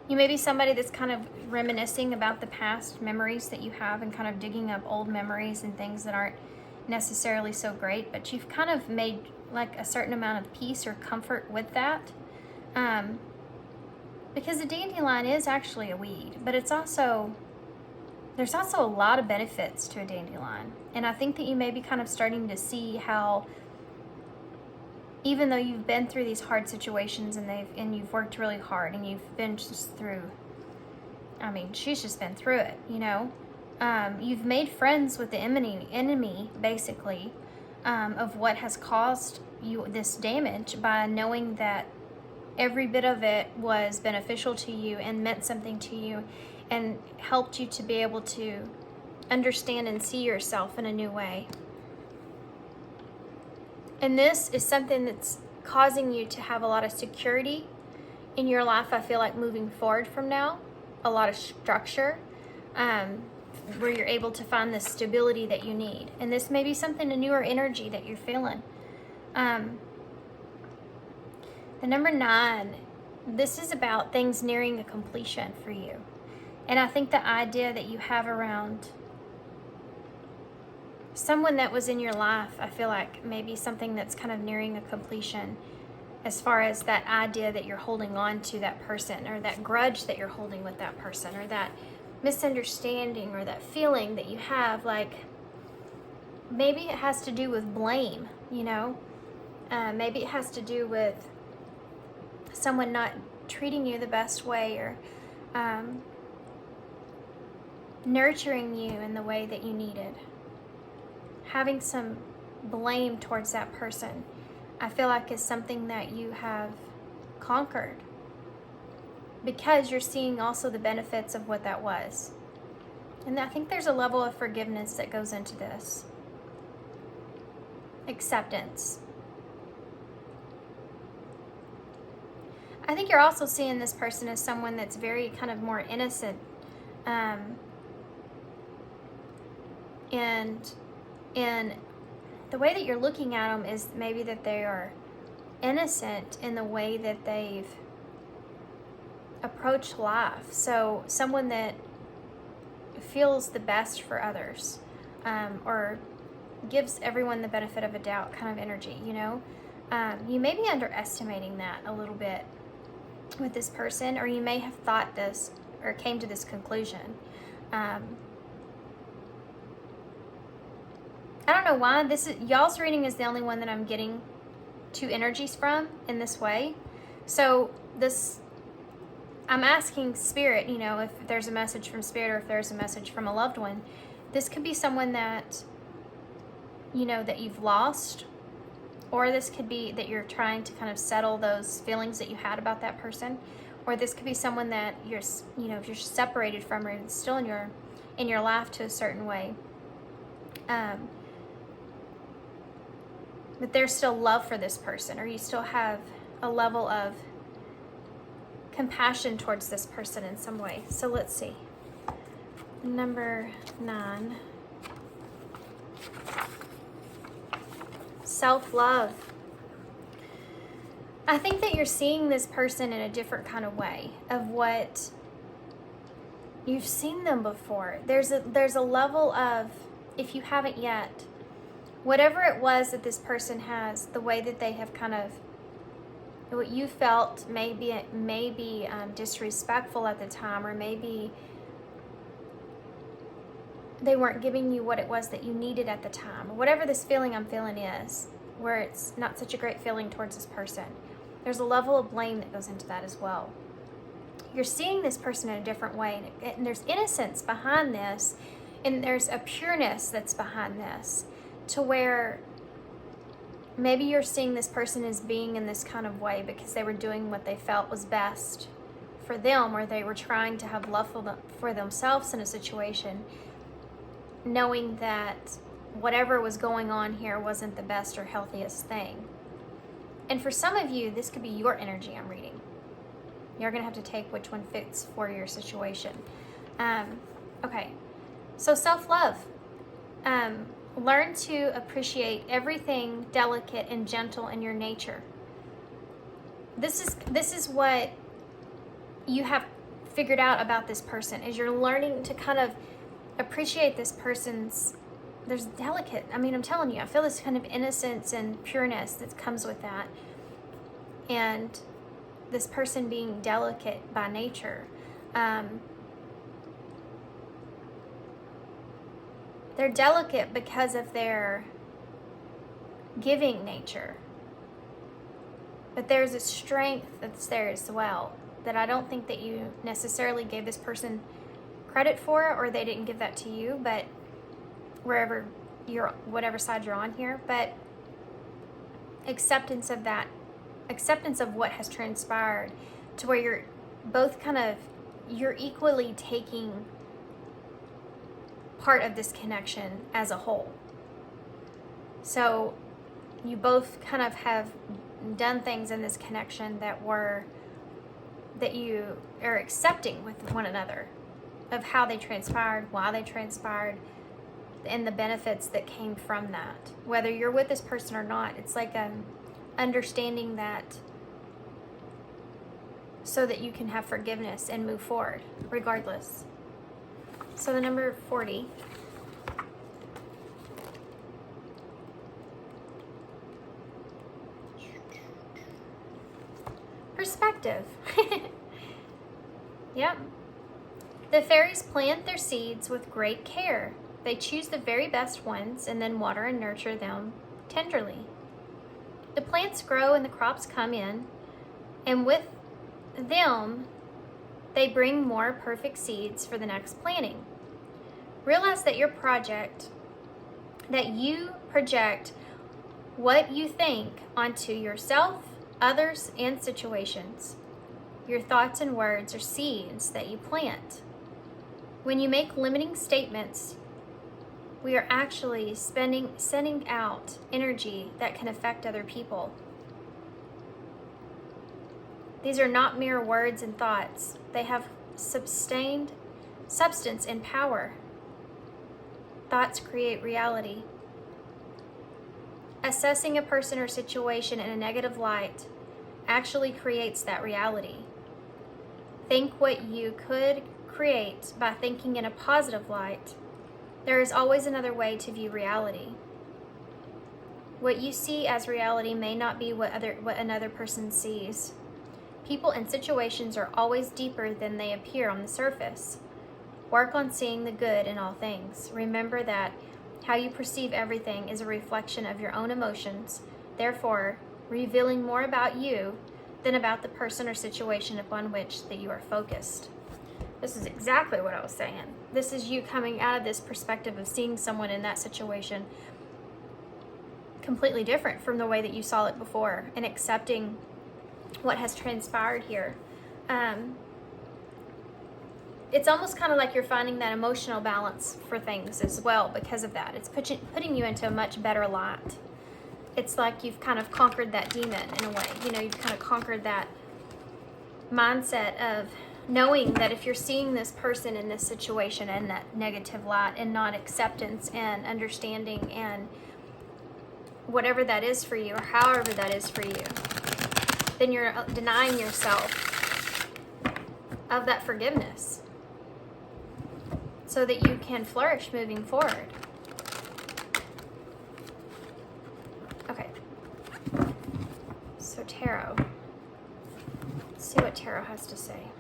You may be somebody that's kind of reminiscing about the past memories that you have and kind of digging up old memories and things that aren't necessarily so great, but you've kind of made like a certain amount of peace or comfort with that. Because the dandelion is actually a weed, but it's also, there's also a lot of benefits to a dandelion. And I think that you may be kind of starting to see how, even though you've been through these hard situations and you've worked really hard and you've been just through, I mean, she's just been through it, you know. You've made friends with the enemy basically, of what has caused you this damage by knowing that every bit of it was beneficial to you and meant something to you and helped you to be able to understand and see yourself in a new way. And this is something that's causing you to have a lot of security in your life, I feel like, moving forward from now. A lot of structure, where you're able to find the stability that you need. And this may be something, a newer energy that you're feeling. The number 9, this is about things nearing a completion for you. And I think the idea that you have around someone that was in your life, I feel like maybe something that's kind of nearing a completion, as far as that idea that you're holding on to that person, or that grudge that you're holding with that person, or that misunderstanding, or that feeling that you have, like maybe it has to do with blame, you know. Maybe it has to do with someone not treating you the best way, or nurturing you in the way that you needed. Having some blame towards that person, I feel like, is something that you have conquered, because you're seeing also the benefits of what that was. And I think there's a level of forgiveness that goes into this. Acceptance. I think you're also seeing this person as someone that's very kind of more innocent, and the way that you're looking at them is maybe that they are innocent in the way that they've approached life. So someone that feels the best for others, or gives everyone the benefit of a doubt kind of energy, you know. You may be underestimating that a little bit with this person, or you may have thought this or came to this conclusion. I don't know why this is, y'all's reading is the only one that I'm getting 2 energies from in this way. So this, I'm asking Spirit, you know, if there's a message from Spirit, or if there's a message from a loved one. This could be someone that, you know, that you've lost, or this could be that you're trying to kind of settle those feelings that you had about that person, or this could be someone that you're separated from, or still in your life to a certain way. But there's still love for this person, or you still have a level of compassion towards this person in some way. So let's see. Number 9. Self-love. I think that you're seeing this person in a different kind of way of what you've seen them before. There's a level of, if you haven't yet, whatever it was that this person has, the way that they have kind of, what you felt may be disrespectful at the time, or maybe they weren't giving you what it was that you needed at the time, or whatever this feeling I'm feeling is, where it's not such a great feeling towards this person. There's a level of blame that goes into that as well. You're seeing this person in a different way, and there's innocence behind this, and there's a pureness that's behind this, to where maybe you're seeing this person as being in this kind of way because they were doing what they felt was best for them, or they were trying to have love for themselves in a situation, knowing that whatever was going on here wasn't the best or healthiest thing. And for some of you, this could be your energy I'm reading. You're going to have to take which one fits for your situation. Okay, so self-love. Learn to appreciate everything delicate and gentle in your nature. This is what you have figured out about this person, is you're learning to kind of appreciate this person's, there's delicate, I'm telling you, I feel this kind of innocence and pureness that comes with that. And this person being delicate by nature. They're delicate because of their giving nature. But there's a strength that's there as well that I don't think that you necessarily gave this person credit for, or they didn't give that to you, but whatever side you're on here, but acceptance of that, acceptance of what has transpired, to where you're both you're equally taking part of this connection as a whole. So you both kind of have done things in this connection that you are accepting with one another, of how they transpired, why they transpired, and the benefits that came from that. Whether you're with this person or not, it's like understanding that, so that you can have forgiveness and move forward regardless. So the number 40. Perspective. Yep. The fairies plant their seeds with great care. They choose the very best ones and then water and nurture them tenderly. The plants grow and the crops come in, and with them, they bring more perfect seeds for the next planting. Realize that you project what you think onto yourself, others, and situations. Your thoughts and words are seeds that you plant. When you make limiting statements, we are actually sending out energy that can affect other people. These are not mere words and thoughts. They have sustained substance and power. Thoughts create reality. Assessing a person or situation in a negative light actually creates that reality. Think what you could create by thinking in a positive light. There is always another way to view reality. What you see as reality may not be what another person sees. People and situations are always deeper than they appear on the surface. Work on seeing the good in all things. Remember that how you perceive everything is a reflection of your own emotions, therefore revealing more about you than about the person or situation upon which that you are focused. This is exactly what I was saying. This is you coming out of this perspective of seeing someone in that situation completely different from the way that you saw it before, and accepting what has transpired here. It's almost kind of like you're finding that emotional balance for things as well because of that. It's putting you into a much better light. It's like you've kind of conquered that demon in a way. You know, you've kind of conquered that mindset of knowing that if you're seeing this person in this situation in that negative light and not acceptance and understanding and whatever that is for you or however that is for you, then you're denying yourself of that forgiveness so that you can flourish moving forward. Okay. So tarot. Let's see what tarot has to say.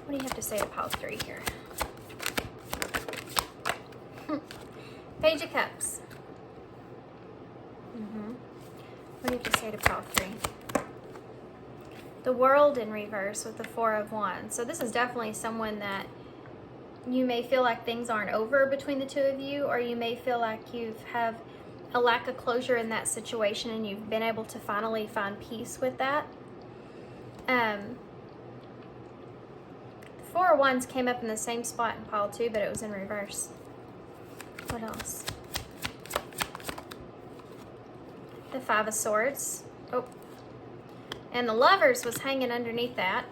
What do you have to say to pile 3 here? Page of Cups. What do you have to say to pile 3? The World in reverse with the 4 of Wands. So this is definitely someone that you may feel like things aren't over between the two of you, or you may feel like you have a lack of closure in that situation and you've been able to finally find peace with that. The 4 of Wands came up in the same spot in pile 2, but it was in reverse. What else? The 5 of Swords. Oh. And the Lovers was hanging underneath that.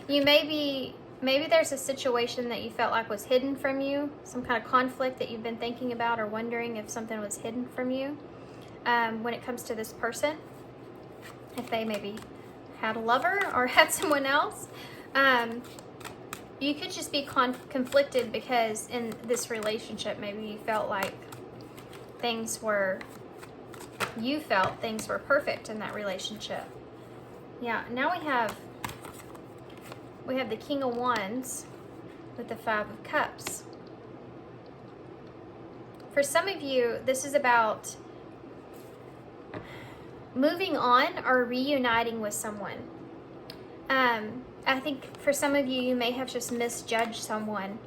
Maybe there's a situation that you felt like was hidden from you, some kind of conflict that you've been thinking about or wondering if something was hidden from you when it comes to this person. If they maybe had a lover or had someone else. You could just be conflicted because in this relationship, maybe you felt like you felt things were perfect in that relationship. Yeah, now we have the King of Wands with the 5 of Cups. For some of you, this is about moving on or reuniting with someone. I think for some of you, you may have just misjudged someone,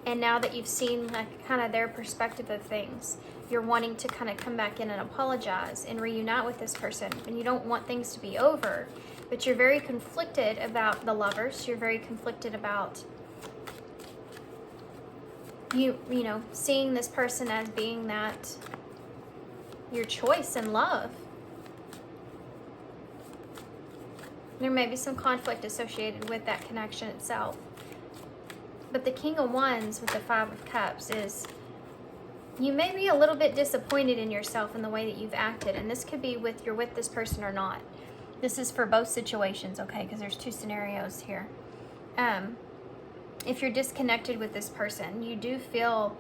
and now that you've seen like kind of their perspective of things, you're wanting to kind of come back in and apologize and reunite with this person, and you don't want things to be over, but you're very conflicted about the Lovers. You're very conflicted about you know, seeing this person as being that your choice in love. There may be some conflict associated with that connection itself. But the King of Wands with the 5 of Cups is, you may be a little bit disappointed in yourself in the way that you've acted. And this could be you're with this person or not. This is for both situations, okay? Because there's 2 scenarios here. If you're disconnected with this person, you do feel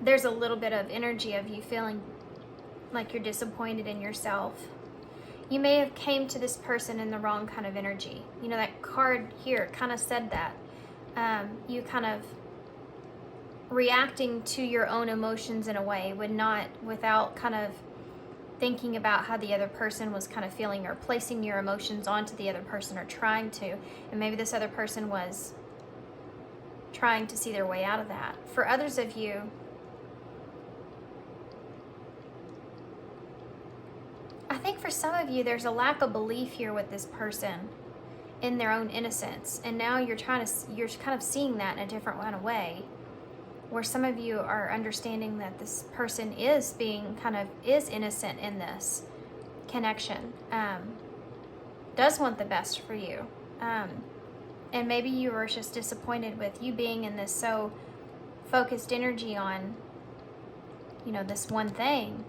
there's a little bit of energy of you feeling like you're disappointed in yourself. You may have came to this person in the wrong kind of energy. You know, that card here kind of said that. You kind of reacting to your own emotions in a way, without kind of thinking about how the other person was kind of feeling, or placing your emotions onto the other person, or trying to. And maybe this other person was trying to see their way out of that. For others of you, I think for some of you, there's a lack of belief here with this person in their own innocence. And now you're kind of seeing that in a different kind of way, where some of you are understanding that this person is innocent in this connection, does want the best for you. And maybe you were just disappointed with you being in this so focused energy on, you know, this one thing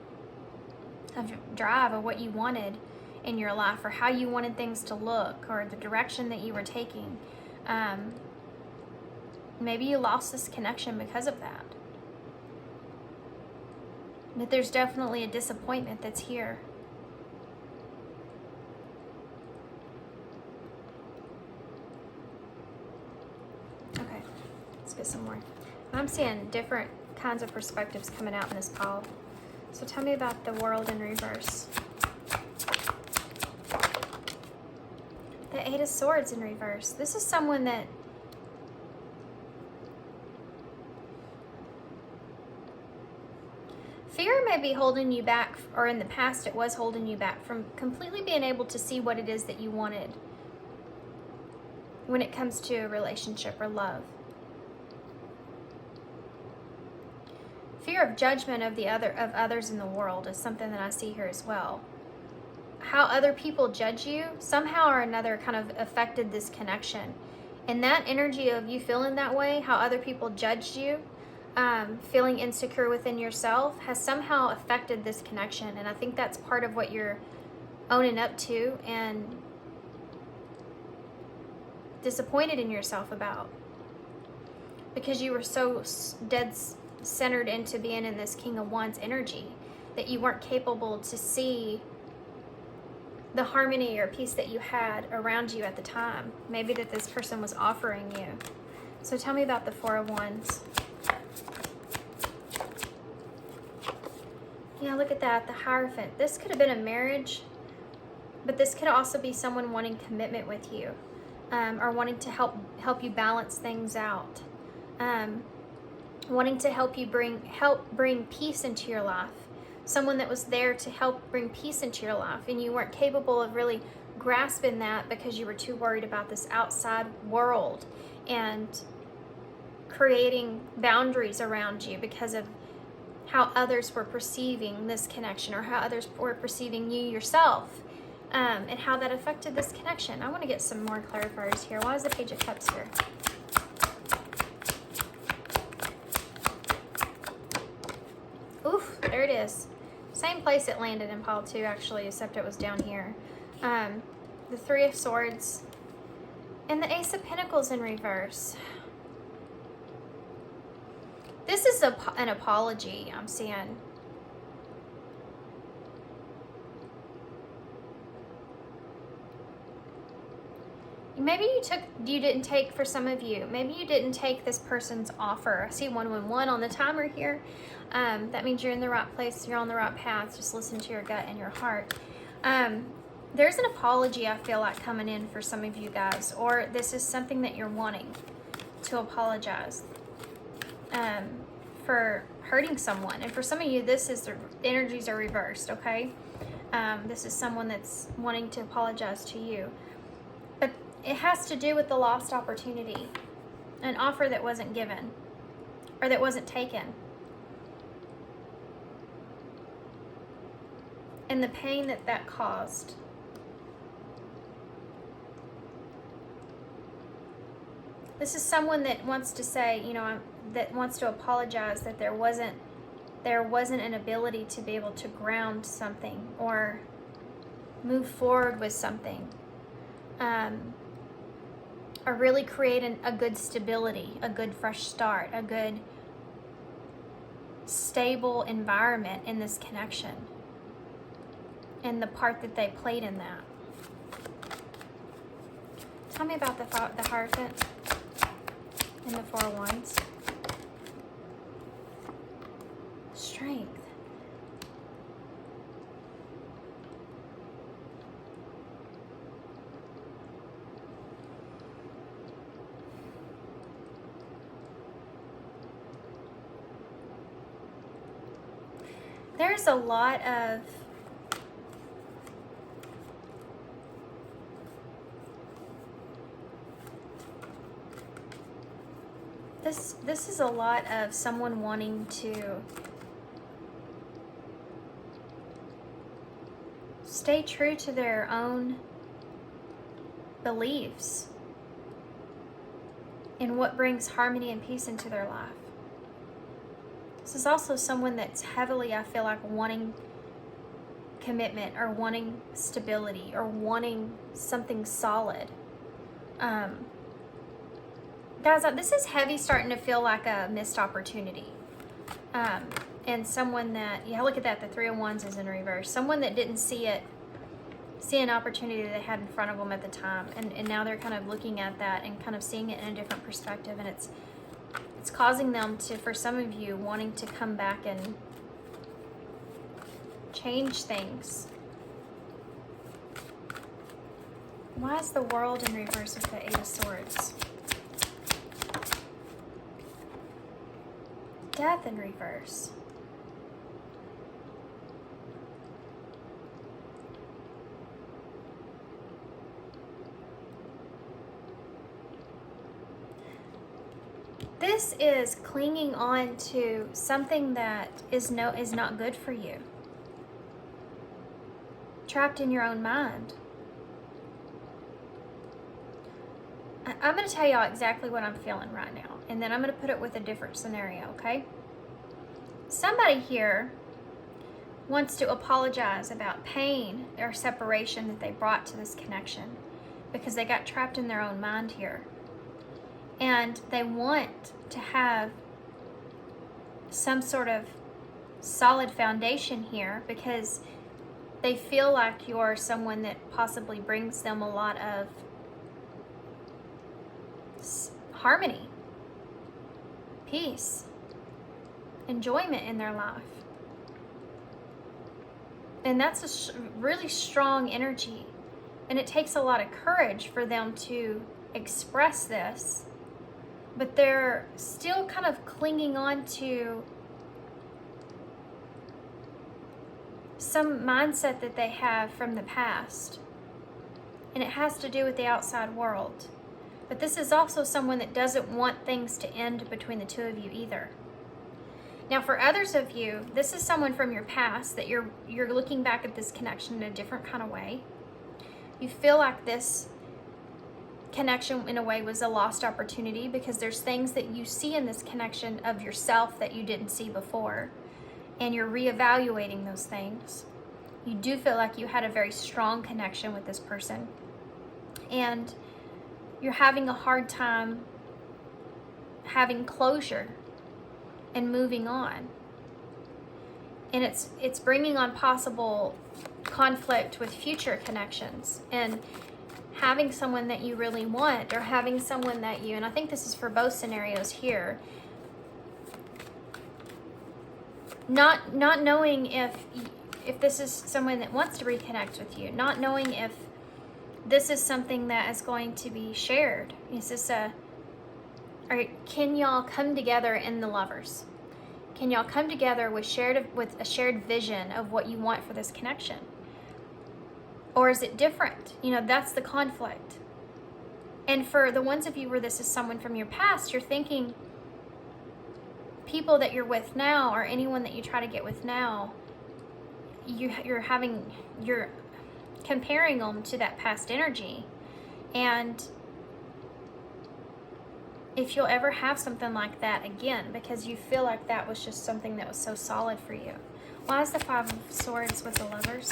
of drive of what you wanted in your life, or how you wanted things to look, or the direction that you were taking. Maybe you lost this connection because of that. But there's definitely a disappointment that's here. Okay, let's get some more. I'm seeing different kinds of perspectives coming out in this pile. So tell me about the World in reverse. The 8 of Swords in reverse. This is someone that fear may be holding you back, or in the past it was holding you back from completely being able to see what it is that you wanted when it comes to a relationship or love. Fear of judgment of others in the world is something that I see here as well. How other people judge you somehow or another kind of affected this connection. And that energy of you feeling that way, how other people judged you, feeling insecure within yourself, has somehow affected this connection. And I think that's part of what you're owning up to and disappointed in yourself about, because you were so dead centered into being in this King of Wands energy that you weren't capable to see the harmony or peace that you had around you at the time, maybe that this person was offering you. So tell me about the Four of Wands. Yeah, look at that, the Hierophant. This could have been a marriage, but this could also be someone wanting commitment with you, or wanting to help you balance things out, wanting to help bring peace into your life. Someone that was there to help bring peace into your life, and you weren't capable of really grasping that because you were too worried about this outside world and creating boundaries around you because of how others were perceiving this connection, or how others were perceiving you yourself, and how that affected this connection. I want to get some more clarifiers here. Why is the Page of Cups here? Oof, there it is. Same place it landed in pile 2, actually, except it was down here. The Three of Swords and the Ace of Pentacles in reverse. This is an apology I'm seeing. Maybe you didn't take, for some of you, maybe you didn't take this person's offer. I see 111 on the timer here. That means you're in the right place, you're on the right path. Just listen to your gut and your heart. There's an apology I feel like coming in for some of you guys, or this is something that you're wanting to apologize for hurting someone. And for some of you, this is the energies are reversed, okay? This is someone that's wanting to apologize to you. But it has to do with the lost opportunity, an offer that wasn't given or that wasn't taken, and the pain that caused. This is someone that wants to say, that wants to apologize that there wasn't an ability to be able to ground something or move forward with something. Or really create a good stability, a good fresh start, a good stable environment in this connection, and the part that they played in that. Tell me about the Hierophant and the Four of Wands. Strength. There's a lot of this is a lot of someone wanting to stay true to their own beliefs in what brings harmony and peace into their life. This is also someone that's heavily, I feel like, wanting commitment or wanting stability or wanting something solid. Guys, this is heavy, starting to feel like a missed opportunity. And someone that, yeah, look at that, the Three of Wands is in reverse. Someone that didn't see an opportunity that they had in front of them at the time. And now they're kind of looking at that and kind of seeing it in a different perspective. And it's causing them to, for some of you, wanting to come back and change things. Why is the World in reverse with the Eight of Swords? Death in reverse. This is clinging on to something that is not good for you. Trapped in your own mind. I'm going to tell y'all exactly what I'm feeling right now, and then I'm going to put it with a different scenario, okay? Somebody here wants to apologize about pain or separation that they brought to this connection because they got trapped in their own mind here. And they want to have some sort of solid foundation here because they feel like you're someone that possibly brings them a lot of harmony, peace, enjoyment in their life. And that's a really strong energy. And it takes a lot of courage for them to express this. But they're still kind of clinging on to some mindset that they have from the past. And it has to do with the outside world. But this is also someone that doesn't want things to end between the two of you either. Now, for others of you, this is someone from your past that you're looking back at this connection in a different kind of way. You feel like this connection in a way was a lost opportunity because there's things that you see in this connection of yourself that you didn't see before, and you're reevaluating those things. You do feel like you had a very strong connection with this person, and you're having a hard time having closure and moving on. And it's bringing on possible conflict with future connections, and having someone that you really want, or having someone that you, and I think this is for both scenarios here, not knowing if this is someone that wants to reconnect with you, not knowing if this is something that is going to be shared. Is this or can y'all come together in the lovers? Can y'all come together with a shared vision of what you want for this connection? Or is it different? That's the conflict. And for the ones of you where this is someone from your past, you're thinking people that you're with now, or anyone that you try to get with now, you're comparing them to that past energy. And if you'll ever have something like that again, because you feel like that was just something that was so solid for you. Why is the Five of Swords with the Lovers?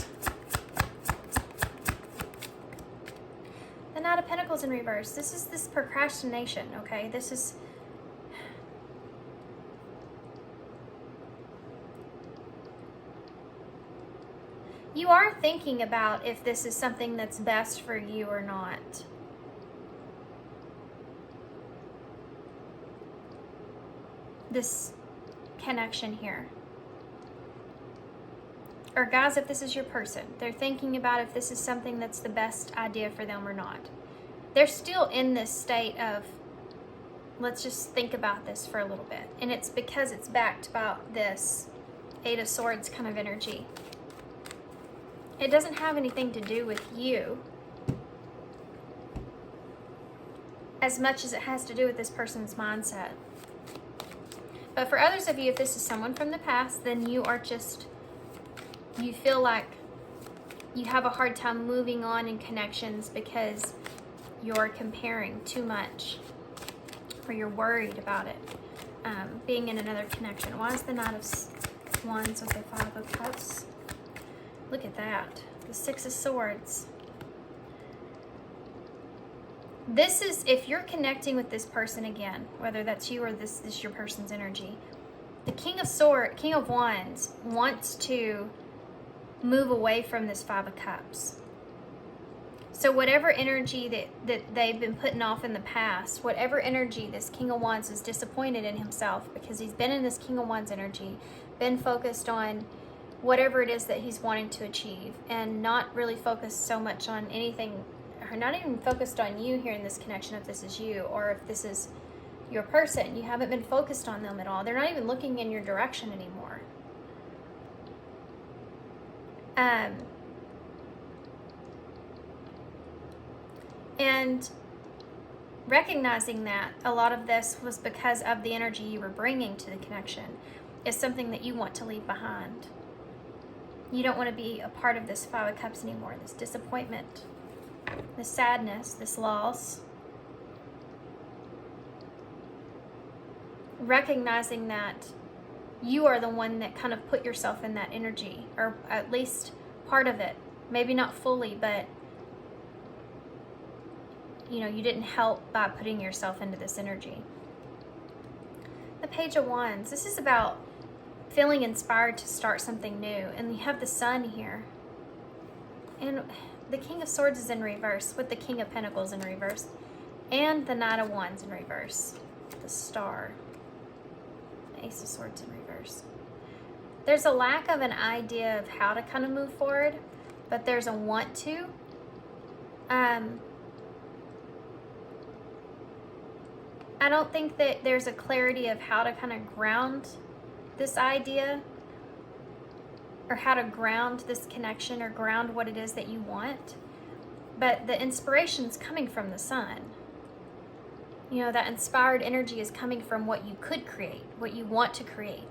The Knight of Pentacles in reverse. This is this procrastination, okay? This is... You are thinking about if this is something that's best for you or not. This connection here. Or guys, if this is your person, they're thinking about if this is something that's the best idea for them or not. They're still in this state of, let's just think about this for a little bit. And it's because it's backed by this Eight of Swords kind of energy. It doesn't have anything to do with you as much as it has to do with this person's mindset. But for others of you, if this is someone from the past, then you feel like you have a hard time moving on in connections because you're comparing too much, or you're worried about it being in another connection. Why is the Knight of Wands with the Five of Cups? Look at that. The Six of Swords. This is, if you're connecting with this person again, whether that's you or this is your person's energy, the King of Wands wants to move away from this Five of Cups. So whatever energy that they've been putting off in the past, whatever energy this King of Wands is disappointed in himself because he's been in this King of Wands energy, been focused on whatever it is that he's wanting to achieve, and not really focused so much on anything, or not even focused on you here in this connection, if this is you or if this is your person. You haven't been focused on them at all. They're not even looking in your direction anymore. And recognizing that a lot of this was because of the energy you were bringing to the connection is something that you want to leave behind. You don't want to be a part of this Five of Cups anymore, this disappointment, this sadness, this loss. Recognizing that you are the one that kind of put yourself in that energy, or at least part of it. Maybe not fully, but you didn't help by putting yourself into this energy. The Page of Wands. This is about feeling inspired to start something new. And you have the Sun here. And the King of Swords is in reverse, with the King of Pentacles in reverse. And the Knight of Wands in reverse. The Star. The Ace of Swords in reverse. There's a lack of an idea of how to kind of move forward, but there's a want to. I don't think that there's a clarity of how to kind of ground this idea, or how to ground this connection, or ground what it is that you want. But the inspiration's coming from the Sun. That inspired energy is coming from what you could create, what you want to create,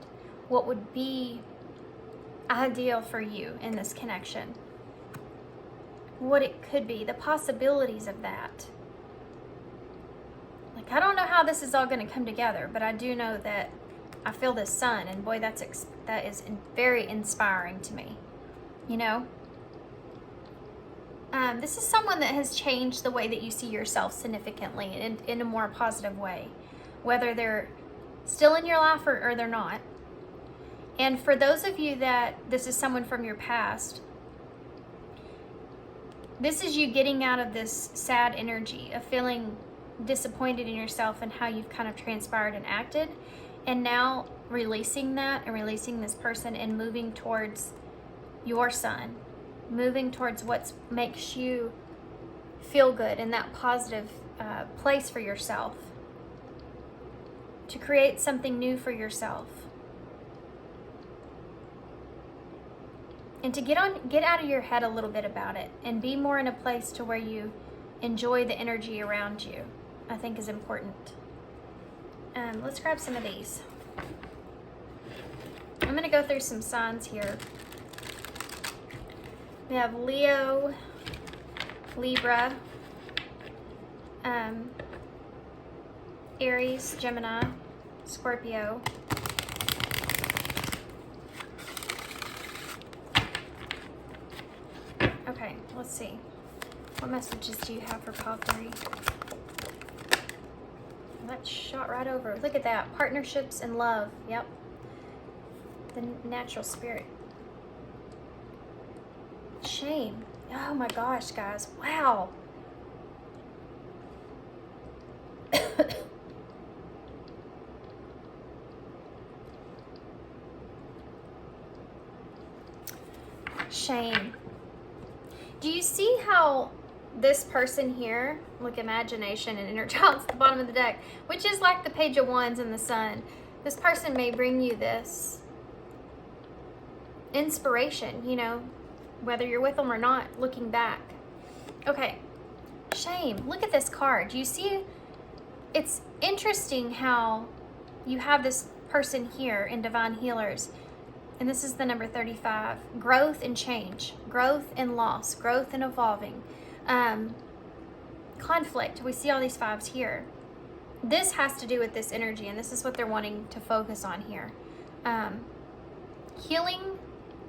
what would be ideal for you in this connection, what it could be, the possibilities of that. Like, I don't know how this is all going to come together, but I do know that I feel this Sun, and boy, that is very inspiring to me. This is someone that has changed the way that you see yourself significantly in a more positive way, whether they're still in your life or they're not. And for those of you that this is someone from your past, this is you getting out of this sad energy of feeling disappointed in yourself and how you've kind of transpired and acted, and now releasing that and releasing this person and moving towards your Sun, moving towards what makes you feel good in that positive place for yourself, to create something new for yourself, and to get out of your head a little bit about it and be more in a place to where you enjoy the energy around you, I think is important. Let's grab some of these. I'm going to go through some signs here. We have Leo, Libra, Aries, Gemini, Scorpio, okay, let's see. What messages do you have for Pile 3? That shot right over. Look at that. Partnerships and love. Yep. The natural spirit. Shame. Oh my gosh, guys. Wow. Shame. Do you see how this person here, look, imagination and inner child's at the bottom of the deck, which is like the Page of Wands and the Sun. This person may bring you this inspiration, whether you're with them or not, looking back. Okay, shame. Look at this card. Do you see? It's interesting how you have this person here in Divine Healers, and this is the number 35. Growth and change, growth and loss, growth and evolving. Conflict. We see all these fives here. This has to do with this energy, and this is what they're wanting to focus on here. Healing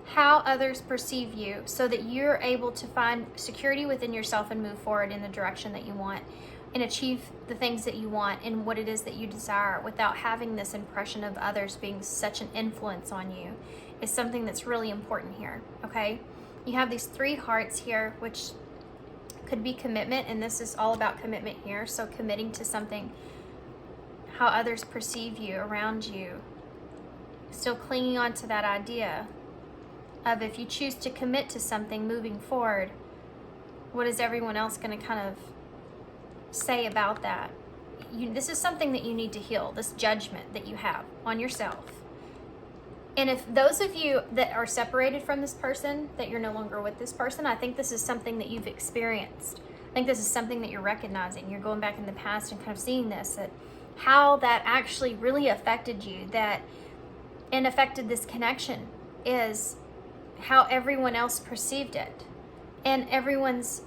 how others perceive you so that you're able to find security within yourself and move forward in the direction that you want and achieve the things that you want and what it is that you desire without having this impression of others being such an influence on you is something that's really important here, okay? You have these 3 hearts here, which could be commitment, and this is all about commitment here. So committing to something, how others perceive you around you, still clinging on to that idea of if you choose to commit to something moving forward, what is everyone else going to kind of say about that? This is something that you need to heal, this judgment that you have on yourself. And if those of you that are separated from this person, that you're no longer with this person, I think this is something that you've experienced I think this is something that you're recognizing. You're going back in the past and kind of seeing this, that how that actually really affected you, that and affected this connection is how everyone else perceived it and everyone's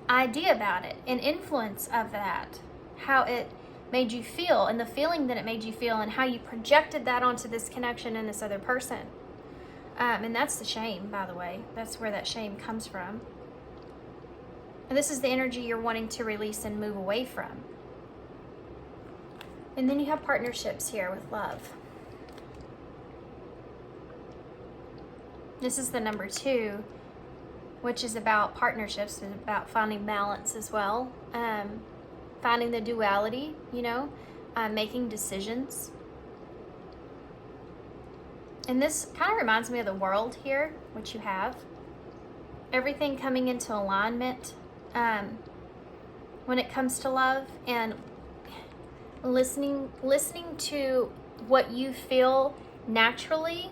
idea about it and influence of that, how it made you feel and the feeling that it made you feel and how you projected that onto this connection and this other person. And that's the shame, by the way. That's where that shame comes from. And this is the energy you're wanting to release and move away from. And then you have partnerships here with love. This is the number 2, which is about partnerships and about finding balance as well. Finding the duality, making decisions. And this kind of reminds me of the world here, which you have. Everything coming into alignment when it comes to love, and listening to what you feel naturally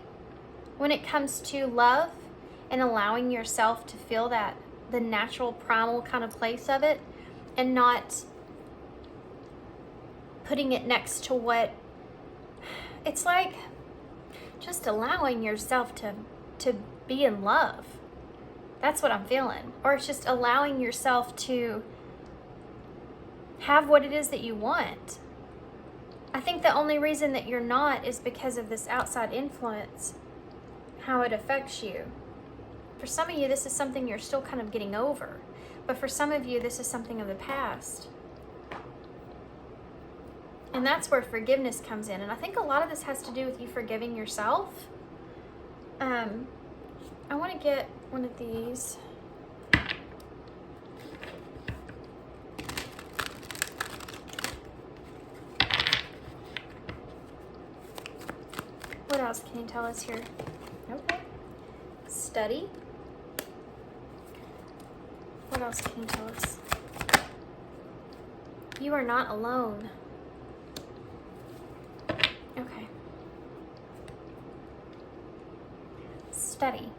when it comes to love, and allowing yourself to feel that, the natural primal kind of place of it, and not putting it next to what it's like, just allowing yourself to be in love. That's what I'm feeling. Or it's just allowing yourself to have what it is that you want. I think the only reason that you're not is because of this outside influence, how it affects you. For some of you, this is something you're still kind of getting over. But for some of you, this is something of the past. And that's where forgiveness comes in. And I think a lot of this has to do with you forgiving yourself. I want to get one of these. What else can you tell us here? Okay. Study. What else can you tell us? You are not alone. Okay. Study.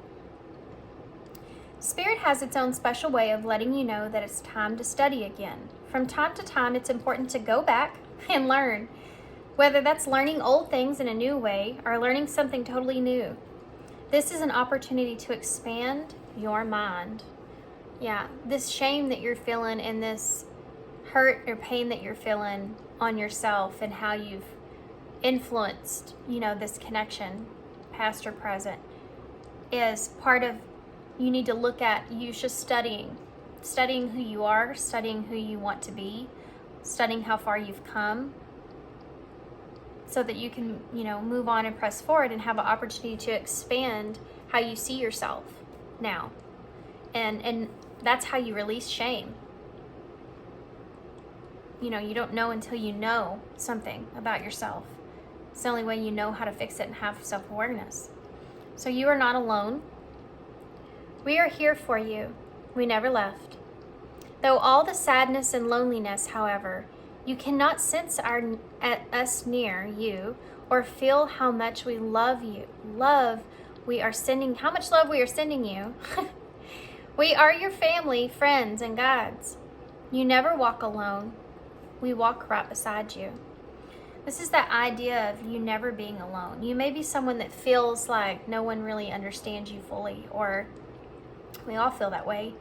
Spirit has its own special way of letting you know that it's time to study again. From time to time, it's important to go back and learn, whether that's learning old things in a new way or learning something totally new. This is an opportunity to expand your mind. Yeah, this shame that you're feeling and this hurt or pain that you're feeling on yourself and how you've influenced, this connection, past or present, is part of, you need to look at, you just studying who you are, studying who you want to be, studying how far you've come, so that you can, move on and press forward and have an opportunity to expand how you see yourself now. And that's how you release shame. You don't know until you know something about yourself. It's the only way you know how to fix it and have self-awareness. So you are not alone. We are here for you. We never left. Though all the sadness and loneliness, however, you cannot sense us near you or feel how much we love you. How much love we are sending you. We are your family, friends, and guides. You never walk alone. We walk right beside you. This is that idea of you never being alone. You may be someone that feels like no one really understands you fully, or we all feel that way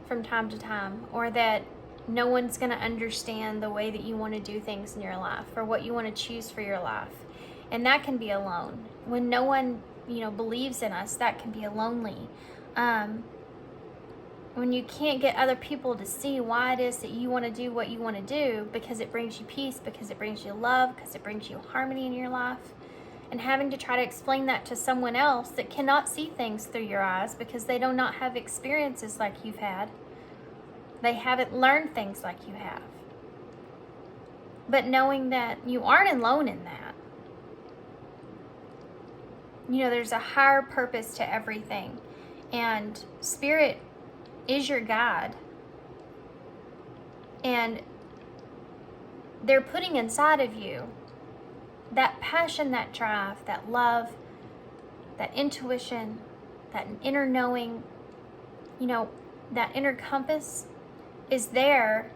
from time to time, or that no one's going to understand the way that you want to do things in your life or what you want to choose for your life. And that can be alone. When no one, believes in us, that can be lonely. When you can't get other people to see why it is that you want to do what you want to do, because it brings you peace, because it brings you love, because it brings you harmony in your life, and having to try to explain that to someone else that cannot see things through your eyes because they do not have experiences like you've had. They haven't learned things like you have. But knowing that you aren't alone in that. There's a higher purpose to everything. And Spirit is your guide. And they're putting inside of you that passion, that drive, that love, that intuition, that inner knowing. that inner compass is there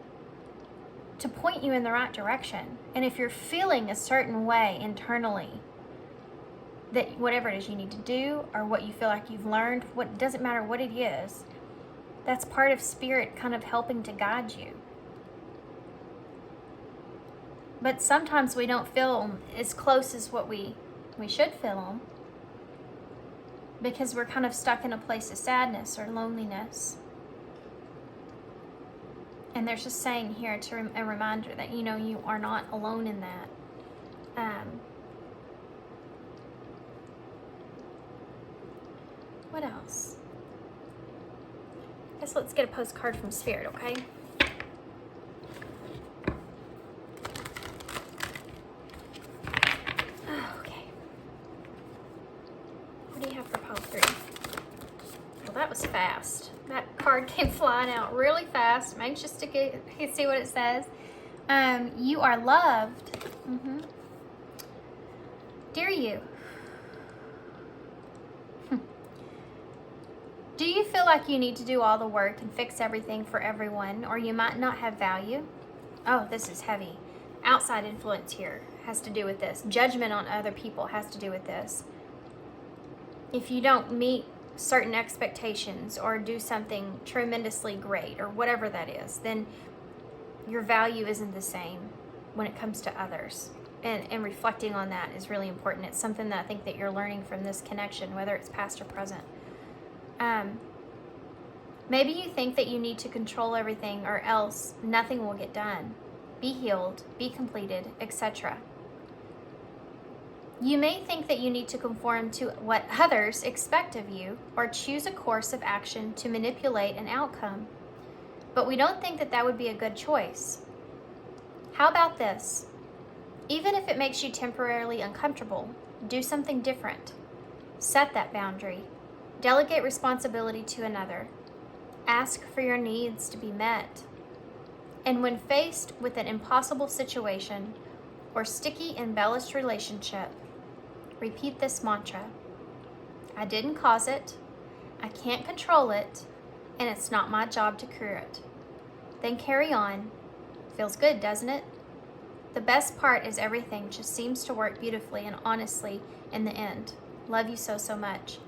to point you in the right direction. And if you're feeling a certain way internally, that whatever it is you need to do or what you feel like you've learned, what doesn't matter what it is, that's part of spirit kind of helping to guide you. But sometimes we don't feel them as close as what we should feel them, because we're kind of stuck in a place of sadness or loneliness. And there's just saying here a reminder that, you know, you are not alone in that. What else? I guess let's get a postcard from Spirit, okay? Okay. What do you have for pile 3? Well, that was fast. That card came flying out really fast. I'm anxious to see what it says. You are loved. Dear you. Do you feel like you need to do all the work and fix everything for everyone, or you might not have value? Oh, this is heavy. Outside influence here has to do with this. Judgment on other people has to do with this. If you don't meet certain expectations or do something tremendously great or whatever that is, then your value isn't the same when it comes to others. And reflecting on that is really important. It's something that I think that you're learning from this connection, whether it's past or present. Maybe you think that you need to control everything or else nothing will get done. Be healed, be completed, etc. You may think that you need to conform to what others expect of you or choose a course of action to manipulate an outcome. But we don't think that that would be a good choice. How about this? Even if it makes you temporarily uncomfortable, do something different. Set that boundary. Delegate responsibility to another. Ask for your needs to be met. And when faced with an impossible situation or sticky, embellished relationship, repeat this mantra. I didn't cause it, I can't control it, and it's not my job to cure it. Then carry on. Feels good, doesn't it? The best part is everything just seems to work beautifully and honestly in the end. Love you so, so much.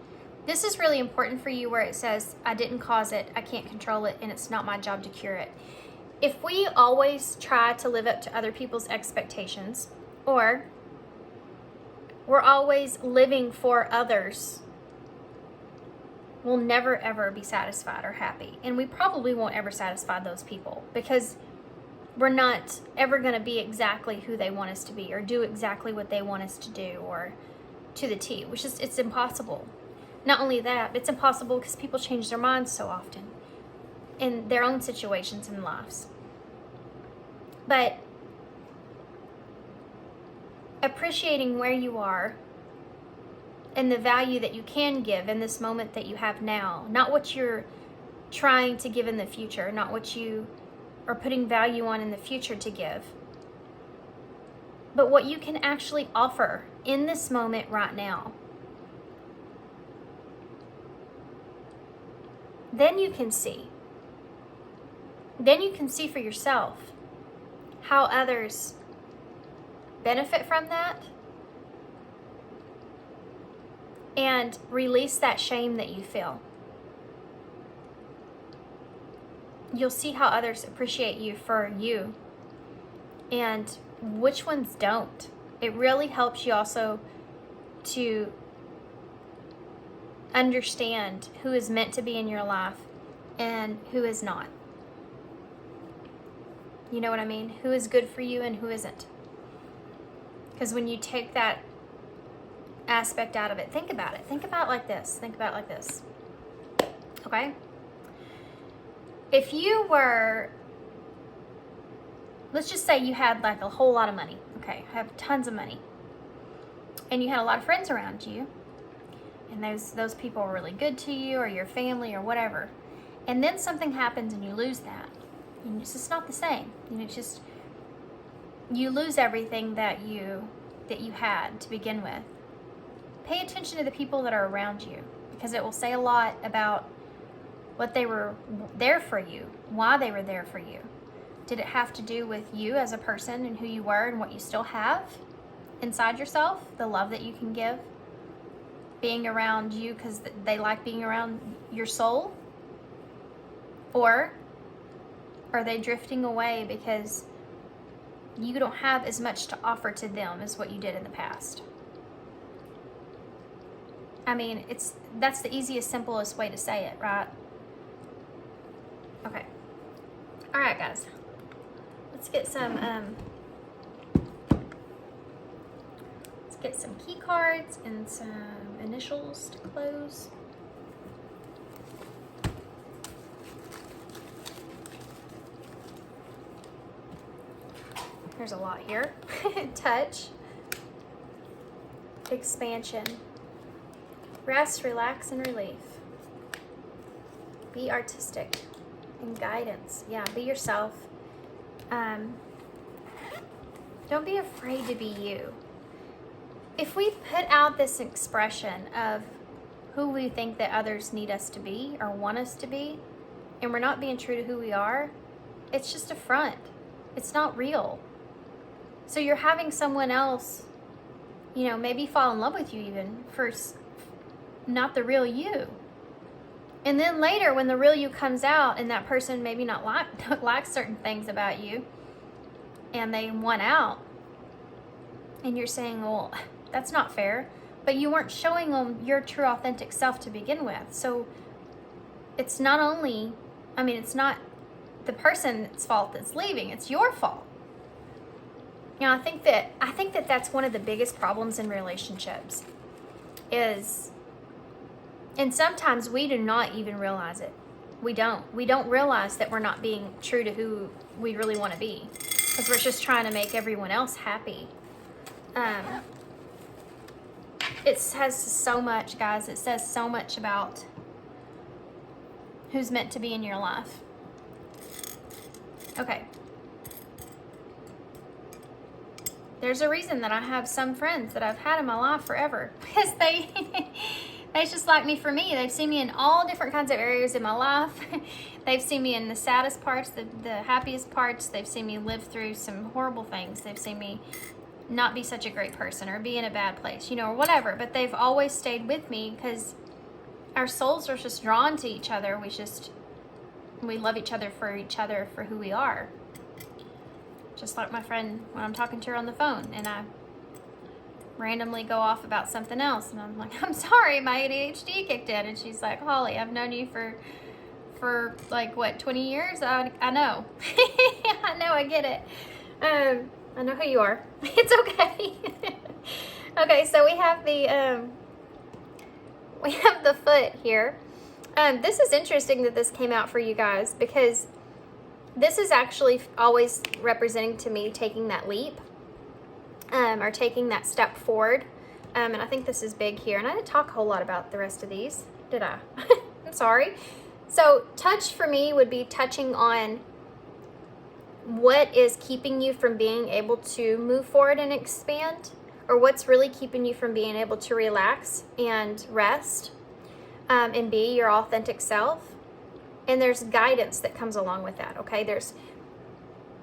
This is really important for you where it says, I didn't cause it, I can't control it, and it's not my job to cure it. If we always try to live up to other people's expectations, or we're always living for others, we'll never ever be satisfied or happy. And we probably won't ever satisfy those people because we're not ever going to be exactly who they want us to be or do exactly what they want us to do or to the T, which is, it's impossible. Not only that, it's impossible because people change their minds so often in their own situations and lives. But appreciating where you are and the value that you can give in this moment that you have now, not what you're trying to give in the future, not what you are putting value on in the future to give, but what you can actually offer in this moment right now. Then you can see for yourself how others benefit from that and release that shame that you feel. You'll see how others appreciate you for you and which ones don't. It really helps you also to understand who is meant to be in your life and who is not. You know what I mean? Who is good for you and who isn't. Because when you take that aspect out of it, think about it. Think about it like this. Think about it like this. Okay? If you were, let's just say you had like a whole lot of money. Okay, have tons of money. And you had a lot of friends around you. And those people are really good to you or your family or whatever. And then something happens and you lose that. And it's just not the same. It's just, you lose everything that you had to begin with. Pay attention to the people that are around you because it will say a lot about what they were there for you, why they were there for you. Did it have to do with you as a person and who you were and what you still have inside yourself, the love that you can give, being around you because they like being around your soul? Or are they drifting away because you don't have as much to offer to them as what you did in the past? I mean, that's the easiest, simplest way to say it, right? Okay. All right, guys. Let's get some key cards and some initials to close. There's a lot here. Touch, expansion, rest, relax, and relief. Be artistic and guidance. Yeah, be yourself. Don't be afraid to be you. If we put out this expression of who we think that others need us to be or want us to be, and we're not being true to who we are, it's just a front. It's not real. So you're having someone else, maybe fall in love with you even for not the real you. And then later when the real you comes out and that person maybe not like certain things about you and they want out, and you're saying, well, that's not fair, but you weren't showing them your true authentic self to begin with. So it's not the person's fault that's leaving, it's your fault. I think that that's one of the biggest problems in relationships is, and sometimes we do not even realize it. We don't realize that we're not being true to who we really want to be because we're just trying to make everyone else happy. It says so much, guys. It says so much about who's meant to be in your life. Okay. There's a reason that I have some friends that I've had in my life forever because they just like me for me. They've seen me in all different kinds of areas in my life. They've seen me in the saddest parts, the happiest parts. They've seen me live through some horrible things. They've seen me not be such a great person or be in a bad place, or whatever. But they've always stayed with me because our souls are just drawn to each other. We love each other for who we are. Just like my friend when I'm talking to her on the phone and I randomly go off about something else and I'm like, I'm sorry, my ADHD kicked in. And she's like, Holly, I've known you for like, what, 20 years? I know. I know, I get it. I know who you are. It's okay. Okay, so we have the foot here. This is interesting that this came out for you guys because this is actually always representing to me taking that leap or taking that step forward. And I think this is big here. And I didn't talk a whole lot about the rest of these, did I? I'm sorry. So touch for me would be touching on what is keeping you from being able to move forward and expand, or what's really keeping you from being able to relax and rest and be your authentic self. And there's guidance that comes along with that, okay?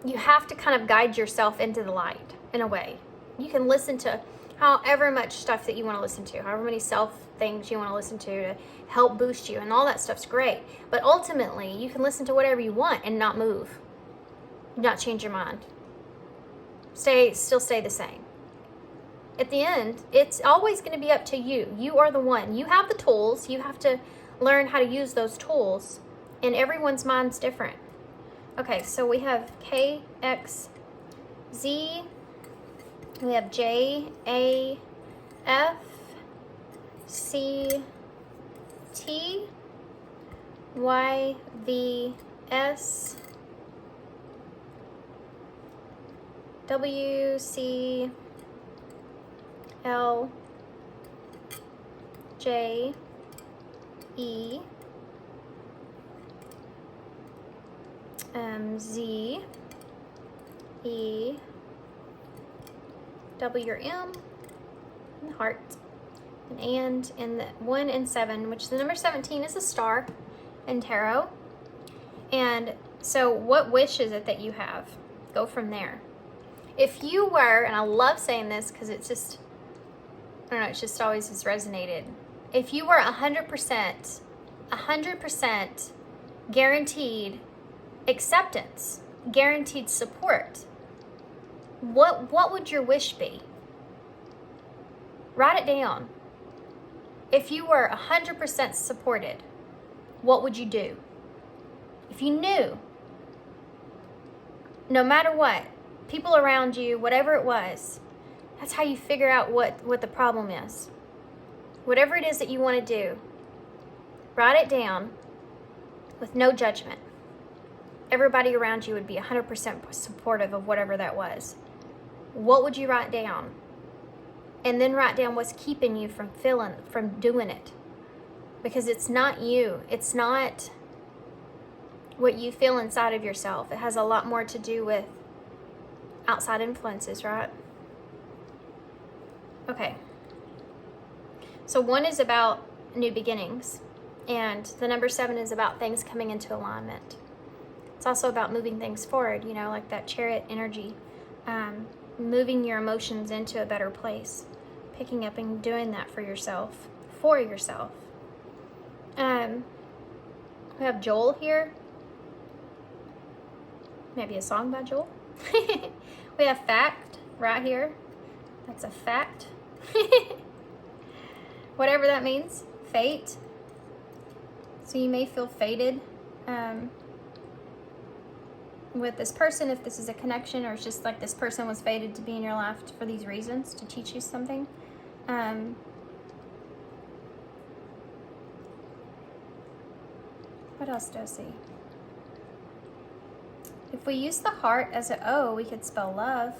You have to kind of guide yourself into the light in a way. You can listen to however much stuff that you want to listen to, however many self things you want to listen to help boost you, and all that stuff's great. But ultimately, you can listen to whatever you want and not move, not change your mind. Still stay the same. At the end, it's always going to be up to you. You are the one. You have the tools. You have to learn how to use those tools. And everyone's mind's different. Okay, so we have K, X, Z. We have J, A, F, C, T, Y, V, S, W, C, L, J, E, Z, E, W, M, and heart, and the 1 and 7, which the number 17 is a star. in tarot. And so what wish is it that you have? Go from there. If you were, and I love saying this because it's just, I don't know, it's just always has resonated. If you were 100% guaranteed acceptance, guaranteed support, what would your wish be? Write it down. If you were 100% supported, what would you do? If you knew, no matter what, people around you, whatever it was, that's how you figure out what the problem is. Whatever it is that you want to do, write it down with no judgment. Everybody around you would be 100% supportive of whatever that was. What would you write down? And then write down what's keeping you from doing it. Because it's not you. It's not what you feel inside of yourself. It has a lot more to do with outside influences, right? Okay. So 1 is about new beginnings. And the number 7 is about things coming into alignment. It's also about moving things forward, you know, like that chariot energy. Moving your emotions into a better place. Picking up and doing that for yourself. For yourself. We have Joel here. Maybe a song by Joel. We have fact right here. That's a fact. Whatever that means. Fate. So you may feel fated with this person, if this is a connection, or it's just like this person was fated to be in your life for these reasons, to teach you something. What else do I see? If we use the heart as an O, we could spell love.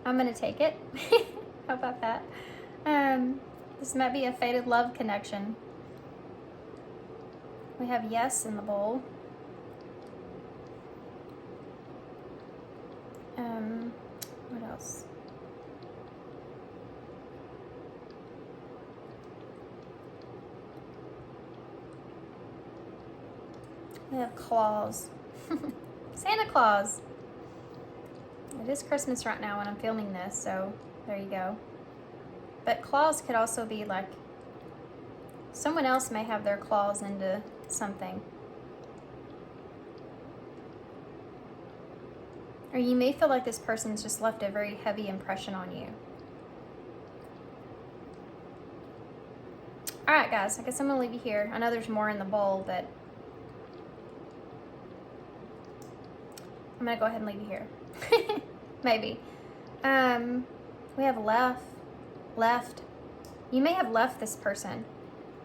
I'm going to take it. How about that? This might be a fated love connection. We have yes in the bowl. What else? We have claws. Santa Claus. It is Christmas right now when I'm filming this, so there you go. But claws could also be like someone else may have their claws into something. Or you may feel like this person's just left a very heavy impression on you. Alright guys, I guess I'm going to leave you here. I know there's more in the bowl, but I'm going to go ahead and leave you here. Maybe. We have left. You may have left this person.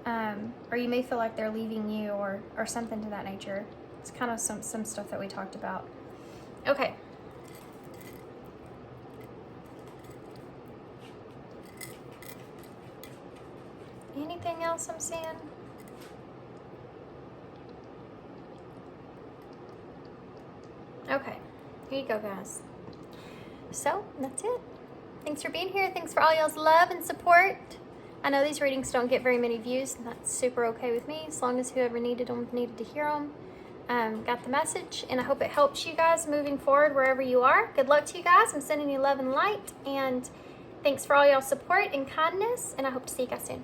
Or you may feel like they're leaving you or something to that nature. It's kind of some stuff that we talked about. Okay. Anything else I'm seeing? Okay, here you go guys. So, that's it. Thanks for being here. Thanks for all y'all's love and support. I know these readings don't get very many views, and that's super okay with me, as long as whoever needed them needed to hear them. Got the message, and I hope it helps you guys moving forward wherever you are. Good luck to you guys. I'm sending you love and light, and thanks for all y'all's support and kindness, and I hope to see you guys soon.